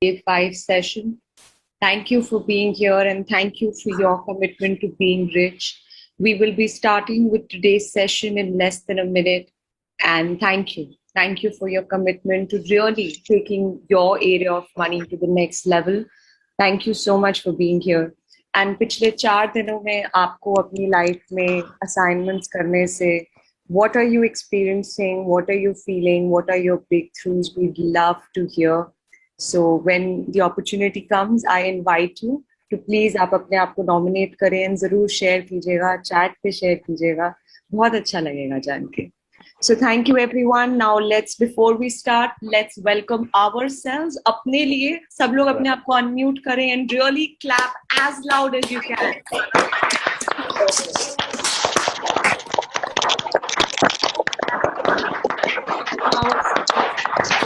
Day 5 session. Thank you for being here and thank you for your commitment to being rich. We will be starting with today's session in less than a minute. And thank you. Thank you for your commitment to really taking your area of money to the next level. Thank you so much for being here. And पिछले 4 दिनों में आपको अपनी life में assignments करने से what are you experiencing? What are you feeling? What are your breakthroughs? We'd love to hear. So when the opportunity comes, I invite you to please आप अपने आप को nominate करें and जरूर share कीजिएगा, chat पे share कीजिएगा, बहुत अच्छा लगेगा जान के. So thank you everyone. Now before we start, let's welcome ourselves. अपने लिए सब लोग अपने आप को unmute करें and really clap as loud as you can.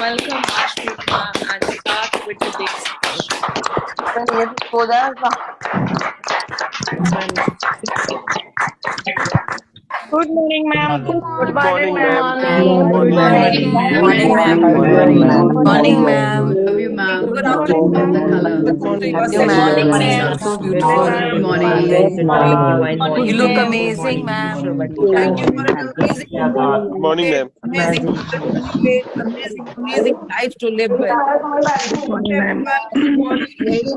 Welcome Ashmita and start with today's Good morning, ma'am. Good morning, ma'am. Good morning, ma'am. Morning, ma'am. Love you, ma'am. Good afternoon. Love the color. Good morning, ma'am. So beautiful. Good morning. You look amazing, ma'am. Thank you for an amazing, Good morning, ma'am. amazing life to live with. Good morning.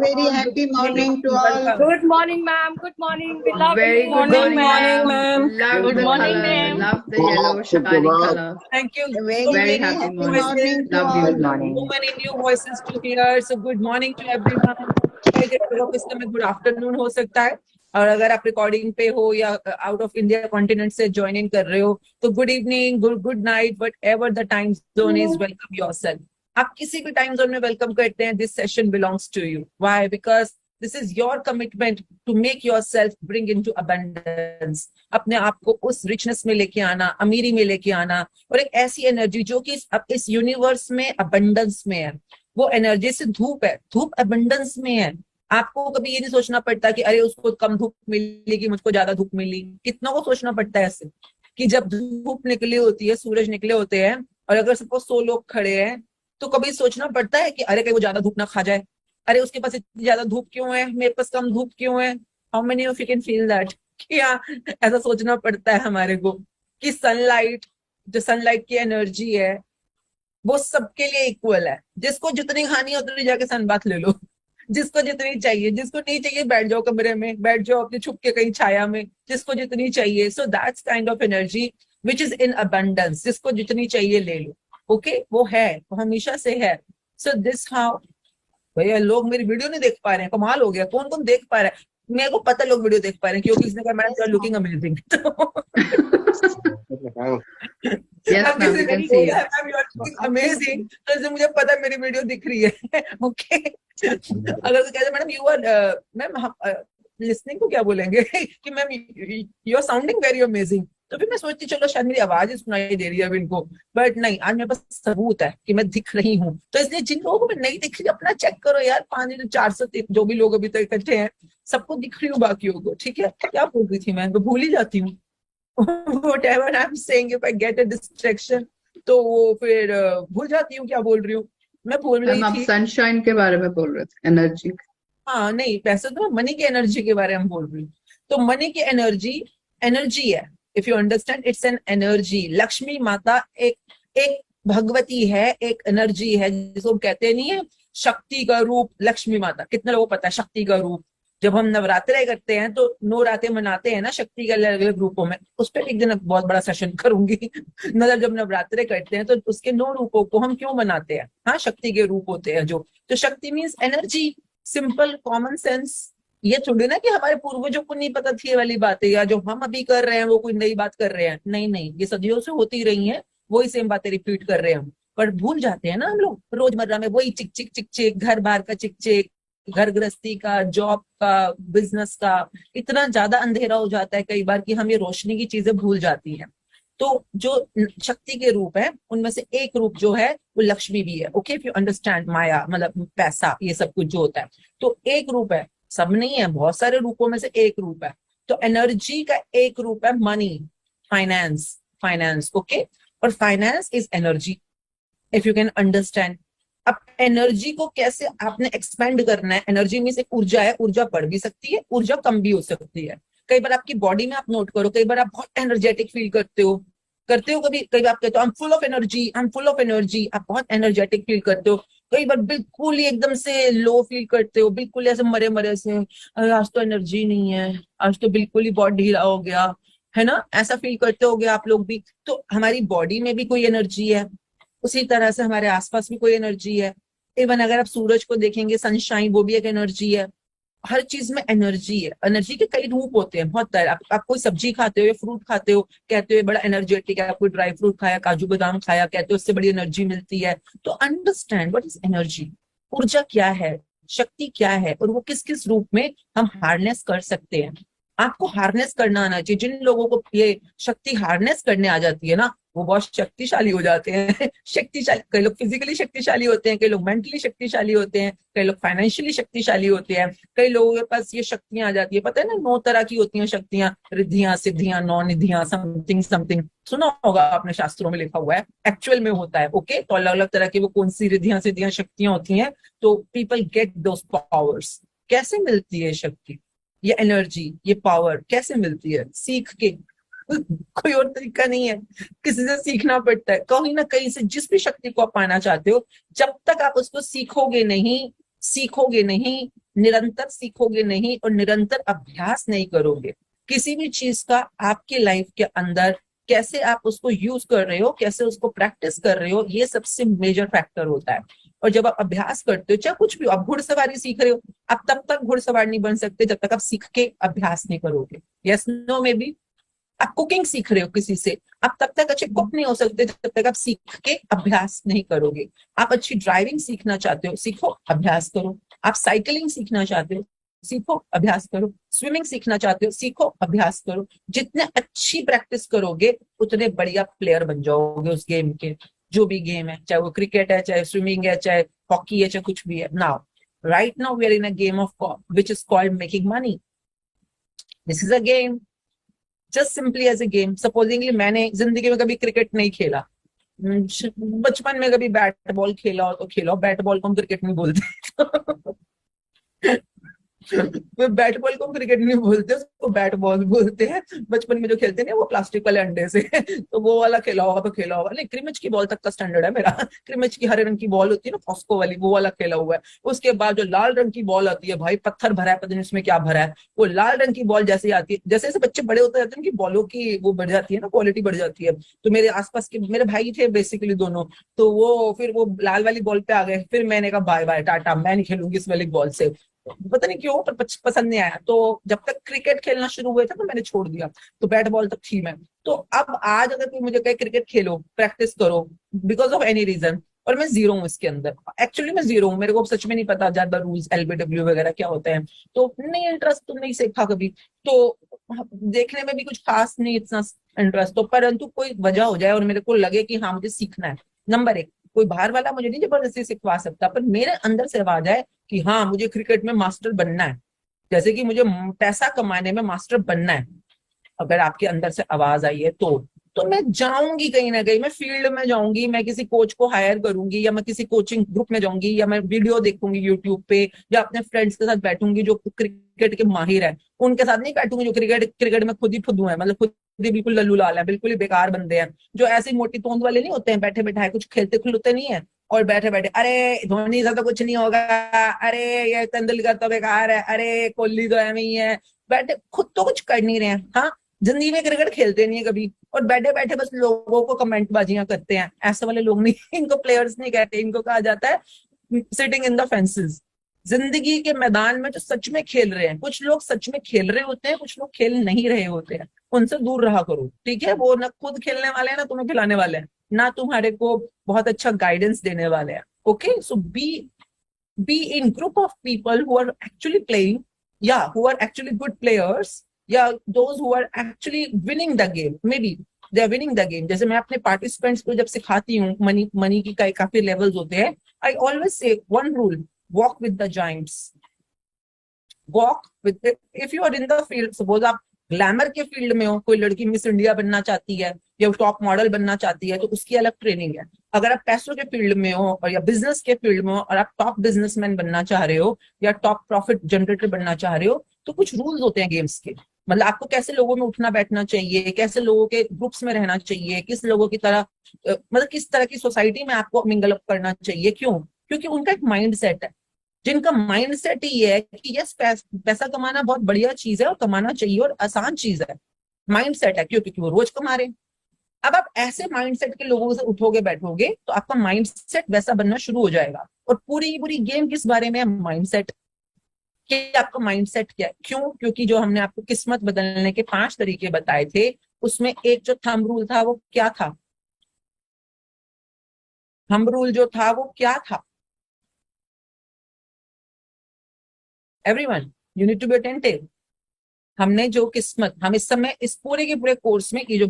Very happy morning to all. Good morning, ma'am. Good morning. We love Very you. good morning, ma'am. Love Good the morning, color. ma'am. Love the yellow shiny color. Thank you. Very happy morning. Love you. So many new voices to hear. So good morning to everyone. इस समय good afternoon हो सकता है और अगर आप recording पे हो या आउट ऑफ इंडिया कॉन्टिनेंट से ज्वाइन इन कर रहे हो तो good evening, good night, whatever the time zone is, welcome yourself. आप किसी भी टाइम जोन में वेलकम करते हैं. This session belongs to you. Why? Because this is your commitment to make yourself bring into abundance. अपने आप को उस रिचनेस में लेके आना, अमीरी में लेके आना और एक ऐसी एनर्जी जो कि इस यूनिवर्स में अबंडेंस में है. वो एनर्जी से धूप है, धूप अबंडेंस में है. आपको कभी ये नहीं सोचना पड़ता कि अरे उसको कम धूप मिलेगी, मुझको ज्यादा धूप मिली. कितनों को सोचना पड़ता है ऐसे कि जब धूप निकली होती है, सूरज निकले होते हैं और अगर सपोज 100 लोग खड़े हैं तो कभी सोचना पड़ता है कि अरे कहीं वो ज्यादा धूप ना खा जाए, अरे उसके पास इतनी ज्यादा धूप क्यों है, मेरे पास कम धूप क्यों है. How many of you can feel that? क्या ऐसा सोचना पड़ता है हमारे को कि सनलाइट, जो सनलाइट की एनर्जी है वो सबके लिए इक्वल है. जिसको जितनी खानी है उतनी जाके सनबाथ ले लो, जिसको जितनी चाहिए. जिसको नहीं चाहिए बैठ जाओ कमरे में, बैठ जाओ अपने छुप के कहीं छाया में, जिसको जितनी चाहिए. So that's kind of energy which is in abundance. जिसको जितनी चाहिए ले लो. ओके वो है, वो हमेशा से है. So this how. भैया लोग मेरी वीडियो नहीं देख पा रहे हैं, कमाल हो गया. कौन कौन देख पा रहा है? मेरे को पता लोग वीडियो देख पा रहे हैं क्योंकि इसने कहा madam you are looking amazing. Yes, ma'am. We can see it. Amazing. तो इससे मुझे पता है मेरी वीडियो दिख रही है. ओके अगर तो कहते madam you are, ma'am listening को क्या बोलेंगे कि ma'am you are sounding very amazing. तो फिर मैं सोचती चलो शायद मेरी आवाज ही सुनाई दे रही है इनको, बट नहीं, आज मेरे पास सबूत है कि मैं दिख रही हूँ. तो इसलिए जिन लोगों को मैं नहीं दिख रही अपना चेक करो यार. 500-400 जो भी लोग अभी तक इकट्ठे हैं सबको दिख रही हूँ, बाकियों को. ठीक है, क्या बोल रही थी मैं? भूल ही जाती हूँ. Whatever I'm saying, if I get a distraction, तो वो फिर भूल जाती हूँ क्या बोल रही हूँ. मैं बोल रही आप थी सनशाइन के बारे में बोल रहे थे, एनर्जी. हाँ नहीं, वैसे तो मनी की एनर्जी के बारे में बोल रही हूँ. तो मनी की एनर्जी है. If you understand, it's an energy. Lakshmi माता एक भगवती है, एक एनर्जी है जिसको हम कहते नहीं है शक्ति का रूप. लक्ष्मी माता कितने लोगों को पता है शक्ति का रूप? जब हम नवरात्रे करते हैं तो 9 रातें मनाते हैं ना शक्ति के अलग अलग रूपों में. उस पर एक दिन बहुत बड़ा सेशन करूंगी. मतलब जब नवरात्रे करते हैं तो उसके 9 रूपों को हम क्यों मनाते हैं? हाँ, शक्ति के रूप होते हैं जो. तो शक्ति means energy. Simple common sense. ये थोड़ी ना कि हमारे पूर्वजों को नहीं पता थी ये वाली बातें, या जो हम अभी कर रहे हैं वो कोई नई बात कर रहे हैं. नहीं, ये सदियों से होती रही है. वही सेम बातें रिपीट कर रहे हैं हम, पर भूल जाते हैं ना हम लोग रोजमर्रा में. वही चिक चिक चिक चिक, घर बार का चिक चिक, घर गृहस्थी का, जॉब का, बिजनेस का. इतना ज्यादा अंधेरा हो जाता है कई बार कि हम ये रोशनी की चीजें भूल जाती हैं. तो जो शक्ति के रूप है उनमें से एक रूप जो है वो लक्ष्मी भी है. ओके, इफ यू अंडरस्टैंड, माया मतलब पैसा, ये सब कुछ जो होता है. तो एक रूप है, सब नहीं है, बहुत सारे रूपों में से एक रूप है. तो एनर्जी का एक रूप है मनी, फाइनेंस. ओके, और finance is energy. If you can understand अब एनर्जी को कैसे आपने एक्सपेंड करना है, एनर्जी मींस एक ऊर्जा है, ऊर्जा बढ़ भी सकती है, ऊर्जा कम भी हो सकती है। कई बार आपकी बॉडी में आप नोट करो, कई बार आप बहुत एनर्जेटिक फील करते हो कभी, कई बार आप कहते हो I am full of energy, I am full of energy, आप बहुत एनर्जेटिक फील करते हो। कई बार बिल्कुल ही एकदम से लो फील करते हो, बिल्कुल ऐसे मरे मरे से, अरे आज तो एनर्जी नहीं है, आज तो बिल्कुल ही बहुत ढीला हो गया, है ना, ऐसा फील करते होगे आप लोग भी। तो हमारी बॉडी में भी कोई एनर्जी है, उसी तरह से हमारे आसपास भी कोई एनर्जी है। इवन अगर आप सूरज को देखेंगे, सनशाइन, वो भी एक एनर्जी है। हर चीज में एनर्जी है। एनर्जी के कई रूप होते हैं, बहुत तरह। आप कोई सब्जी खाते हो या फ्रूट खाते हो, कहते हो बड़ा एनर्जेटिक है, आप कोई ड्राई फ्रूट खाया, काजू बादाम खाया, कहते हो उससे बड़ी एनर्जी मिलती है। तो अंडरस्टैंड व्हाट इज एनर्जी, ऊर्जा क्या है, शक्ति क्या है, और वो किस किस रूप में हम हार्नेस कर सकते हैं। आपको हार्नेस करना आना चाहिए। जिन लोगों को ये शक्ति हार्नेस करने आ जाती है ना, वो बहुत शक्तिशाली हो जाते हैं। शक्तिशाली, कई लोग फिजिकली शक्तिशाली होते हैं, कई लोग मेंटली शक्तिशाली होते हैं, कई लोग फाइनेंशियली शक्तिशाली होते हैं, कई लोगों के पास ये शक्तियां आ जाती है। पता है ना, 9 तरह की होती हैं शक्तियां, रिद्धियां, सिद्धियां, 9 निधियां, समथिंग समथिंग, सुना होगा आपने, शास्त्रों में लिखा हुआ है, एक्चुअल में होता है। ओके, तो अलग अलग तरह की वो कौन सी रिद्धियां, सिद्धियां, शक्तियां होती हैं। तो पीपल गेट दोस पावर्स। कैसे मिलती है शक्ति, ये एनर्जी, ये पावर कैसे मिलती है? सीख के। कोई और तरीका नहीं है, किसी से सीखना पड़ता है कहीं ना कहीं से। जिस भी शक्ति को आप पाना चाहते हो, जब तक आप उसको सीखोगे नहीं, निरंतर सीखोगे नहीं और निरंतर अभ्यास नहीं करोगे, किसी भी चीज का आपके लाइफ के अंदर कैसे आप उसको यूज कर रहे हो, कैसे उसको प्रैक्टिस कर रहे हो, ये सबसे मेजर फैक्टर होता है। और जब आप अभ्यास करते हो, चाहे कुछ भी, आप घुड़सवारी सीख रहे हो, आप तब तक घुड़सवार नहीं बन सकते जब तक आप सीख के अभ्यास नहीं करोगे। यस नो में भी। आप कुकिंग सीख रहे हो किसी से, आप तब तक अच्छे कुक नहीं हो सकते जब तक आप सीख के अभ्यास नहीं करोगे। आप अच्छी ड्राइविंग सीखना चाहते हो, सीखो, अभ्यास करो। आप साइकिलिंग सीखना चाहते हो, सीखो, अभ्यास करो। स्विमिंग सीखना चाहते हो, सीखो, अभ्यास करो। जितने अच्छी प्रैक्टिस करोगे, उतने बढ़िया प्लेयर बन जाओगे उस गेम के। जो भी गेम है, चाहे वो क्रिकेट है, चाहे स्विमिंग है, चाहे हॉकी है, चाहे कुछ भी है। Now right now we are in a game of which is called making money. This is a game, just simply as a game. Supposingly मैंने जिंदगी में कभी क्रिकेट नहीं खेला, बचपन में कभी बैट बॉल खेला हो तो खेला, बैट बॉल को हम क्रिकेट नहीं बोलते। बैट बॉल को क्रिकेट नहीं बोलते, उसको बैट बॉल बोलते हैं। बचपन में जो खेलते हैं वो प्लास्टिक वाले अंडे से, तो वो वाला खेला होगा तो खेला होगा। नहीं, क्रिमिच की बॉल तक का स्टैंडर्ड है मेरा। क्रिमिच की हरे रंग की बॉल होती है ना, फॉस्को वाली, वो वाला खेला हुआ है। उसके बाद जो लाल रंग की बॉल आती है, भाई पत्थर भरा है, पता नहीं उसमें क्या भरा है। वो लाल रंग की बॉल जैसे आती है, जैसे जैसे बच्चे बड़े होते जाते हैं उनकी बॉलों की वो बढ़ जाती है ना, क्वालिटी बढ़ जाती है। तो मेरे आसपास के मेरे भाई थे बेसिकली दोनों, तो वो फिर वो लाल वाली बॉल पे आ गए। फिर मैंने कहा बाय बाय टाटा, मैं नहीं खेलूंगी इस वाली बॉल से। पता नहीं क्यों, पर पसंद नहीं आया। तो जब तक क्रिकेट खेलना शुरू हुए थे तो मैंने छोड़ दिया, तो बैट बॉल तक थी मैं। तो अब आज अगर कोई मुझे कहे क्रिकेट खेलो, प्रैक्टिस करो, बिकॉज ऑफ एनी रीजन, और मैं जीरो हूँ इसके अंदर, एक्चुअली मैं जीरो हूँ, मेरे को सच में नहीं पता ज्यादा रूल्स, एलबीडब्ल्यू वगैरह क्या होते हैं, तो नहीं इंटरेस्ट, तो नहीं सीखा कभी, तो देखने में भी कुछ खास नहीं इतना इंटरेस्ट। तो परंतु कोई वजह हो जाए और मेरे को लगे कि हाँ मुझे सीखना है, नंबर 1, कोई बाहर वाला मुझे नहीं जबरदस्ती सिखवा सकता, पर मेरे अंदर से आवाज आए कि हाँ मुझे क्रिकेट में मास्टर बनना है, जैसे कि मुझे पैसा कमाने में मास्टर बनना है। अगर आपके अंदर से आवाज आई है तो मैं जाऊंगी कहीं ना कहीं, मैं फील्ड में जाऊंगी, मैं किसी कोच को हायर करूंगी, या मैं किसी कोचिंग ग्रुप में जाऊंगी, या मैं वीडियो देखूंगी यूट्यूब पे, या अपने फ्रेंड्स के साथ बैठूंगी जो क्रिकेट के माहिर है, उनके साथ नहीं बैठूंगी जो क्रिकेट में खुद ही फुद्दू है, मतलब खुद ही बिल्कुल लल्लू लाल है, बिल्कुल ही बेकार बंदे हैं, जो ऐसे मोटी तोंद वाले नहीं होते हैं, बैठे बैठाए कुछ खेलते खुलते नहीं है, और बैठे बैठे अरे धोनी से तो कुछ नहीं होगा, अरे ये तेंदुलकर तो बेकार है, अरे कोहली तो ऐਵੇਂ ही है, बैठे खुद तो कुछ कर नहीं रहे हैं। हाँ, जिंदगी में क्रिकेट खेलते नहीं है कभी, और बैठे बैठे बस लोगों को कमेंट बाजियां करते हैं। ऐसे वाले लोग नहीं, इनको प्लेयर्स नहीं कहते, इनको कहा जाता है सिटिंग इन द फेंसेस। जिंदगी के मैदान में जो सच में खेल रहे हैं, कुछ लोग सच में खेल रहे होते हैं, कुछ लोग खेल नहीं रहे होते हैं, उनसे दूर रहा करो, ठीक है? वो ना खुद खेलने वाले हैं, ना तुम्हें खिलाने वाले हैं, ना तुम्हारे को बहुत अच्छा गाइडेंस देने वाले हैं। Okay, so be in group of people who are actually playing, या who are actually good players, या those who are actually winning the game, may be they are winning the game. जैसे मैं अपने participants को जब सिखाती हूँ, money की काफी लेवल्स होते हैं, आई ऑलवेज से one rule, walk with the giants, walk with it. If you are in the field, suppose आप ग्लैमर के फील्ड में हो, कोई लड़की मिस इंडिया बनना चाहती है या टॉप मॉडल बनना चाहती है तो उसकी अलग ट्रेनिंग है। अगर आप पैसों के फील्ड में हो और या बिजनेस के फील्ड में हो और आप टॉप बिजनेसमैन बनना चाह रहे हो या टॉप प्रॉफिट जनरेटर बनना चाह रहे हो तो कुछ रूल्स होते हैं गेम्स के। मतलब आपको कैसे लोगों में उठना बैठना चाहिए, कैसे लोगों के ग्रुप्स में रहना चाहिए, किस लोगों की तरह मतलब किस तरह की सोसाइटी में आपको मिंगल अप करना चाहिए। क्यों? क्योंकि उनका एक माइंड सेट है, जिनका माइंड सेट ही है कि यस पैसा कमाना बहुत बढ़िया चीज है और कमाना चाहिए और आसान चीज है। माइंड सेट है क्यों? क्योंकि वो रोज कमा रहे हैं। अब आप ऐसे माइंडसेट के लोगों से उठोगे बैठोगे तो आपका माइंडसेट वैसा बनना शुरू हो जाएगा। और पूरी पूरी गेम किस बारे में है? माइंडसेट। कि आपका माइंडसेट क्या है? क्यों? क्योंकि जो हमने आपको किस्मत बदलने के 5 तरीके बताए थे उसमें एक जो थंब रूल था वो क्या था? थंब रूल जो था वो क्या था? Everyone you need to be attentive. हमने जो किस्मत, हम इस समय इस पूरे के पूरे कोर्स में ये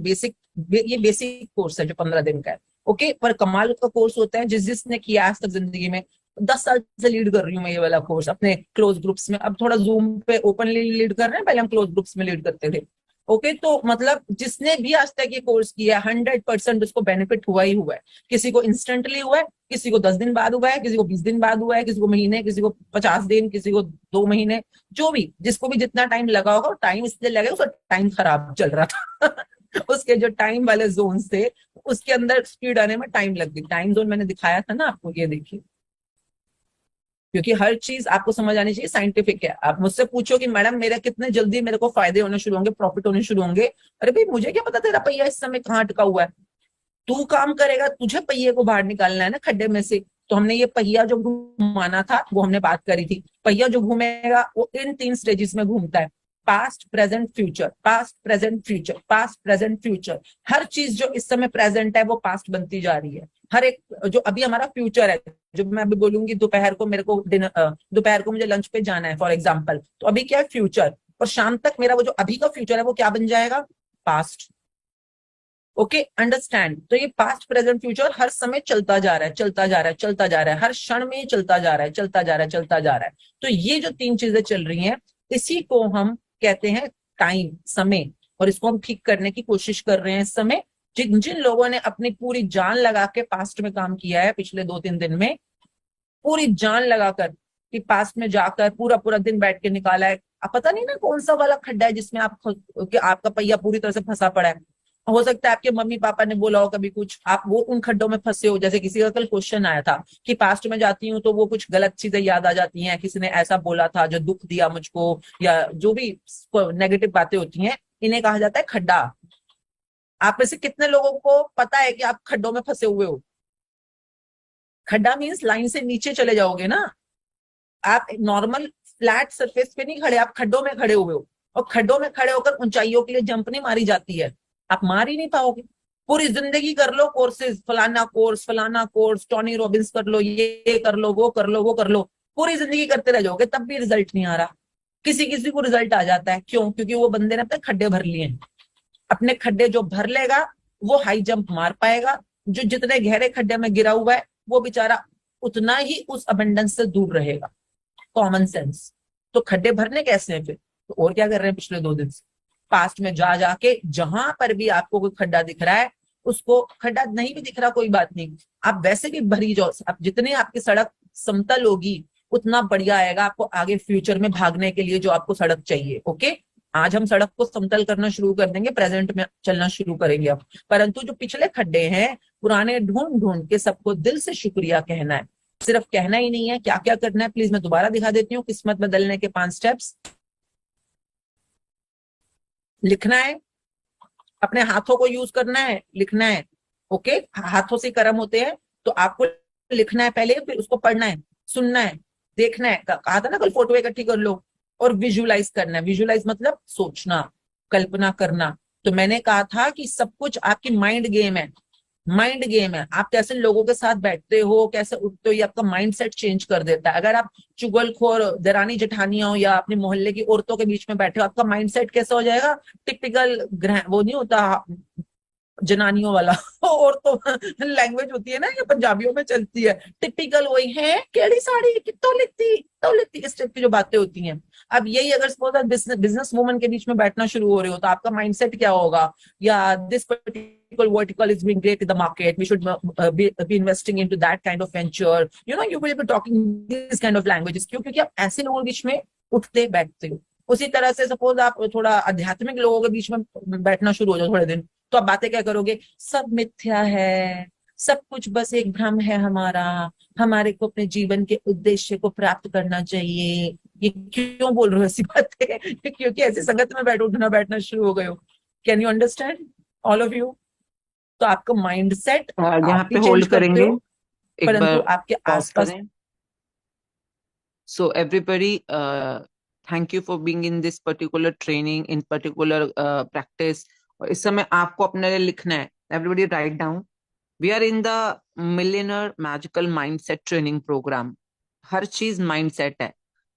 बेसिक कोर्स है जो 15 दिन का है, ओके। पर कमाल का कोर्स होता है जिसने किया आज तक जिंदगी में। 10 साल से लीड कर रही हूँ मैं ये वाला कोर्स अपने क्लोज ग्रुप्स में। अब थोड़ा जूम पे ओपनली लीड कर रहे हैं, पहले हम क्लोज ग्रुप्स में लीड करते थे, ओके। तो मतलब जिसने भी आज तक ये कोर्स किया 100% उसको बेनिफिट हुआ ही हुआ है। किसी को इंस्टेंटली हुआ है, किसी को 10 दिन बाद हुआ है, किसी को 20 दिन बाद हुआ है, किसी को महीने, किसी को 50 दिन, किसी को 2 महीने, जो भी जिसको भी जितना टाइम लगा होगा। टाइम इसलिए लगा उसका टाइम खराब चल रहा था उसके जो टाइम वाले जोन थे उसके अंदर स्पीड आने में टाइम लग गई। टाइम जोन मैंने दिखाया था ना आपको, ये देखिए। क्योंकि हर चीज आपको समझ आनी चाहिए, साइंटिफिक है। आप मुझसे पूछो कि मैडम मेरा कितने जल्दी मेरे को फायदे होने शुरू होंगे, प्रॉफिट होने शुरू होंगे। अरे भाई मुझे क्या पता तेरा पहिया इस समय कहाँ अटका हुआ है। तू काम करेगा, तुझे पहिए को बाहर निकालना है ना खड्डे में से। तो हमने ये पहिया जो घुमाना था वो हमने बात करी थी। पहिया जो घूमेगा वो इन 3 स्टेजेस में घूमता है, past present future, past present future, past present future. हर चीज जो इस समय प्रेजेंट है वो पास्ट बनती जा रही है। हर एक जो अभी हमारा फ्यूचर है, जो मैं अभी बोलूंगी दोपहर को मेरे को दोपहर को मुझे लंच पे जाना है फॉर एग्जाम्पल, तो अभी क्या है? फ्यूचर। और शाम तक मेरा वो जो अभी का फ्यूचर है वो क्या बन जाएगा? पास्ट। Okay, understand. तो ये पास्ट प्रेजेंट फ्यूचर हर समय चलता जा रहा है, चलता जा रहा है, चलता जा रहा है, हर क्षण में चलता जा रहा है, चलता जा रहा है, चलता जा रहा है। तो ये जो 3 चीजें चल रही हैं इसी को हम कहते हैं टाइम, समय। और इसको हम ठीक करने की कोशिश कर रहे हैं इस समय। जिन जिन लोगों ने अपनी पूरी जान लगा के पास्ट में काम किया है पिछले 2-3 दिन में, पूरी जान लगाकर कि पास्ट में जाकर पूरा पूरा दिन बैठ के निकाला है। अब पता नहीं ना कौन सा वाला खड्डा है जिसमें आपका पहिया पूरी तरह से फंसा पड़ा है। हो सकता है आपके मम्मी पापा ने बोला हो कभी कुछ, आप वो उन खड्डों में फंसे हो। जैसे किसी का कल क्वेश्चन आया था कि पास्ट में जाती हूँ तो वो कुछ गलत चीजें याद आ जाती हैं, किसी ने ऐसा बोला था जो दुख दिया मुझको, या जो भी नेगेटिव बातें होती हैं, इन्हें कहा जाता है खड्डा। आप में से कितने लोगों को पता है कि आप खड्डों में फंसे हुए हो? खड्डा मीन्स लाइन से नीचे चले जाओगे ना। आप नॉर्मल फ्लैट सरफेस पे नहीं खड़े, आप खड्डों में खड़े हुए हो। और खड्डों में खड़े होकर ऊंचाइयों के लिए जंप नहीं मारी जाती है, आप मार ही नहीं पाओगे। पूरी जिंदगी कर लो कोर्सेज, फलाना कोर्स, टोनी रॉबिन्स कर लो, ये कर लो, वो कर लो, वो कर लो, पूरी जिंदगी करते रह जाओगे तब भी रिजल्ट नहीं आ रहा। किसी किसी को रिजल्ट आ जाता है, क्यों? क्योंकि वो बंदे ने अपने खड्डे भर लिए हैं। अपने खड्डे जो भर लेगा वो हाई जंप मार पाएगा। जो जितने गहरे खड्डे में गिरा हुआ है वो बेचारा उतना ही उस अबंडेंस से दूर रहेगा। Common sense. तो खड्डे भरने कैसे हैं फिर? तो और क्या कर रहे हैं पिछले 2 दिन से? पास्ट में जा जाके जहां पर भी आपको कोई खड्डा दिख रहा है, उसको, खड्डा नहीं भी दिख रहा कोई बात नहीं, आप वैसे भी भरी जाओ। आप जितनी आपकी सड़क समतल होगी उतना बढ़िया आएगा आपको आगे फ्यूचर में भागने के लिए जो आपको सड़क चाहिए। ओके, आज हम सड़क को समतल करना शुरू कर देंगे, प्रेजेंट में चलना शुरू करेंगे अब। परंतु जो पिछले खड्डे हैं पुराने, ढूंढ ढूंढ के सबको दिल से शुक्रिया कहना है। सिर्फ कहना ही नहीं है, क्या क्या करना है प्लीज मैं दोबारा दिखा देती हूँ। किस्मत बदलने के 5 स्टेप्स। लिखना है, अपने हाथों को यूज करना है, लिखना है। ओके, हाथों से कर्म होते हैं तो आपको लिखना है पहले, फिर उसको पढ़ना है, सुनना है, देखना है। कहा था ना कल फोटो इकट्ठी कर लो। और विजुलाइज करना है। विजुलाइज मतलब सोचना, कल्पना करना। तो मैंने कहा था कि सब कुछ आपकी माइंड गेम है। माइंड गेम है। आप कैसे लोगों के साथ बैठते हो, कैसे उठते हो, ये आपका माइंडसेट चेंज कर देता है। अगर आप चुगलखोर दरानी जेठानियां हो या अपने मोहल्ले की औरतों के बीच में बैठे हो, आपका माइंडसेट कैसा हो जाएगा? टिपिकल वो नहीं होता जनानियों वाला और तो लैंग्वेज होती है ना, ये पंजाबियों में चलती है, टिपिकल वही है, केड़ी साड़ी कितो लेती, इस टाइप की जो बातें होती हैं। अब यही अगर सपोज बिजनेस वुमन के बीच में बैठना शुरू हो रहे हो तो आपका माइंडसेट क्या होगा? या this particular vertical is being great in the market, we should be investing into that kind of venture, you will be talking these kind of languages। क्यों? क्योंकि आप ऐसे लोगों के बीच में उठते बैठते हो। उसी तरह से सपोज आप थोड़ा आध्यात्मिक लोगों के बीच में बैठना शुरू हो जाओ थोड़े दिन, तो आप बातें क्या करोगे? सब मिथ्या है, सब कुछ बस एक भ्रम है हमारा, हमारे को अपने जीवन के उद्देश्य को प्राप्त करना चाहिए। ये क्यों बोल रहे हो ऐसी बातें? क्योंकि ऐसी संगत में उठना बैठना शुरू हो गए हो। Can you understand all of you? तो आपका माइंडसेट यहाँ आप पे भी होल्ड चेंज करते करेंगे, हो, एक परंतु बार आपके पॉज आसपास करें। So everybody, thank you for being in this particular training, in particular practice। और इस समय आपको अपने लिए लिखना है। Everybody write down। We are in the Millionaire Magical Mindset Training Program। हर चीज माइंडसेट है।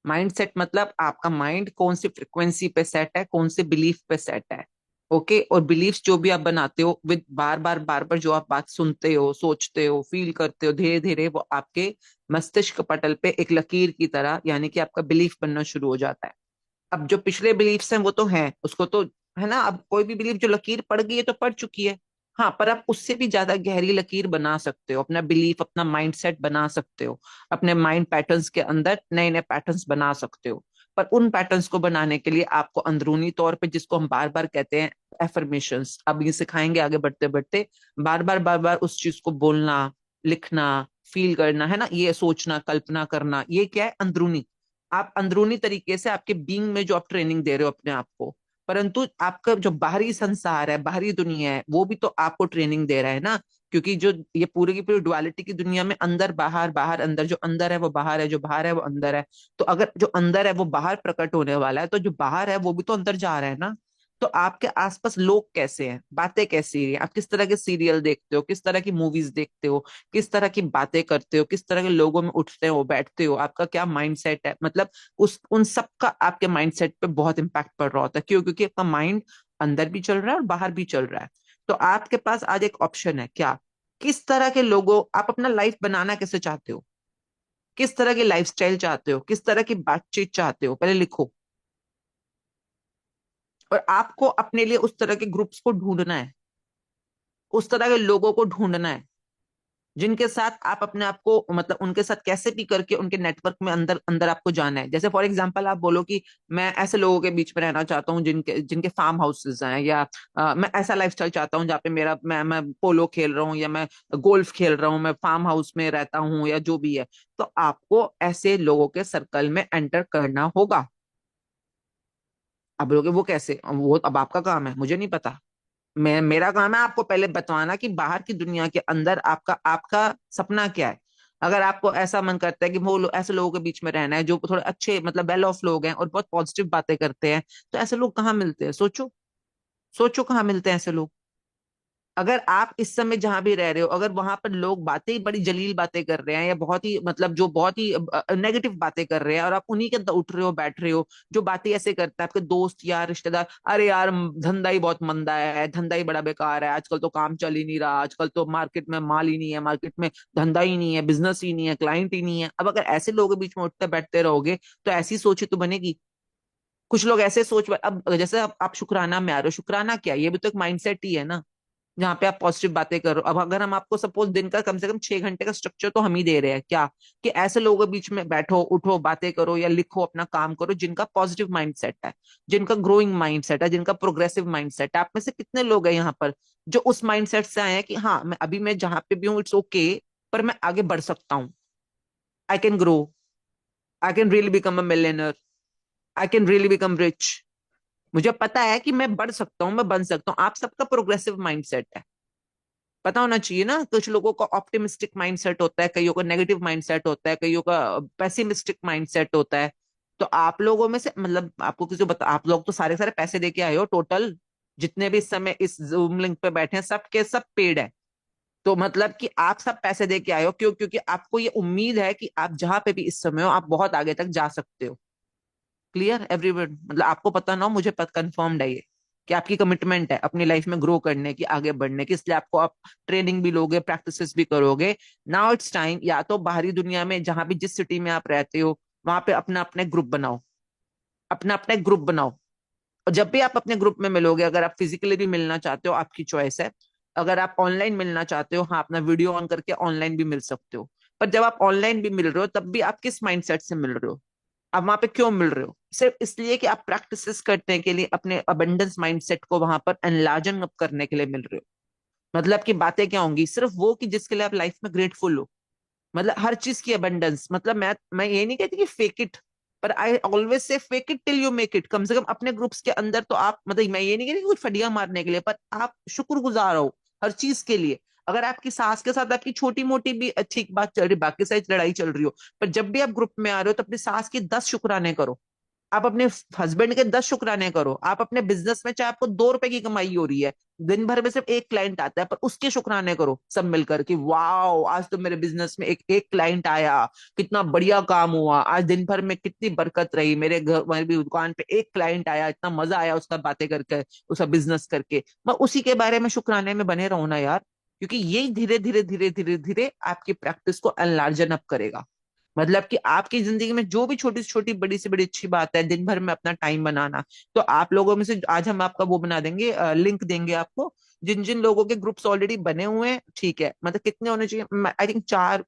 माइंडसेट मतलब आपका माइंड कौन सी फ्रिक्वेंसी पे सेट है, कौन से बिलीफ पे सेट है। ओके, और बिलीफ्स जो भी आप बनाते हो विद बार बार जो आप बात सुनते हो, सोचते हो, फील करते हो, धीरे धीरे वो आपके मस्तिष्क पटल पे एक लकीर की तरह, यानी कि आपका बिलीफ बनना शुरू हो जाता है। अब जो पिछले बिलीफ्स हैं वो तो हैं, उसको तो है ना, अब कोई भी बिलीफ जो लकीर पड़ गई है तो पड़ चुकी है। हाँ, पर आप उससे भी ज्यादा गहरी लकीर बना सकते हो, अपना बिलीफ, अपना माइंडसेट बना सकते हो, अपने माइंड पैटर्न्स के अंदर नए नए पैटर्न्स बना सकते हो। पर उन पैटर्न्स को बनाने के लिए आपको अंदरूनी तौर पे, जिसको हम बार बार कहते हैं एफर्मेशंस, अब ये सिखाएंगे आगे बढ़ते बढ़ते, बार बार उस चीज को बोलना, लिखना, फील करना, है ना, ये सोचना, कल्पना करना, ये क्या है? अंदरूनी। आप अंदरूनी तरीके से आपके बीइंग में जो आप ट्रेनिंग दे रहे हो अपने आप को, परंतु आपका जो बाहरी संसार है, बाहरी दुनिया है, वो भी तो आपको ट्रेनिंग दे रहा है ना। क्योंकि जो ये पूरी की पूरी डुअलिटी की दुनिया में अंदर बाहर, बाहर अंदर, जो अंदर है वो बाहर है, जो बाहर है वो अंदर है। तो अगर जो अंदर है वो बाहर प्रकट होने वाला है, तो जो बाहर है वो भी तो अंदर जा रहा है ना। तो आपके आसपास लोग कैसे हैं, बातें कैसी हैं, आप किस तरह के सीरियल देखते हो, किस तरह की मूवीज देखते हो, किस तरह की बातें करते हो, किस तरह के लोगों में उठते हो बैठते हो, आपका क्या माइंडसेट है, मतलब उस उन सब का आपके माइंडसेट पे बहुत इंपैक्ट पड़ रहा होता है। क्यों? क्योंकि आपका माइंड अंदर भी चल रहा है और बाहर भी चल रहा है। तो आपके पास आज एक ऑप्शन है, क्या? किस तरह के लोगों, आप अपना लाइफ बनाना कैसे चाहते हो, किस तरह की लाइफस्टाइल चाहते हो, किस तरह की बातचीत चाहते हो, पहले लिखो। और आपको अपने लिए उस तरह के ग्रुप्स को ढूंढना है, उस तरह के लोगों को ढूंढना है जिनके साथ आप अपने आप को, मतलब उनके साथ कैसे भी करके उनके नेटवर्क में अंदर अंदर आपको जाना है। जैसे फॉर एग्जांपल आप बोलो कि मैं ऐसे लोगों के बीच में रहना चाहता हूँ जिनके जिनके फार्म हाउसेज हैं, या मैं ऐसा लाइफस्टाइल चाहता हूँ जहाँ पे मेरा मैं पोलो खेल रहा हूँ, या मैं गोल्फ खेल रहा हूँ, मैं फार्म हाउस में रहता हूँ, या जो भी है। तो आपको ऐसे लोगों के सर्कल में एंटर करना होगा। अब बोलोगे वो कैसे? वो अब आपका काम है, मुझे नहीं पता। मेरा काम है आपको पहले बतवाना कि बाहर की दुनिया के अंदर आपका आपका सपना क्या है। अगर आपको ऐसा मन करता है कि ऐसे लोगों के बीच में रहना है जो थोड़े अच्छे, मतलब वेल ऑफ लोग हैं और बहुत पॉजिटिव बातें करते हैं, तो ऐसे लोग कहाँ मिलते हैं? सोचो, सोचो कहाँ मिलते हैं ऐसे लोग। अगर आप इस समय जहां भी रह रहे हो, अगर वहां पर लोग बातें ही बड़ी जलील बातें कर रहे हैं, या बहुत ही, मतलब जो बहुत ही नेगेटिव बातें कर रहे हैं, और आप उन्हीं के अंदर उठ रहे हो, बैठ रहे हो, जो बातें ऐसे करता है आपके दोस्त यार, रिश्तेदार, अरे यार धंधा ही बहुत मंदा है, धंधा ही बड़ा बेकार है, आजकल तो काम चल ही नहीं रहा, आजकल तो मार्केट में माल ही नहीं है, मार्केट में धंधा ही नहीं है, बिजनेस ही नहीं है, क्लाइंट ही नहीं है। अब अगर ऐसे लोगों के बीच में उठते बैठते रहोगे तो ऐसी सोच ही तो बनेगी। कुछ लोग ऐसे सोच, अब जैसे आप शुक्राना में आ रहे हो, शुक्राना क्या है? ये भी तो एक माइंडसेट ही है ना, जहाँ पे आप पॉजिटिव बातें करो। अब अगर हम आपको सपोज दिन का कम से कम 6 घंटे का स्ट्रक्चर तो हम ही दे रहे हैं, क्या? कि ऐसे लोगों के बीच में बैठो, उठो, बातें करो, या लिखो, अपना काम करो, जिनका पॉजिटिव माइंडसेट है, जिनका ग्रोइंग माइंडसेट है, जिनका प्रोग्रेसिव माइंडसेट है। आप में से कितने लोग हैं यहाँ पर जो उस माइंडसेट से आए हैं कि हाँ, मैं जहां पे भी हूँ इट्स ओके, पर मैं आगे बढ़ सकता हूँ, I can grow, I can really become a millionaire, I can really become rich. मुझे पता है कि मैं बढ़ सकता हूँ, मैं बन सकता हूँ। आप सबका प्रोग्रेसिव माइंडसेट है, पता होना चाहिए ना। कुछ लोगों का ऑप्टिमिस्टिक माइंडसेट होता है, कईयों का नेगेटिव माइंडसेट होता है, कईयों का पेसिमिस्टिक माइंडसेट होता है। तो आप लोगों में से, मतलब आपको किसी को बता, आप लोग तो सारे सारे पैसे दे के आए हो टोटल, जितने भी इस समय इस जूम लिंक पे बैठे हैं, सब के सब पेड है। तो मतलब कि आप सब पैसे दे के आए हो, क्यों? क्योंकि आपको ये उम्मीद है कि आप जहां पे भी इस समय हो, आप बहुत आगे तक जा सकते हो। Clear everyone? मतलब आपको पता ना हो, मुझे कंफर्म्ड है ये कि आपकी कमिटमेंट है अपनी लाइफ में ग्रो करने की, आगे बढ़ने की, इसलिए आपको आप ट्रेनिंग भी लोगे, प्रैक्टिसेस भी करोगे। नाउ इट्स टाइम, या तो बाहरी दुनिया में जहां भी जिस सिटी में आप रहते हो वहां पे अपना अपना ग्रुप बनाओ, अपना अपना एक ग्रुप बनाओ। और जब भी आप अपने ग्रुप में मिलोगे, अगर आप फिजिकली भी मिलना चाहते हो आपकी चॉइस है, अगर आप ऑनलाइन मिलना चाहते हो, हाँ अपना वीडियो ऑन करके ऑनलाइन भी मिल सकते हो। पर जब आप ऑनलाइन भी मिल रहे हो तब भी आप किस माइंडसेट से मिल रहे हो, आप वहां पे क्यों मिल रहे हो? सिर्फ इसलिए कि आप प्रैक्टिसेस करने के लिए, अपने अबंडेंस माइंडसेट को वहां पर एनलार्जन अप करने के लिए मिल रहे हो। मतलब की बातें क्या होंगी? सिर्फ वो कि जिसके लिए आप लाइफ में ग्रेटफुल हो। मतलब हर चीज की अबंडेंस, मतलब मैं ये नहीं कहती कि फेक इट, पर I always say fake it till you make it. कम से कम अपने ग्रुप्स के अंदर तो आप, मतलब मैं ये नहीं कहती कुछ फटिया मारने के लिए, पर आप शुक्रगुजार हो हर चीज के लिए। अगर आपकी सास के साथ आपकी छोटी मोटी भी अच्छी बात चल रही, बाकी सारी लड़ाई चल रही हो, पर जब भी आप ग्रुप में आ रहे हो तो अपनी सास की 10 शुक्राने करो, आप अपने हस्बैंड के 10 शुक्राने करो, आप अपने बिजनेस में चाहे आपको 2 रुपए की कमाई हो रही है, दिन भर में सिर्फ एक क्लाइंट आता है, पर उसके शुक्राने करो सब मिलकर कि वाओ आज तो मेरे बिजनेस में एक एक क्लाइंट आया, कितना बढ़िया काम हुआ, आज दिन भर में कितनी बरकत रही, मेरे घर मेरी दुकान पे एक क्लाइंट आया, इतना मजा आया उसका बातें करके, उसका बिजनेस करके। मैं उसी के बारे में शुक्राने में बने रहूं ना यार, क्योंकि यही धीरे धीरे धीरे धीरे धीरे आपकी प्रैक्टिस को एनलार्जन अप करेगा। मतलब कि आपकी जिंदगी में जो भी छोटी से छोटी, बड़ी से बड़ी अच्छी बात है, दिन भर में अपना टाइम बनाना। तो आप लोगों में से आज हम आपका वो बना देंगे, लिंक देंगे आपको, जिन जिन लोगों के ग्रुप्स ऑलरेडी बने हुए हैं, ठीक है, मतलब कितने होने चाहिए? I think 4,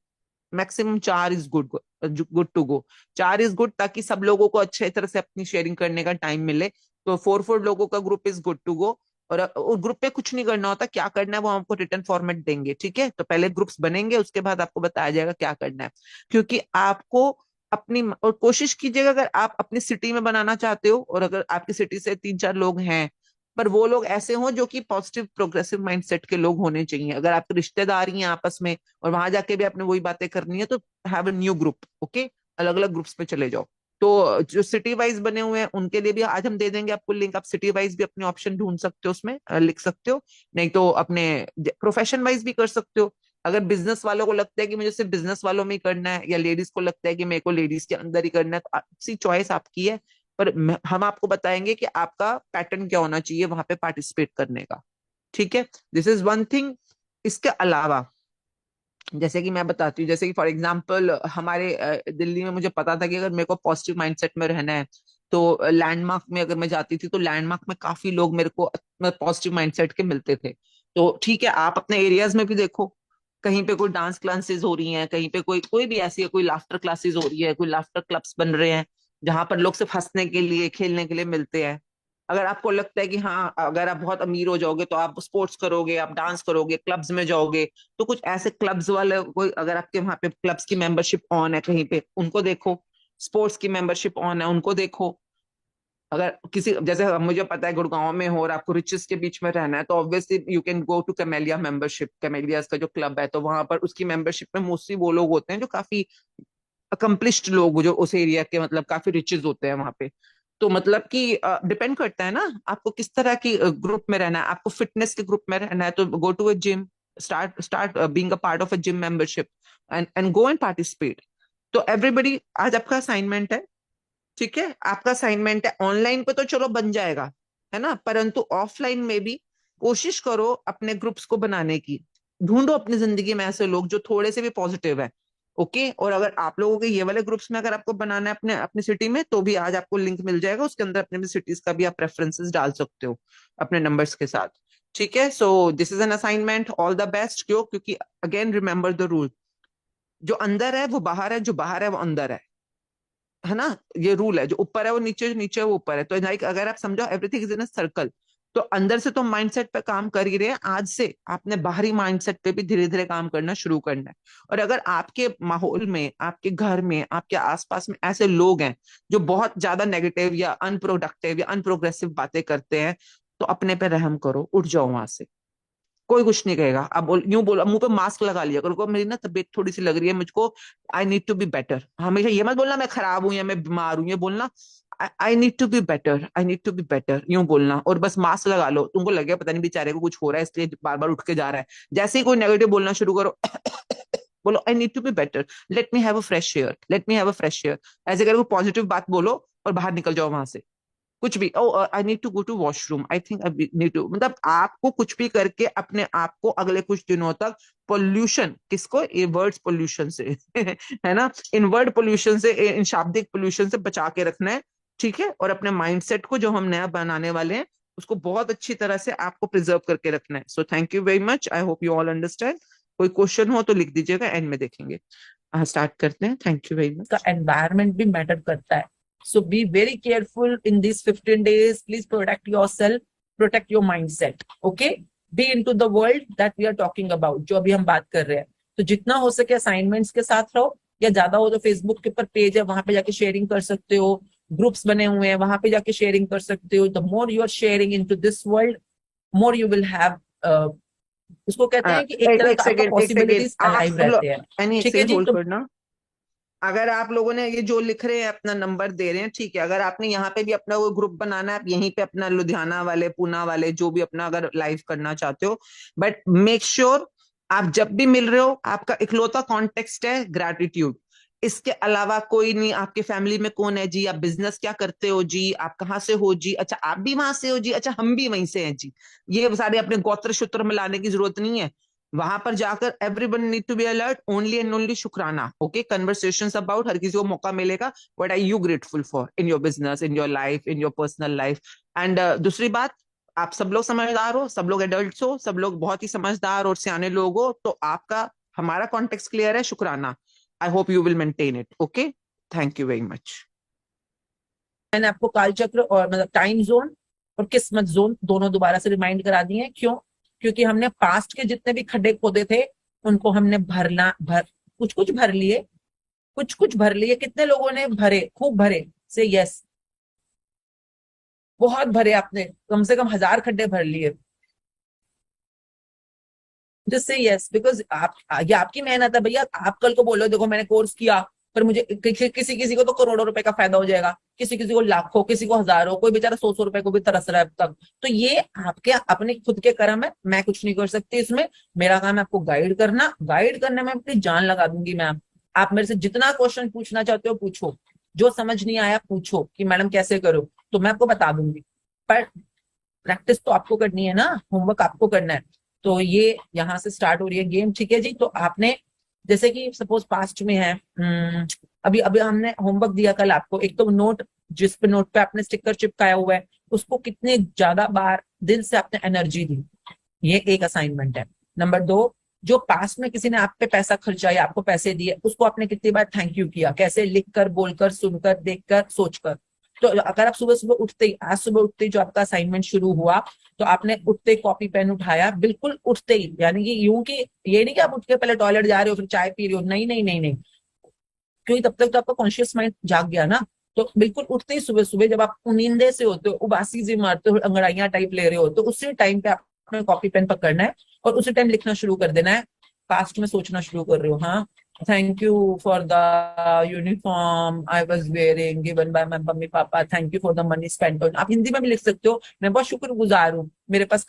maximum 4 is good, good to go. 4 is good, ताकि सब लोगों को अच्छे तरह से अपनी शेयरिंग करने का टाइम मिले। तो 4 लोगों का group is good to go. और ग्रुप पे कुछ नहीं करना होता, क्या करना है वो हमको रिटर्न फॉर्मेट देंगे, ठीक है? तो पहले ग्रुप्स बनेंगे, उसके बाद आपको बताया जाएगा क्या करना है। क्योंकि आपको अपनी, और कोशिश कीजिएगा अगर आप अपनी सिटी में बनाना चाहते हो, और अगर आपकी सिटी से 3-4 लोग हैं, पर वो लोग ऐसे हों जो कि पॉजिटिव प्रोग्रेसिव माइंडसेट के लोग होने चाहिए। अगर आपकी रिश्तेदारी हैं आपस में और वहां जाके भी आपने वही बातें करनी है, तो have a new group, okay? अलग अलग ग्रुप्स में चले जाओ। तो जो सिटी वाइज बने हुए हैं उनके लिए भी आज हम दे देंगे आपको लिंक, आप सिटी वाइज भी अपने ऑप्शन ढूंढ सकते हो, उसमें लिख सकते हो। नहीं तो अपने प्रोफेशन वाइज भी कर सकते हो। अगर बिजनेस वालों को लगता है कि मुझे सिर्फ बिजनेस वालों में ही करना है, या लेडीज को लगता है कि मेरे को लेडीज के अंदर ही करना है, तो आपकी चॉइस आपकी है। पर हम आपको बताएंगे कि आपका पैटर्न क्या होना चाहिए वहां पे पार्टिसिपेट करने का, ठीक है? This is one thing. इसके अलावा जैसे कि मैं बताती हूँ, जैसे कि फॉर एग्जांपल हमारे दिल्ली में मुझे पता था कि अगर मेरे को पॉजिटिव माइंडसेट में रहना है, तो लैंडमार्क में अगर मैं जाती थी तो लैंडमार्क में काफी लोग मेरे को पॉजिटिव माइंडसेट के मिलते थे। तो ठीक है, आप अपने एरियाज में भी देखो, कहीं पे कोई डांस क्लासेस हो रही हैं, कहीं पे कोई कोई भी ऐसी है, कोई लाफ्टर क्लासेस हो रही है, कोई लाफ्टर क्लब्स बन रहे हैं, जहां पर लोग सिर्फ हंसने के लिए, खेलने के लिए मिलते हैं। अगर आपको लगता है कि हाँ अगर आप बहुत अमीर हो जाओगे तो आप स्पोर्ट्स करोगे, आप डांस करोगे, क्लब्स में जाओगे, तो कुछ ऐसे क्लब्स वाले कोई, अगर आपके वहां पे क्लब्स की मेंबरशिप ऑन है कहीं पे, उनको देखो। स्पोर्ट्स की मेंबरशिप ऑन है, उनको देखो। अगर किसी, जैसे मुझे पता है गुड़गांव में हो और आपको रिचेस के बीच में रहना है, तो obviously you can go to Camellia membership. Camellia का जो क्लब है, तो वहां पर उसकी मेंबरशिप में मोस्टली वो लोग होते हैं जो काफी अकम्पलिश्ड लोग, जो उस एरिया के मतलब काफी रिचेस होते हैं वहां पे। तो मतलब कि डिपेंड करता है ना आपको किस तरह की ग्रुप में रहना है। आपको फिटनेस के ग्रुप में रहना है तो go to a gym, start being a part of a gym membership, and go and participate. तो एवरीबडी, आज आपका असाइनमेंट है, ठीक है? आपका असाइनमेंट है, ऑनलाइन पे तो चलो बन जाएगा, है ना, परंतु ऑफलाइन में भी कोशिश करो अपने ग्रुप्स को बनाने की। ढूंढो अपनी जिंदगी में ऐसे लोग जो थोड़े से भी पॉजिटिव है, ओके? और अगर आप लोगों के ये वाले ग्रुप्स में अगर आपको बनाना है अपने अपनी सिटी में, तो भी आज आपको लिंक मिल जाएगा, उसके अंदर अपने सिटीज का भी आप प्रेफरेंसेस डाल सकते हो अपने नंबर्स के साथ, ठीक है? सो this is an assignment, all the best. क्यों? क्योंकि अगेन रिमेंबर द रूल, जो अंदर है वो बाहर है, जो बाहर है वो अंदर है ना? ये रूल है, जो ऊपर है वो नीचे, जो नीचे है वो ऊपर है। तो लाइक अगर आप समझो everything is in a circle, तो अंदर से तो माइंडसेट पे काम कर ही रहे हैं, आज से आपने बाहरी माइंडसेट पे भी धीरे धीरे काम करना शुरू करना है। और अगर आपके माहौल में, आपके घर में, आपके आसपास में ऐसे लोग हैं जो बहुत ज्यादा नेगेटिव या अनप्रोडक्टिव या अनप्रोग्रेसिव बातें करते हैं, तो अपने पे रहम करो, उठ जाओ वहां से। कोई कुछ नहीं कहेगा। अब यूं बोलो, मुंह पे मास्क लगा लिया करो, मेरी ना तबीयत थोड़ी सी लग रही है मुझको, I need to be better. हमेशा ये मत बोलना मैं खराब हूं या मैं बीमार हूं, ये बोलना I need to be better, I need to be better, यूं बोलना। और बस मास्क लगा लो, तुमको लगे पता नहीं बेचारे को कुछ हो रहा है इसलिए बार बार उठ के जा रहा है। जैसे ही कोई नेगेटिव बोलना शुरू करो, बोलो I need to be better, let me have a fresh air, let me have a fresh air. ऐसे करके पॉजिटिव बात बोलो और बाहर निकल जाओ वहां से। कुछ भी, oh I need to go to washroom, I think I need to, मतलब आपको कुछ भी करके अपने आप को अगले कुछ दिनों तक पोल्यूशन, किसको, ये वर्ड्स पोल्यूशन से है ना, इन वर्ड पोल्यूशन से, इन शाब्दिक पोल्यूशन से बचा के रखना है, ठीक है। और अपने माइंडसेट को जो हम नया बनाने वाले हैं उसको बहुत अच्छी तरह से आपको प्रिजर्व करके रखना है। So thank you very much, I hope you all understand. कोई क्वेश्चन हो तो लिख दीजिएगा, एंड में देखेंगे। स्टार्ट करते हैं, थैंक यू वेरी मच। का एनवायरनमेंट भी मैटर करता है, so be very careful in this 15 days, please protect yourself, protect your mindset, okay, be into the world that we are talking about, जो अभी हम बात कर रहे हैं। तो जितना हो सके असाइनमेंट्स के साथ रहो, या ज्यादा हो तो फेसबुक के ऊपर पेज है, वहां पे जाके शेयरिंग कर सकते हो, ग्रुप्स बने हुए हैं वहां पे जाके शेयरिंग कर सकते हो। The more you are sharing into this world, more you will have, उसको कहते हैं कि एक तरह का पॉसिबिलिटीज अलाइव रहते हैं, ठीक है जी। तो करना, अगर आप लोगों ने ये जो लिख रहे हैं अपना नंबर दे रहे हैं, ठीक है, अगर आपने यहाँ पे भी अपना वो ग्रुप बनाना है, आप यहीं पे अपना लुधियाना वाले, पूना वाले, जो भी अपना अगर लाइव करना चाहते हो, बट मेक श्योर आप जब भी मिल रहे हो आपका इकलौता कॉन्टेक्स्ट है ग्रैटिट्यूड, इसके अलावा कोई नहीं। आपके फैमिली में कौन है जी, आप बिजनेस क्या करते हो जी, आप कहाँ से हो जी, अच्छा आप भी वहां से हो जी, अच्छा हम भी वहीं से हैं जी, ये सारे अपने गोत्र सूत्र में लाने की जरूरत नहीं है। वहां पर जाकर everyone need to be alert, only and only शुक्राना, ओके, कन्वर्सेशंस अबाउट, हर किसी को मौका मिलेगा, what are you grateful for in your business, in your life, in your personal life. And दूसरी बात, आप सब लोग समझदार हो, सब लोग एडल्ट्स हो, सब लोग बहुत ही समझदार और सियाने लोग हो, तो आपका हमारा कॉन्टेक्स्ट क्लियर है, शुक्राना। I hope you will maintain it, okay, thank you very much. मैंने आपको काल चक्र और मतलब टाइम जोन और किस्मत जोन दोनों दोबारा से रिमाइंड करा दिए हैं। क्यों? क्योंकि हमने पास्ट के जितने भी खड्डे खोदे थे उनको हमने कुछ कुछ भर लिए, कुछ कुछ भर लिए। कितने लोगों ने भरे? खूब भरे, से यस, बहुत भरे, आपने कम से कम 1000 खड्डे भर लिए, जिससे यस, बिकॉज आप, ये आपकी मेहनत है भैया। आप कल को बोलो देखो मैंने कोर्स किया पर मुझे किसी किसी को तो करोड़ों रुपए का फायदा हो जाएगा, किसी किसी को लाखों, किसी को हजारों, कोई बेचारा 100 रुपए को भी तरस रहा है अब तक। तो ये आपके अपने खुद के कर्म है, मैं कुछ नहीं कर सकती इसमें। मेरा काम है आपको गाइड करना, गाइड करने में अपनी जान लगा दूंगी मैम। आप मेरे से जितना क्वेश्चन पूछना चाहते हो पूछो, जो समझ नहीं आया पूछो कि मैडम कैसे करो, तो मैं आपको बता दूंगी। पर प्रैक्टिस तो आपको करनी है ना, होमवर्क आपको करना है। तो ये यहाँ से स्टार्ट हो रही है गेम, ठीक है जी। तो आपने जैसे कि सपोज पास्ट में है, अभी अभी हमने होमवर्क दिया कल आपको, एक तो नोट, जिस पे नोट पे आपने स्टिकर चिपकाया हुआ है उसको कितने ज्यादा बार दिल से आपने एनर्जी दी, ये एक असाइनमेंट है। नंबर 2, जो पास्ट में किसी ने आप पे पैसा खर्चा या आपको पैसे दिए उसको आपने कितनी बार थैंक यू किया, कैसे, लिखकर, बोलकर, सुनकर, देखकर, सोचकर। तो अगर आप सुबह सुबह उठते ही, आज सुबह उठते ही जो आपका असाइनमेंट शुरू हुआ, तो आपने उठते कॉपी पेन उठाया, बिल्कुल उठते ही, यानी कि यूं कि ये नहीं कि आप उठ के पहले टॉयलेट जा रहे हो फिर चाय पी रहे हो, नहीं नहीं नहीं नहीं, क्योंकि तब तक तो आपका कॉन्शियस माइंड जाग गया ना। तो बिल्कुल उठते ही सुबह सुबह जब आप नींदे से होते हो, उबासी से मारते हो, अंगड़ाइयां टाइप ले रहे हो, तो उसी टाइम पे आपने कॉपी पेन पकड़ना है और उसी टाइम लिखना शुरू कर देना है। पास्ट में सोचना शुरू कर रहे हो, हाँ, thank you for the uniform I was wearing given by my mummy papa, thank you for the money spent on. आप हिंदी में भी लिख सकते हो, मैं बहुत शुक्रगुजार हूँ, मेरे पास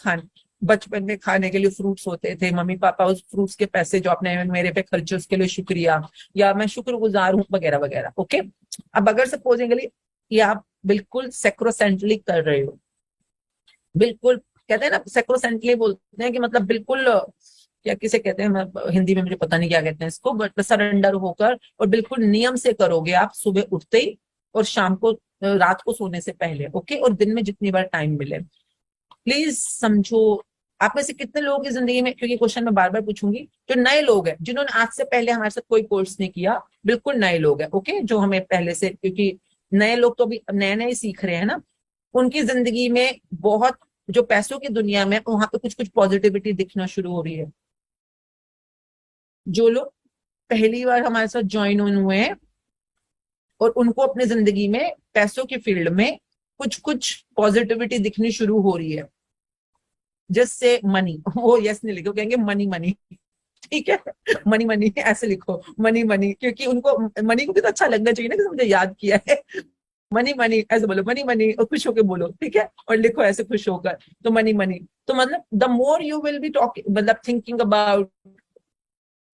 बचपन में खाने के लिए फ्रूट्स होते थे, मम्मी पापा उस फ्रूट्स के पैसे जो आपने मेरे पे खर्चे उसके लिए शुक्रिया, या मैं शुक्रगुजार हूँ, वगैरह वगैरह, ओके। अब अगर सपोजिंगली ये आप बिल्कुल सेक्रोसेंटली कर रहे हो, बिल्कुल कहते हैं ना सेक्रोसेंटली बोलते हैं कि मतलब बिल्कुल, या किसे कहते हैं, हिंदी में मुझे पता नहीं क्या कहते हैं इसको, बट सरेंडर होकर और बिल्कुल नियम से करोगे आप, सुबह उठते ही और शाम को, रात को सोने से पहले, ओके, और दिन में जितनी बार टाइम मिले। प्लीज समझो, आप में से कितने लोगों की जिंदगी में, क्योंकि क्वेश्चन मैं बार बार पूछूंगी, जो नए लोग हैं जिन्होंने आज से पहले हमारे साथ कोई कोर्स नहीं किया, बिल्कुल नए लोग हैं, ओके, जो हमें पहले से, क्योंकि नए लोग तो अभी नए नए सीख रहे हैं ना, उनकी जिंदगी में बहुत, जो पैसों की दुनिया में वहां पे कुछ कुछ पॉजिटिविटी दिखना शुरू हो रही है। जो लोग पहली बार हमारे साथ ज्वाइन हुए हैं और उनको अपनी जिंदगी में पैसों की फील्ड में कुछ कुछ पॉजिटिविटी दिखनी शुरू हो रही है, जिससे मनी, वो यस नहीं लिखो, कहेंगे मनी मनी, ठीक है, मनी मनी ऐसे लिखो, मनी मनी, क्योंकि उनको मनी को भी तो अच्छा लगना चाहिए ना कि मुझे याद किया है, मनी मनी ऐसे बोलो, मनी मनी, और खुश होकर बोलो, ठीक है, और लिखो ऐसे खुश होकर, तो मनी मनी। तो मतलब the more you will be talking, मतलब thinking about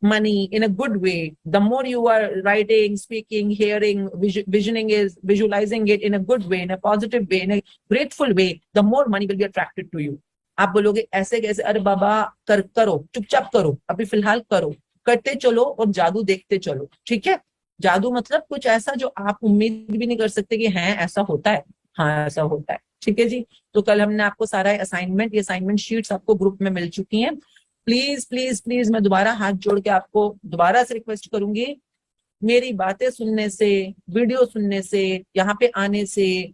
money in a good way. The more you are writing, speaking, hearing, visualizing it in a good way, in a positive way, in a grateful way, the more money will be attracted to you. आप बोलोगे ऐसे कैसे, अरे बाबा करो, चुपचाप करो, अभी फिलहाल करो, करते चलो और जादू देखते चलो, ठीक है। जादू मतलब कुछ ऐसा जो आप उम्मीद भी नहीं कर सकते कि है ऐसा होता है, हाँ ऐसा होता है, ठीक है जी। तो कल हमने आपको सारा असाइनमेंट, ये असाइनमेंट शीट्स आपको ग्रुप में मिल चुकी हैं। प्लीज प्लीज प्लीज मैं दोबारा हाथ जोड़ के आपको दोबारा से रिक्वेस्ट करूंगी, मेरी बातें सुनने से, वीडियो सुनने से, यहाँ पे आने से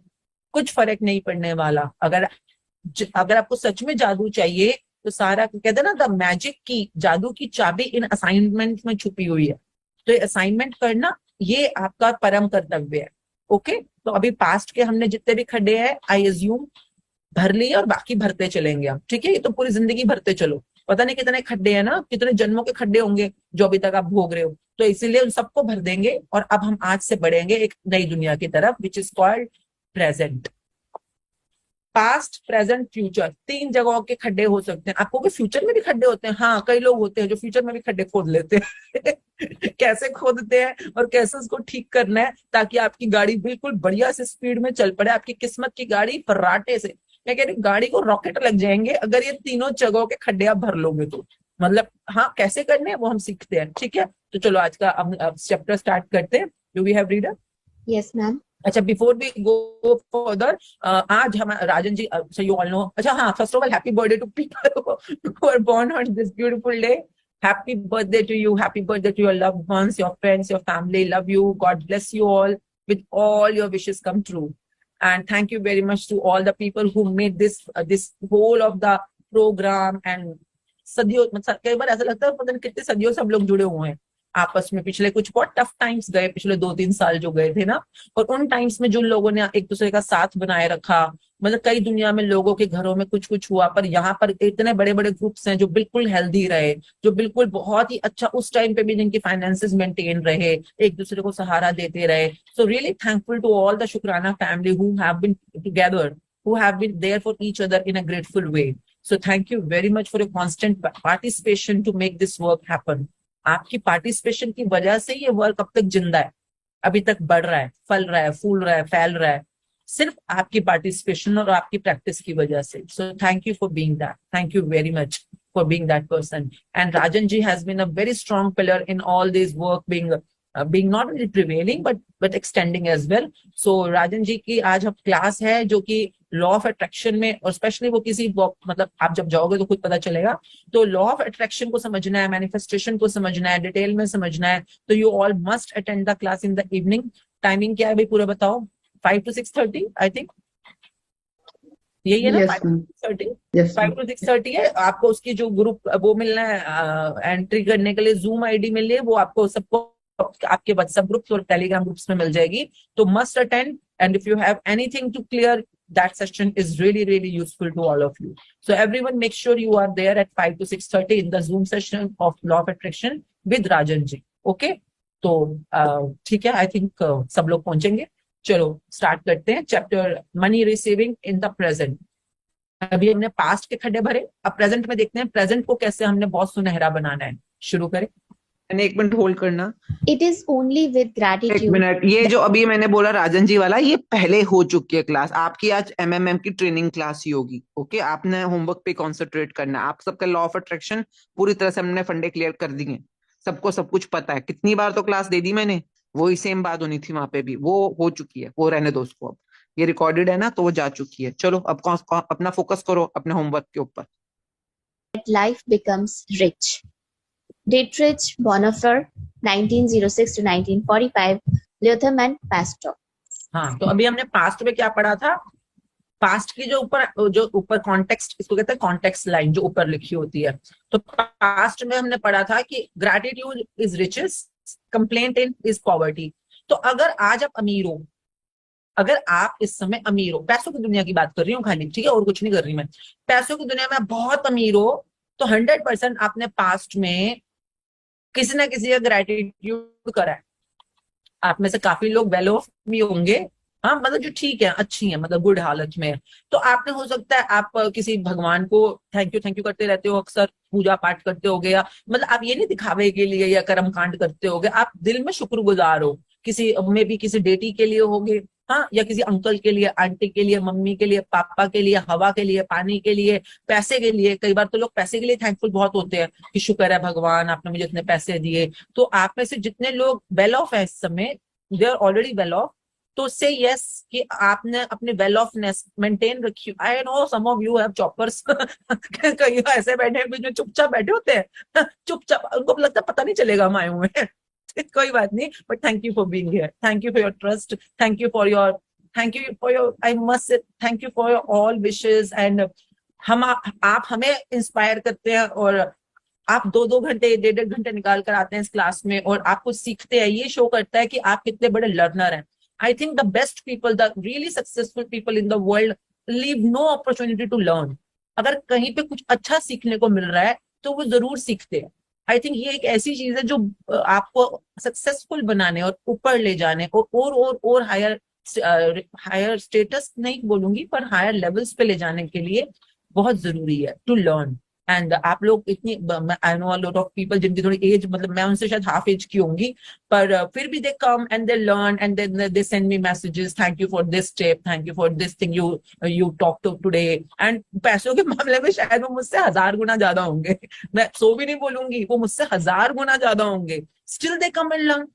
कुछ फर्क नहीं पड़ने वाला। अगर आपको सच में जादू चाहिए तो सारा कहते हैं ना, द मैजिक की, जादू की चाबी इन असाइनमेंट में छुपी हुई है। तो ये असाइनमेंट करना ये आपका परम कर्तव्य है। ओके, तो अभी पास्ट के हमने जितने भी खड्डे हैं आई एज्यूम भर लिए और बाकी भरते चलेंगे हम, ठीक है। ये तो पूरी जिंदगी भरते चलो, पता नहीं कितने खड्डे हैं ना, कितने जन्मों के खड्डे होंगे जो अभी तक आप भोग रहे हो, तो इसीलिए उन सबको भर देंगे और अब हम आज से बढ़ेंगे एक नई दुनिया की तरफ, विच is called present. Past, present, future, 3 जगहों के खड्डे हो सकते हैं। आपको फ्यूचर में भी खड्डे होते हैं, हाँ कई लोग होते हैं जो फ्यूचर में भी खड्डे खोद लेते हैं कैसे खोदते हैं और कैसे उसको ठीक करना है ताकि आपकी गाड़ी बिल्कुल बढ़िया से स्पीड में चल पड़े, आपकी किस्मत की गाड़ी फर्राटे से, मैं कह रही गाड़ी को रॉकेट लग जाएंगे अगर ये तीनों जगहों के खड्डे आप भर लोगे तो। मतलब हाँ कैसे करने हैं वो हम सीखते हैं, ठीक है। तो चलो आज का अब चैप्टर स्टार्ट करते हैं। Do we have reader? Yes ma'am. अच्छा, बिफोर वी गो फर्दर, आज हम Rajan ji, so you all know, अच्छा हाँ, first of all happy birthday to people who are born on this beautiful day. Happy birthday to you, happy birthday to your loved ones, your friends, your family, love you, God bless you all, with all your wishes come true. And thank you very much to all the people who made this whole of the program, and सदियों, मतलब कई बार ऐसा लगता है पता नहीं कितने सदियों से हम लोग जुड़े हुए हैं आपस में। पिछले कुछ बहुत टफ टाइम्स गए, पिछले 2-3 साल जो गए थे ना, और उन टाइम्स में जिन लोगों ने एक दूसरे का साथ बनाए रखा, मतलब कई दुनिया में लोगों के घरों में कुछ कुछ हुआ, पर यहाँ पर इतने बड़े बड़े ग्रुप्स हैं जो बिल्कुल हेल्दी रहे, जो बिल्कुल बहुत ही अच्छा उस टाइम पे भी जिनकी फाइनेंसेस मेंटेन रहे, एक दूसरे को सहारा देते रहे। So really thankful to all the Shukrana family who have been together, who have been there for each other in a grateful way. So thank you very much for your constant participation to make this work happen. आपकी participation की वजह से ये work अब तक जिंदा है, अभी तक बढ़ रहा है, फल रहा है, फूल रहा है, फैल रहा है, सिर्फ आपकी पार्टिसिपेशन और आपकी प्रैक्टिस की वजह से। So thank you for being that, thank you very much for being that person. And Rajan ji has been a very strong pillar in all this work, being not only prevailing but extending as well. So Rajan ji की आज अब class है जो कि law of attraction में, और specially वो किसी मतलब आप जब जाओगे तो खुद पता चलेगा, तो लॉ ऑफ अट्रैक्शन को समझना है, मैनिफेस्टेशन को समझना है, डिटेल में समझना है, तो you all must attend the class in the evening. Timing क्या है भाई पूरा बताओ? 5 to 6:30 आई थिंक, यही है ना? 5 to 6:30, 5 to 6:30 है। आपको उसकी जो ग्रुप वो मिलना है, एंट्री करने के लिए जूम आईडी मिल रही है, वो आपको सबको आपके व्हाट्सएप ग्रुप्स और टेलीग्राम ग्रुप्स में मिल जाएगी, तो must attend. And if you have anything to clear, that session is really useful to all of you. So everyone make sure you are there at 5 to 6:30 in the Zoom session of Law of Attraction with Rajan ji. Okay? तो ठीक है, I think सब लोग पहुंचेंगे। चलो start करते हैं chapter money receiving in the present. अभी हमने पास्ट के खड्डे भरे, अब प्रेजेंट में देखते हैं प्रेजेंट को कैसे हमने बहुत सुनहरा बनाना है। शुरू करें। एक मिनट होल्ड करना। It is only with एक gratitude. मिनट, ये जो अभी मैंने बोला राजन जी वाला, ये पहले हो चुकी है क्लास आपकी, आज एमएमएम की ट्रेनिंग क्लास ही होगी। ओके, आपने होमवर्क पे कंसंट्रेट करना है। आप सबका लॉ ऑफ अट्रैक्शन पूरी तरह से हमने फंडे क्लियर कर दिए, सबको सब कुछ पता है। कितनी बार तो क्लास दे दी मैंने, वही सेम बात होनी थी वहां पे भी, वो हो चुकी है, वो रहने दो उसको। अब ये रिकॉर्डेड है ना, तो वो जा चुकी है। चलो अब अपना फोकस करो अपने होमवर्क के ऊपर। Life becomes rich. Dietrich Bonhoeffer, 1906 to 1945, Latham and Pasteur. हाँ, तो अभी हमने पास्ट में क्या पढ़ा था? पास्ट की जो ऊपर कॉन्टेक्स्ट, इसको कहते हैं कॉन्टेक्स्ट लाइन, जो ऊपर लिखी होती है। तो पास्ट में हमने पढ़ा था कि gratitude is riches, complaint is poverty. तो अगर आज आप अमीर हो, अगर आप इस समय अमीर हो, पैसों की दुनिया की बात कर रही हूँ खाली, ठीक है, और कुछ नहीं कर रही मैं, पैसों की दुनिया में आप बहुत अमीर हो, तो 100% आपने पास्ट में किसी ना किसी का ग्रैटिट्यूड करा है। आप में से काफी लोग वेल ऑफ भी होंगे, हाँ मतलब जो ठीक है, अच्छी है, मतलब गुड हालत में है। तो आपने हो सकता है आप किसी भगवान को थैंक यू करते रहते हो, अक्सर पूजा पाठ करते होगे, या मतलब आप ये नहीं दिखावे के लिए या कर्म कांड करते होगे, आप दिल में शुक्रगुजार हो, किसी में भी किसी डेटी के लिए होगे, हाँ, या किसी अंकल के लिए, आंटी के लिए, मम्मी के लिए, पापा के लिए, हवा के लिए, पानी के लिए, पैसे के लिए। कई बार तो लोग पैसे के लिए थैंकफुल बहुत होते हैं कि शुक्र है भगवान आपने मुझे इतने पैसे दिए। तो आप में से जितने लोग वेल ऑफ है इस समय, they are already well off, तो से यस कि आपने अपने वेल ऑफनेस मेंटेन रखी। I know some of you have choppers, कई ऐसे बैठे हैं जो चुपचाप बैठे होते हैं, चुपचाप, उनको लगता है पता नहीं चलेगा हम आए हुए हैं। कोई बात नहीं, but thank you for being here, thank you for your trust, thank you for your, thank you for your, I must say thank you for your all wishes. And हम आप हमें इंस्पायर करते हैं, और आप 2-2 घंटे, 1.5 घंटे निकाल कर आते हैं इस क्लास में और आप कुछ सीखते हैं। ये शो करता है कि आप कितने बड़े लर्नर हैं। I think the best people, the really successful people in the world leave no opportunity to learn. अगर कहीं पे कुछ अच्छा सीखने को मिल रहा है तो वो जरूर सीखते हैं। आई थिंक ये एक ऐसी चीज है जो आपको सक्सेसफुल बनाने और ऊपर ले जाने और हायर स्टेटस नहीं बोलूंगी, पर हायर लेवल्स पे ले जाने के लिए बहुत जरूरी है टू लर्न। एंड आप लोग इतनी, आई know a lot of people जिनकी थोड़ी एज, मतलब मैं उनसे शायद हाफ एज की होंगी, पर फिर भी they come and they learn and they send me messages, thank you for this tip, thank you for this thing you talk to today. And पैसों के मामले में शायद वो मुझसे 1000 गुना ज्यादा होंगे, मैं 100 भी नहीं बोलूंगी, वो मुझसे 1000 गुना ज्यादा होंगे। Still they come and learn.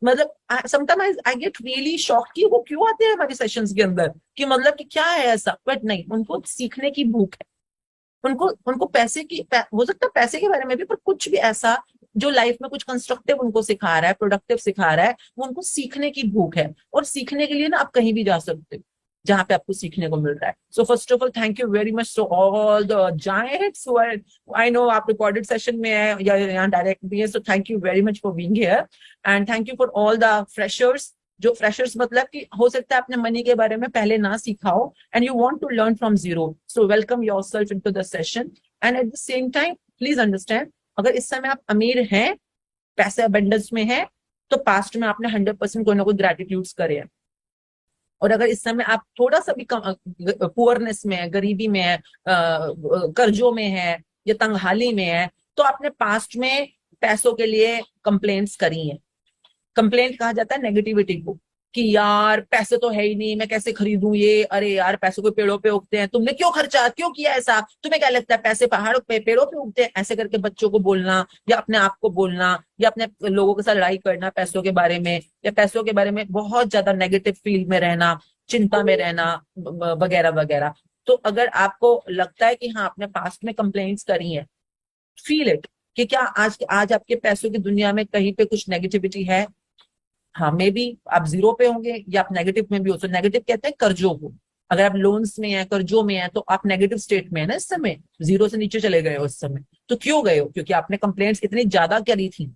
मतलब sometimes I get really shock कि वो क्यों आते हैं हमारी सेशंस के अंदर, कि मतलब कि क्या है ऐसा, बट नहीं, उनको सीखने की भूख है। उनको पैसे की हो सकता है पैसे के बारे में भी, पर कुछ भी ऐसा जो लाइफ में कुछ कंस्ट्रक्टिव उनको सिखा रहा है, प्रोडक्टिव सिखा रहा है, वो उनको सीखने की भूख है। और सीखने के लिए ना आप कहीं भी जा सकते हो जहां पे आपको सीखने को मिल रहा है। So first of all thank you very much to all the giants who are, I know आप रिकॉर्डेड सेशन में है या यहाँ डायरेक्ट भी है, so thank you very much for being here. And thank you for all the freshers, जो freshers मतलब कि हो सकता है आपने मनी के बारे में पहले ना सीखा हो and you want to learn from zero, so welcome yourself into the session. And at the same time please understand, अगर इस समय आप अमीर हैं, पैसे अबंडेंस में है, तो पास्ट में आपने 100% कोई ना कोई ग्रेटिट्यूड्स करे हैं। और अगर इस समय आप थोड़ा सा भी पुअरनेस में है, गरीबी में है, कर्जों में है या तंगहाली में है, तो आपने पास्ट में पैसों के लिए कंप्लेंट्स करी हैं। कंप्लेंट कहा जाता है नेगेटिविटी को, कि यार पैसे तो है ही नहीं, मैं कैसे खरीदूं ये, अरे यार पैसों को पेड़ों पे उगते हैं, तुमने क्यों खर्चा, क्यों किया ऐसा, तुम्हें क्या लगता है पैसे पहाड़ों पे पेड़ों पे उगते हैं, ऐसे करके बच्चों को बोलना या अपने आप को बोलना या अपने लोगों के साथ लड़ाई करना पैसों के बारे में, या पैसों के बारे में बहुत ज्यादा नेगेटिव फील में रहना, चिंता में रहना वगैरह वगैरह। तो अगर आपको लगता है कि हाँ आपने पास्ट में कंप्लेंट्स करी हैं, फील इट, कि क्या आज आपके पैसों की दुनिया में कहीं पे कुछ नेगेटिविटी है। हाँ मे बी आप जीरो पे होंगे या आप नेगेटिव में भी हो। तो नेगेटिव कहते हैं कर्जों को, अगर आप लोन्स में है, कर्जों में है, तो आप नेगेटिव स्टेट में है ना इस समय, जीरो से नीचे चले गए हो इस समय। तो क्यों गए हो, क्योंकि आपने कंप्लेंट्स इतनी ज्यादा करी थी,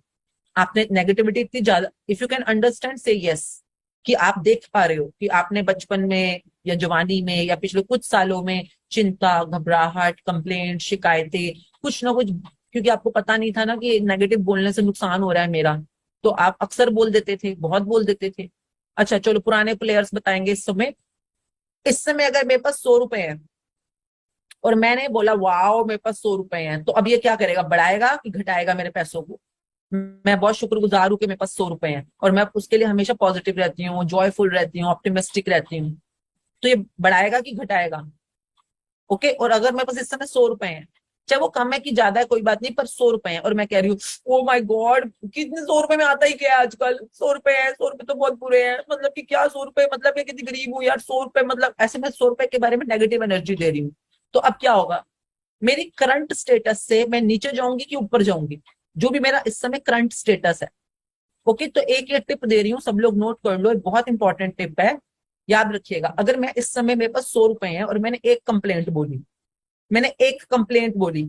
आपने नेगेटिविटी इतनी ज्यादा। इफ यू कैन अंडरस्टैंड से यस, कि आप देख पा रहे हो कि आपने बचपन में या जवानी में या पिछले कुछ सालों में चिंता, घबराहट, कंप्लेंट, शिकायतें, कुछ ना कुछ, क्योंकि आपको पता नहीं था ना कि नेगेटिव बोलने से नुकसान हो रहा है मेरा, तो आप अक्सर बोल देते थे, बहुत बोल देते थे। अच्छा चलो पुराने प्लेयर्स बताएंगे इस समय अगर मेरे पास 100 रुपए हैं और मैंने बोला वाओ मेरे पास 100 रुपए हैं, तो अब ये क्या करेगा, बढ़ाएगा कि घटाएगा मेरे पैसों को। मैं बहुत शुक्रगुजार हूं कि मेरे पास 100 रुपए हैं और मैं उसके लिए हमेशा पॉजिटिव रहती हूँ, जॉयफुल रहती हूँ, ऑप्टिमिस्टिक रहती हूँ। तो ये बढ़ाएगा कि घटाएगा, ओके। और अगर मेरे पास इस समय 100 रुपए हैं, चाहे वो कम है कि ज्यादा है कोई बात नहीं, पर 100 रुपए हैं और मैं कह रही हूँ ओ माय गॉड कितने 100 रुपए में आता ही क्या है आजकल, 100 रुपए है, 100 रुपए तो बहुत बुरे हैं, मतलब कि क्या 100 रुपए, मतलब मैं कितनी गरीब हूँ यार, 100 रुपए, मतलब ऐसे मैं 100 रुपए के बारे में नेगेटिव एनर्जी दे रही हूँ। तो अब क्या होगा, मेरी करंट स्टेटस से मैं नीचे जाऊंगी कि ऊपर जाऊंगी, जो भी मेरा इस समय करंट स्टेटस है, ओके। तो एक ये टिप दे रही हूँ, सब लोग नोट कर लो, एक बहुत इंपॉर्टेंट टिप है, याद रखिएगा। अगर मैं इस समय मेरे पास 100 रुपए हैं और मैंने एक कंप्लेंट बोली,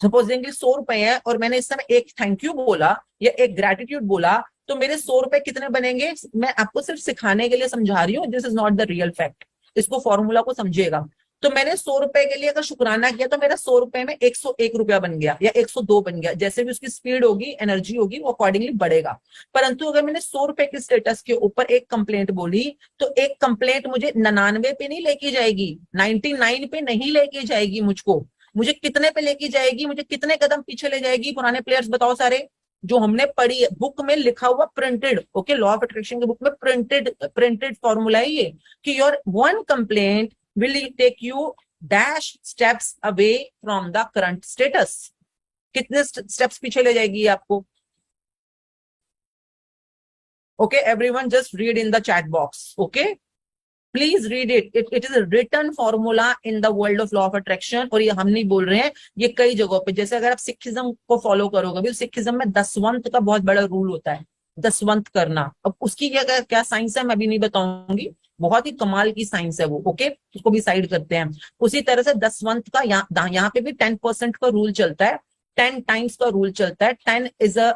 सपोजिंगली 100 रुपए हैं और मैंने इस समय एक थैंक यू बोला या एक ग्रेटिट्यूड बोला, तो मेरे 100 रुपए कितने बनेंगे। मैं आपको सिर्फ सिखाने के लिए समझा रही हूँ, this is not the real fact, इसको फॉर्मूला को समझिएगा। तो मैंने 100 रुपए के लिए अगर शुक्राना किया तो मेरा 100 रुपए में 101 रुपया बन गया या 102 बन गया, जैसे भी उसकी स्पीड होगी, एनर्जी होगी, वो अकॉर्डिंगली बढ़ेगा। परंतु अगर मैंने 100 रुपए के स्टेटस के ऊपर एक कंप्लेंट बोली तो एक कंप्लेंट मुझे 99 पे नहीं लेके जाएगी, 99 पे नहीं लेके जाएगी मुझको, मुझे कितने पे लेके जाएगी, मुझे कितने कदम पीछे ले जाएगी? पुराने प्लेयर्स बताओ सारे, जो हमने पढ़ी है बुक में लिखा हुआ, printed, okay, law of attraction के बुक में प्रिंटेड फॉर्मूला है ये कि your one complaint will take you dash steps away from the current status। कितने स्टेप्स पीछे ले जाएगी ये आपको? Okay, everyone just read in the chat box, okay, please read it, it is a written formula in the world of law of attraction। और ये हम नहीं बोल रहे हैं, ये कई जगहों पे, जैसे अगर आप सिखिज्म को फॉलो करोगे, अभी सिखिज्म में दसवंत का बहुत बड़ा रूल होता है, दसवंत करना। अब उसकी क्या साइंस है मैं अभी नहीं बताऊंगी, बहुत ही कमाल की साइंस है वो, ओके, उसको भी साइड करते हैं। उसी तरह से दसवंत का यहाँ पे भी 10% का रूल चलता है, 10 टाइम्स का रूल चलता है, 10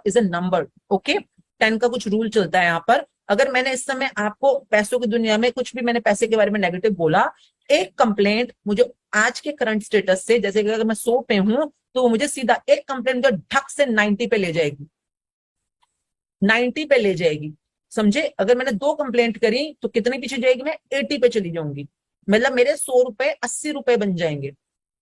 इज अ नंबर, ओके, 10 का कुछ रूल चलता है यहाँ पर। अगर मैंने इस समय आपको पैसों की दुनिया में कुछ भी मैंने पैसे के बारे में नेगेटिव बोला, एक कंप्लेंट मुझे आज के करंट स्टेटस से, जैसे कि अगर मैं 100 पे हूं तो मुझे सीधा एक कंप्लेंट जो ढक से 90 पे ले जाएगी, 90 पे ले जाएगी, समझे? अगर मैंने 2 कंप्लेंट करी तो कितने पीछे जाएगी? मैं 80 पे चली जाऊंगी, मतलब मेरे 100 रुपए 80 रुपए बन जाएंगे।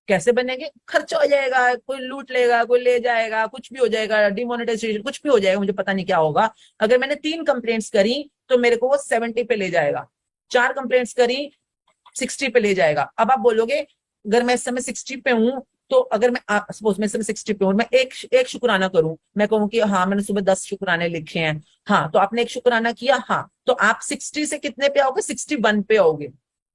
कैसे बनेंगे? खर्चा हो जाएगा, कोई लूट लेगा, कोई ले जाएगा, कुछ भी हो जाएगा, डिमोनेटाइजेशन, कुछ भी हो जाएगा, मुझे पता नहीं क्या होगा। अगर मैंने 3 कंप्लेंट्स करी तो मेरे को वो 70 पे ले जाएगा, 4 कंप्लेंट्स करी 60 पे ले जाएगा। अब आप बोलोगे अगर मैं इस समय 60 पे हूं तो अगर मैं सपोज मैं इस समय 60 पे हूं, मैं एक शुक्राना करूं, मैं कहूं कि हाँ मैंने सुबह 10 शुक्राने लिखे हैं, हाँ, तो आपने एक शुक्राना किया, हाँ, तो आप 60 से कितने पे आओगे? 61 पे आओगे।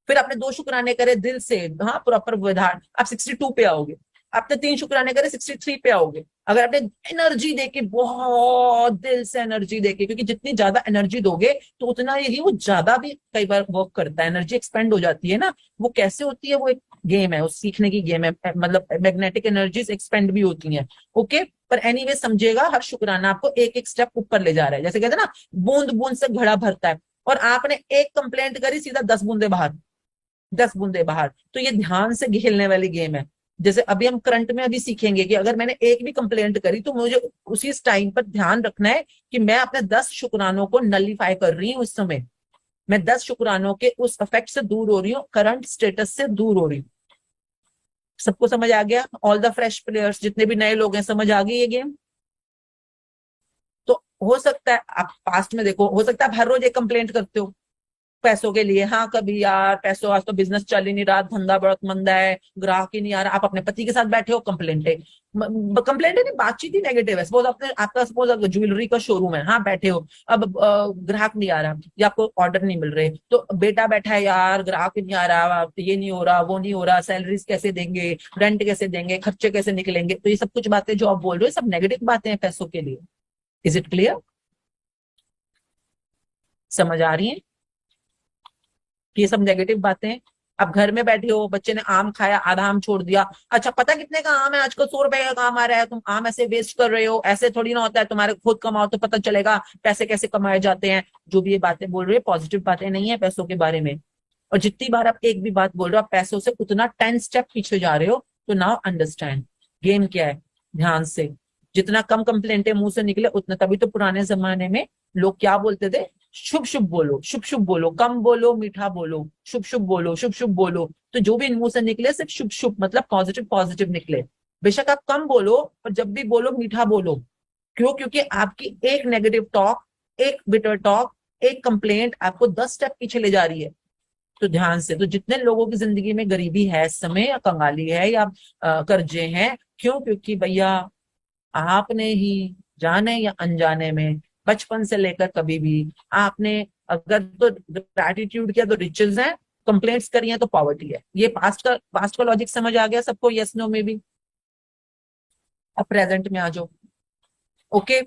फिर आपने 2 शुक्राने करे दिल से, हाँ, प्रॉपर विधान, आप 62 पे आओगे। आपने 3 शुक्राने करे 63 पे आओगे। अगर आपने एनर्जी देके, बहुत दिल से एनर्जी देके, क्योंकि जितनी ज्यादा एनर्जी दोगे तो उतना ही वो ज्यादा भी कई बार वर्क करता है, एनर्जी एक्सपेंड हो जाती है ना। वो कैसे होती है? वो एक गेम है, उस सीखने की गेम है, मतलब मैग्नेटिक एनर्जीज एक्सपेंड भी होती हैं, ओके। पर एनीवे समझेगा, हर शुक्राना आपको एक एक स्टेप ऊपर ले जा रहा है। जैसे कहते हैं ना, बूंद बूंद से घड़ा भरता है, और आपने एक कंप्लेंट करी, सीधा 10 बूंदे बाहर, 10 बूंदे बाहर। तो ये ध्यान से खेलने वाली गेम है। जैसे अभी हम करंट में अभी सीखेंगे कि अगर मैंने एक भी कंप्लेंट करी तो मुझे उसी टाइम पर ध्यान रखना है कि मैं अपने 10 शुक्रानों को नलीफाई कर रही हूँ। इस समय मैं 10 शुक्रानों के उस इफेक्ट से दूर हो रही हूँ, करंट स्टेटस से दूर हो रही हूँ। सबको समझ आ गया? ऑल द फ्रेश प्लेयर्स, जितने भी नए लोग हैं, समझ आ गई ये गेम? तो हो सकता है आप पास्ट में देखो, हो सकता है आप हर रोज एक कंप्लेंट करते हो पैसों के लिए, हाँ, कभी यार पैसों, आज तो बिजनेस चल ही नहीं रहा, धंधा बहुत मंदा है, ग्राहक ही नहीं आ रहा। आप अपने पति के साथ बैठे हो, कंप्लेंट है, कंप्लेंट है नहीं, बातचीत ही नेगेटिव है। सपोज आपका सपोज ज्वेलरी का शोरूम है, हाँ, बैठे हो, अब ग्राहक नहीं आ रहा या आपको ऑर्डर नहीं मिल रहे, तो बेटा बैठा है, यार ग्राहक नहीं आ रहा, ये नहीं हो रहा, वो नहीं हो रहा, सैलरीज कैसे देंगे, रेंट कैसे देंगे, खर्चे कैसे निकलेंगे। तो ये सब कुछ बातें जो आप बोल रहे हो, सब नेगेटिव बातें हैं पैसों के लिए। Is it clear? समझ आ रही है? ये सब नेगेटिव बातें। अब घर में बैठे हो, बच्चे ने आम खाया, आधा आम छोड़ दिया, अच्छा पता कितने का आम है आजकल? 100 रुपए का आम आ रहा है, तुम आम ऐसे वेस्ट कर रहे हो, ऐसे थोड़ी ना होता है, तुम्हारे खुद कमाओ तो पता चलेगा पैसे कैसे कमाए जाते हैं। जो भी ये बातें बोल रहे हो, पॉजिटिव बातें नहीं है पैसों के बारे में। और जितनी बार आप एक भी बात बोल रहे हो, आप पैसों से उतना 10 स्टेप पीछे जा रहे हो। तो नाउ अंडरस्टैंड गेम क्या है, ध्यान से। जितना कम कंप्लेंटें मुंह से निकले उतना, तभी तो पुराने जमाने में लोग क्या बोलते थे? शुभ शुभ बोलो, शुभ शुभ बोलो, कम बोलो, मीठा बोलो, शुभ शुभ बोलो, शुभ शुभ बोलो। तो जो भी मुंह से निकले सिर्फ शुभ शुभ, मतलब पॉजिटिव पॉजिटिव निकले। बेशक आप कम बोलो, पर जब भी बोलो मीठा बोलो। क्यों? क्योंकि आपकी एक नेगेटिव टॉक, एक बिटर टॉक, एक कंप्लेंट आपको 10 स्टेप पीछे ले जा रही है। तो ध्यान से। तो जितने लोगों की जिंदगी में गरीबी है इस समय, या कंगाली है, या कर्जे हैं, क्यों? क्योंकि भैया आपने ही जाने या अनजाने में बचपन से लेकर कभी भी आपने अगर तो ग्रैटिट्यूड किया तो रिचेस है, कंप्लेंट्स करी है तो पॉवर्टी है। ये पास्ट का लॉजिक समझ आ गया सबको? यस नो में भी। अब प्रेजेंट में आ जाओ, ओके,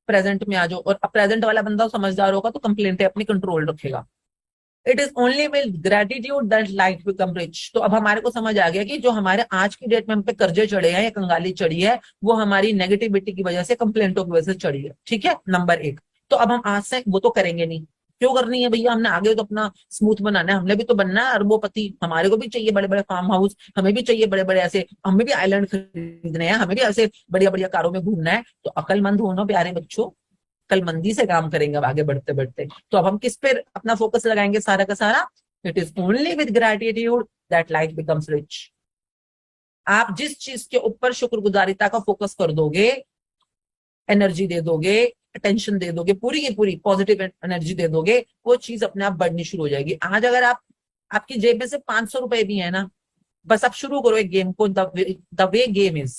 प्रेजेंट में आ जाओ। और अब प्रेजेंट वाला बंदा समझदार होगा तो कंप्लेंट अपनी कंट्रोल रखेगा। It is only with gratitude that life become rich. तो अब हमारे को समझ आ गया कि जो हमारे आज की डेट में हम पे कर्जे चढ़े हैं या कंगाली चढ़ी है, वो हमारी नेगेटिविटी की वजह से, कंप्लेंटों की वजह से चढ़ी है। ठीक है, नंबर 1। तो अब हम आज से वो तो करेंगे नहीं, क्यों करनी है भैया? हमने आगे तो अपना स्मूथ बनाना है, हमने भी तो बनना है अरबोपति, हमारे को भी चाहिए बड़े बड़े फार्म हाउस, हमें भी चाहिए बड़े बड़े ऐसे, हमें भी आइलैंड खरीदने हैं, हमें भी ऐसे बढ़िया बढ़िया कारों में घूमना है। तो अकलमंद होना प्यारे बच्चों, अकलमंदी से काम करेंगे अब आगे बढ़ते बढ़ते। तो अब हम किस पे अपना फोकस लगाएंगे सारा का सारा? It is only with gratitude that life becomes rich. आप जिस चीज के ऊपर शुक्रगुजारिता का फोकस कर दोगे, एनर्जी दे दोगे, अटेंशन दे दोगे, पूरी की पूरी पॉजिटिव एनर्जी दे दोगे, वो चीज अपने आप बढ़नी शुरू हो जाएगी। आज अगर आपकी जेब में से 500 रुपए भी है ना, बस आप शुरू करो एक गेम को, द वे गेम इज,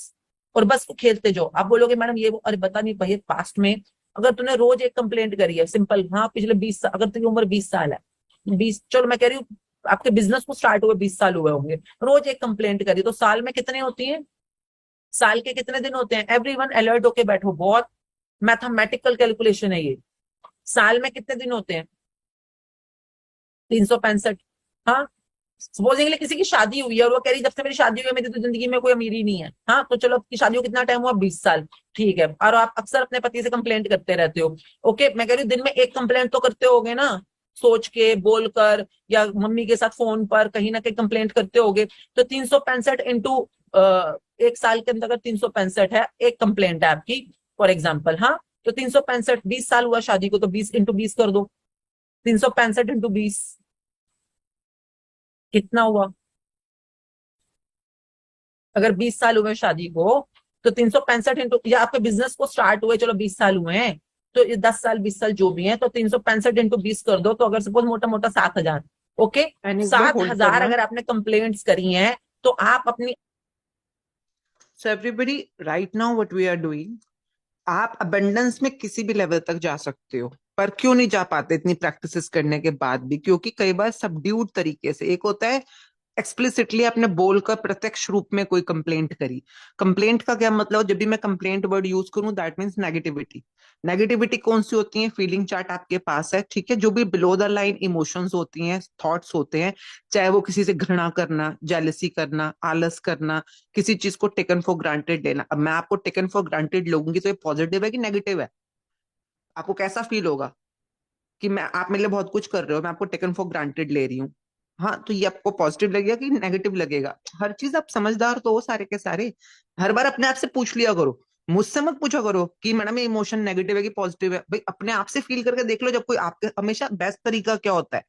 और बस खेलते जाओ। आप बोलोगे मैडम ये वो, अरे बता नहीं भैया, पास्ट में अगर तूने रोज एक कंप्लेंट करी है, सिंपल, हाँ पिछले 20 साल, अगर तेरी उम्र 20 साल है, 20, चलो मैं कह रही हूँ आपके बिजनेस को स्टार्ट हुए 20 साल हुए होंगे, रोज एक कंप्लेंट करी, तो साल में कितने होती है? साल के कितने दिन होते हैं? एवरीवन अलर्ट होके बैठो, बहुत मैथमेटिकल कैलकुलेशन है ये। साल में कितने दिन होते हैं? 365। हाँ, सपोजिंगली किसी की शादी हुई है और वो कह रही जब से मेरी शादी हुई है मेरी तो जिंदगी में कोई अमीरी नहीं है। हाँ, तो चलो आपकी शादी को कितना टाइम हुआ? 20 साल, ठीक है। और आप अक्सर अपने पति से कंप्लेंट करते रहते हो, ओके, मैं कह रही हूँ दिन में एक कंप्लेंट तो करते होगे ना, सोच के, बोलकर, या मम्मी के साथ फोन पर कहीं ना कहीं कंप्लेंट करते होगे। तो 365 इंटू एक साल के अंदर अगर 365 है, एक कंप्लेंट है आपकी फॉर एग्जाम्पल, हाँ, तो 365, 20 साल हुआ शादी को, तो 20 इंटू 20 कर दो, 365 इंटू 20 कितना हुआ? अगर 20 साल हुए शादी को तो 365 इंटू, या आपके बिजनेस को स्टार्ट हुए चलो 20 साल हुए हैं, तो 10 साल 20 साल जो भी है, तो 365 इंटू 20 कर दो, तो अगर सपोज मोटा मोटा 7,000, ओके, 7,000 अगर आपने कंप्लेंट्स करी हैं तो आप अपनी। So everybody, right now what we are doing, आप अबंडेंस में किसी भी लेवल तक जा सकते हो, पर क्यों नहीं जा पाते इतनी प्रैक्टिसेस करने के बाद भी? क्योंकि कई बार सबड्यूड तरीके से, एक होता है एक्सप्लिसिटली आपने बोलकर प्रत्यक्ष रूप में कोई कंप्लेंट करी। कंप्लेंट का क्या मतलब? जब भी मैं कंप्लेंट वर्ड यूज करूं, दैट मींस नेगेटिविटी। नेगेटिविटी कौन सी होती है? फीलिंग चार्ट आपके पास है, ठीक है, जो भी बिलो द लाइन इमोशंस होती हैं, थॉट्स होते हैं, चाहे वो किसी से घृणा करना, जेलसी करना, आलस करना, किसी चीज को टेकन फॉर ग्रांटेड लेना। अब मैं आपको टेकन फॉर ग्रांटेड लूंगी तो ये पॉजिटिव है कि नेगेटिव है? आपको कैसा फील होगा कि मैं, आप मेरे लिए बहुत कुछ कर रहे हो, मैं आपको टेकन फॉर ग्रांटेड ले रही हूँ? हाँ, तो ये आपको पॉजिटिव लगेगा कि नेगेटिव लगेगा? हर चीज आप समझदार तो हो सारे के सारे, हर बार अपने आप से पूछ लिया करो, मुझसे मत पूछा करो कि मैडम ये इमोशन नेगेटिव है कि पॉजिटिव है। भाई अपने आप से फील करके देख लो। जब कोई आपके, हमेशा बेस्ट तरीका क्या होता है,